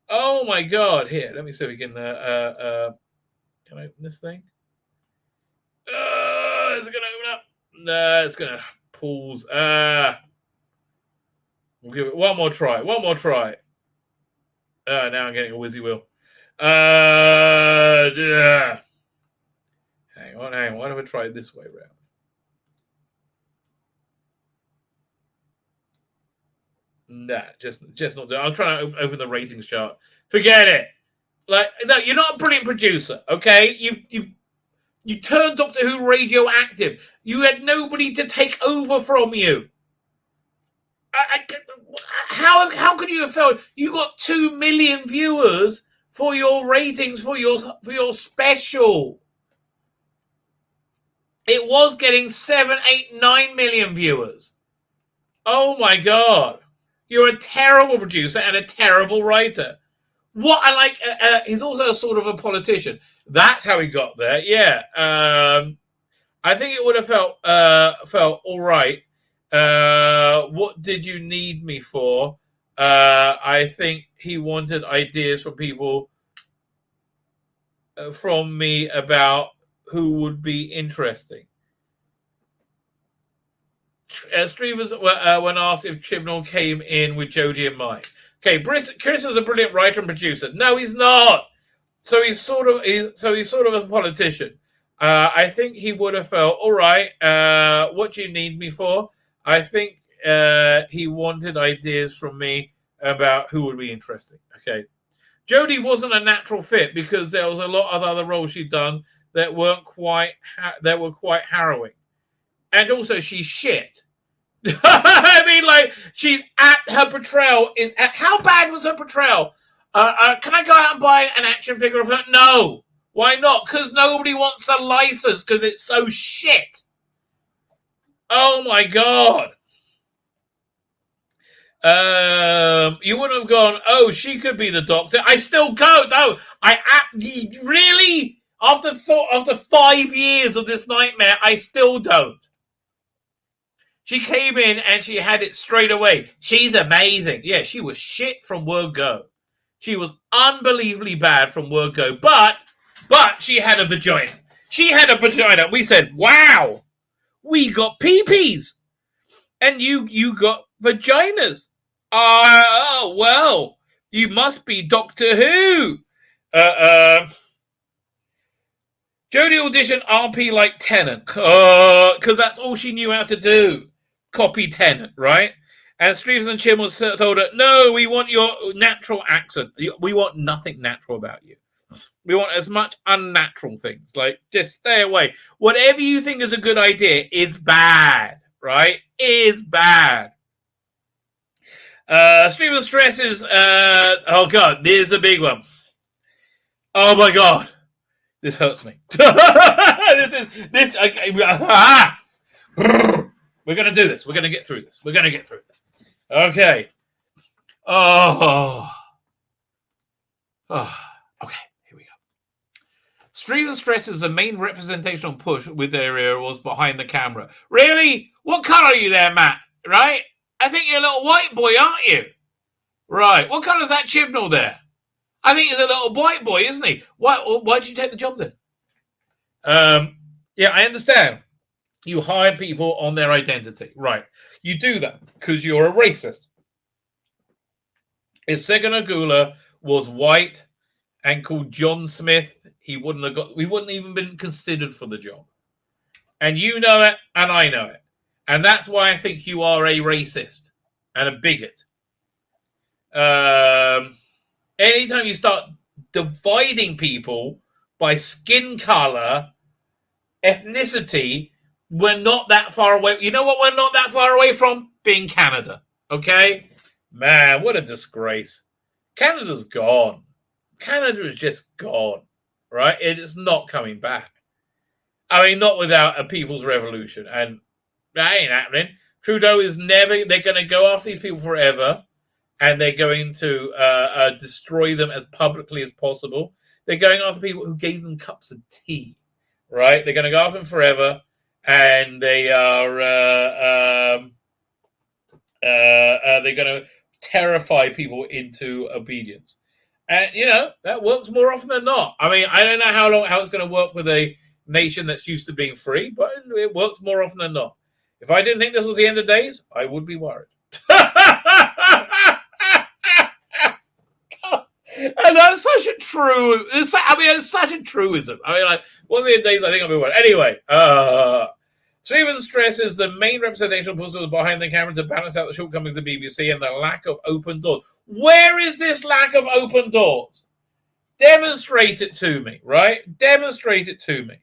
Oh my God! Here, let me see if we can. Can I open this thing? Is it going to open up? No, it's going to pause. We'll give it one more try. Now I'm getting a whizzy wheel. Hang on. Why don't we try it this way around? Nah, just not doing. I'm trying to open the ratings chart. Forget it. Like, no, you're not a brilliant producer, okay? You turned Doctor Who radioactive. You had nobody to take over from you. How could you have failed? You got 2 million viewers for your ratings for your special. It was getting 7, 8, 9 million viewers. Oh my God. You're a terrible producer and a terrible writer. What I like, he's also a sort of a politician. That's how he got there. Yeah. I think it would have felt all right. What did you need me for? I think he wanted ideas from people, from me about who would be interesting. Streamers, when asked if Chibnall came in with Jodie and Mike. Okay, Chris is a brilliant writer and producer. No, he's not. So he's sort of a politician. I think he would have felt, all right, what do you need me for? I think he wanted ideas from me about who would be interesting. Okay. Jodie wasn't a natural fit because there was a lot of other roles she'd done that were quite harrowing. And also she's shit. I mean, like, she's at her portrayal is at, how bad was her portrayal? Can I go out and buy an action figure of her? No. Why not? Because nobody wants a license because it's so shit. Oh my God. You wouldn't have gone, oh, she could be the Doctor. I still go, though. Really? After 5 years of this nightmare, I still don't. She came in and she had it straight away. She's amazing. Yeah, she was shit from word go. She was unbelievably bad from word go. But she had a vagina. She had a vagina. We said, wow, we got peepees. And you got vaginas. Oh, well, you must be Doctor Who. Jodie auditioned RP like Tennant. Because that's all she knew how to do. Copy Tennant, right? And Streves and Chibnall told her, no, we want your natural accent. We want nothing natural about you. We want as much unnatural things. Like, just stay away. Whatever you think is a good idea is bad, right? Is bad. Stream of stresses. Oh God, this is a big one. Oh my God, this hurts me. this. Okay, we're gonna do this. We're gonna get through this. We're gonna get through this. Okay. Oh. Okay. Here we go. Stream of stress is the main representational push with their area was behind the camera. Really? What color are you there, Matt? Right? I think you're a little white boy, aren't you? Right. What color is that Chibnall there? I think he's a little white boy, isn't he? Why'd you take the job then? Yeah, I understand. You hire people on their identity. Right. You do that because you're a racist. If Segun Agula was white and called John Smith, we wouldn't even been considered for the job. And you know it, and I know it. And that's why I think you are a racist and a bigot. Anytime you start dividing people by skin color, ethnicity, we're not that far away. You know what we're not that far away from? Being Canada. Okay? Man, what a disgrace. Canada's gone. Canada is just gone. Right? It is not coming back. I mean, not without a people's revolution. And that ain't happening. Trudeau is never... They're going to go after these people forever. And they're going to destroy them as publicly as possible. They're going after people who gave them cups of tea. Right? They're going to go after them forever. And they are... they're going to terrify people into obedience. And, you know, that works more often than not. I mean, I don't know how it's going to work with a nation that's used to being free, but it works more often than not. If I didn't think this was the end of days, I would be worried. And that's such a true... it's such a truism. I mean, like, one of the days I think I'll be worried. Anyway, Stephen stresses the main representation was behind the camera to balance out the shortcomings of the BBC and the lack of open doors. Where is this lack of open doors? Demonstrate it to me, right? Demonstrate it to me,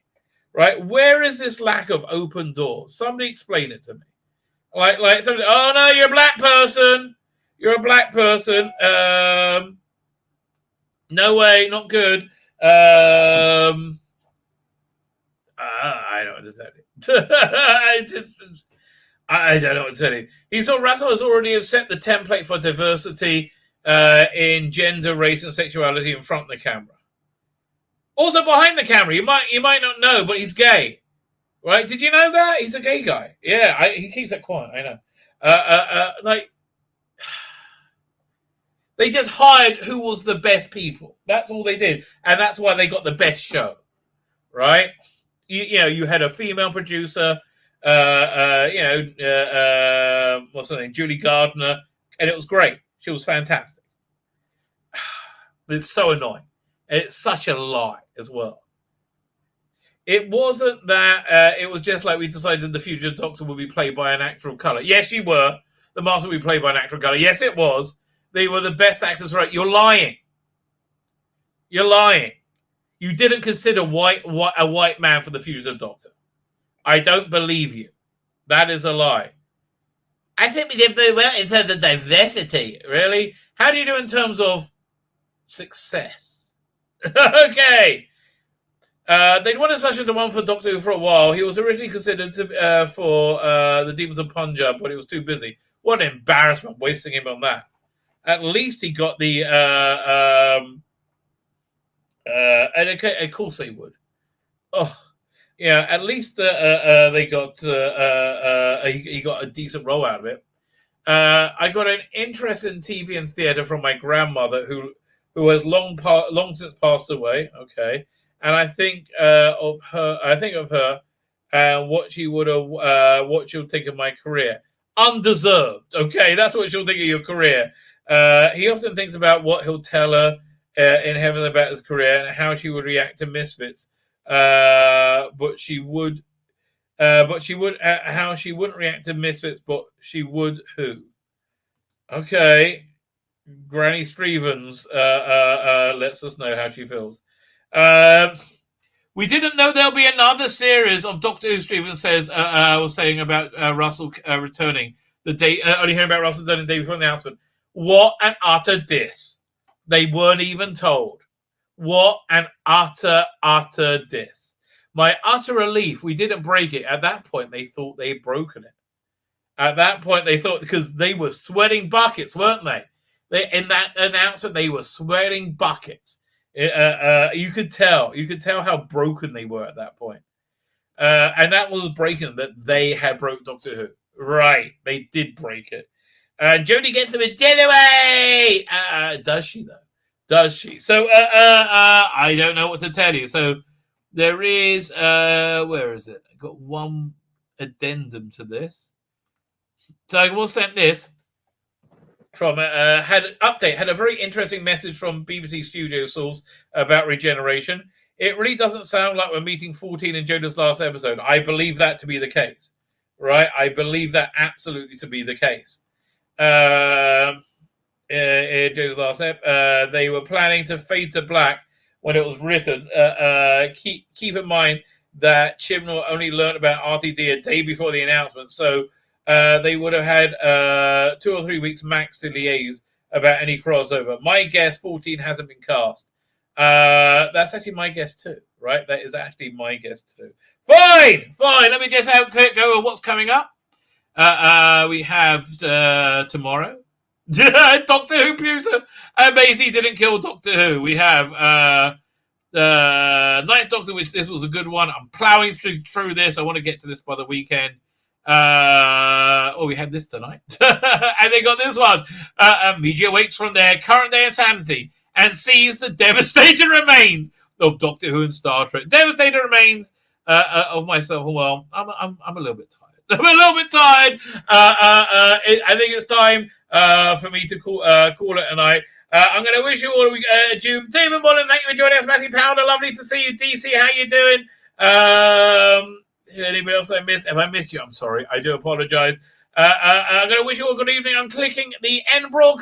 right? Where is this lack of open doors? Somebody explain it to me. Like somebody, oh no, you're a black person. You're a black person. No way, not good. I don't know what to tell you. I don't know what to tell you. He saw Russell has already set the template for diversity in gender, race, and sexuality in front of the camera. Also behind the camera, you might not know, but he's gay, right? Did you know that he's a gay guy? Yeah, he keeps that quiet. I know. Like they just hired who was the best people. That's all they did, and that's why they got the best show, right? You know, you had a female producer, what's her name, Julie Gardner, and it was great. She was fantastic. It's so annoying. And it's such a lie as well. It wasn't that, it was just like we decided the future Doctor would be played by an actor of color. Yes, you were. The Master would be played by an actor of color. Yes, it was. They were the best actors, right? You're lying. You're lying. You didn't consider a white man for the Fugitive Doctor. I don't believe you. That is a lie. I think we did very well in terms of diversity. Really? How do you do in terms of success? Okay. They'd wanted Sasha to one for Doctor Who for a while. He was originally considered for the Demons of Punjab, but he was too busy. What an embarrassment wasting him on that. At least he got the... and of course they would. Oh, yeah. At least they got he got a decent role out of it. I got an interest in TV and theatre from my grandmother, who has long since passed away. Okay, and I think of her and what she would have, what she'll think of my career. Undeserved. Okay, that's what she'll think of your career. He often thinks about what he'll tell her in heaven about his career and how she would react to misfits, but she would how she wouldn't react to misfits, but she would who? Okay, Granny Stevens lets us know how she feels. We didn't know there'll be another series of Doctor Who. Stephen says was saying about Russell returning the day. Only hearing about Russell returning the day before the announcement. What an utter diss! They weren't even told. What an utter diss! My utter relief we didn't break it. At that point, they thought they'd broken it. At that point, they thought, because they were sweating buckets, weren't they? In that announcement, they were sweating buckets. You could tell how broken they were at that point. And that was breaking, that they had broke Doctor Who. Right, they did break it. Jodie gets them a getaway. Does she though? Does she? So I don't know what to tell you. So there is where is it? I got one addendum to this. So I will send this from had an update, had a very interesting message from BBC Studio Source about regeneration. It really doesn't sound like we're meeting 14 in Jodah's last episode. I believe that to be the case. Right? I believe that absolutely to be the case. In Jodah's last episode, they were planning to fade to black when it was written. Keep in mind that Chibnall only learned about RTD a day before the announcement, so they would have had 2 or 3 weeks max to liaise about any crossover. My guess, 14 hasn't been cast. That's actually my guess too, right? That is actually my guess too. Fine. Let me just have a quick go of what's coming up. We have tomorrow. Doctor Who producer. Maisie didn't kill Doctor Who. We have Ninth Doctor, which this was a good one. I'm plowing through this. I want to get to this by the weekend. We had this tonight. And they got this one. Media waits from their current day insanity and sees the devastating remains of Doctor Who and Star Trek. Devastating remains of myself. Well, I'm a little bit tired. I'm a little bit tired. I think it's time for me to call it a night. I'm going to wish you all a June. David Mullen, thank you for joining us. Matthew Pounder, lovely to see you. DC, how you doing? Anybody else I missed? If I missed you, I'm sorry. I do apologize. I'm going to wish you all a good evening. I'm clicking the end broadcast.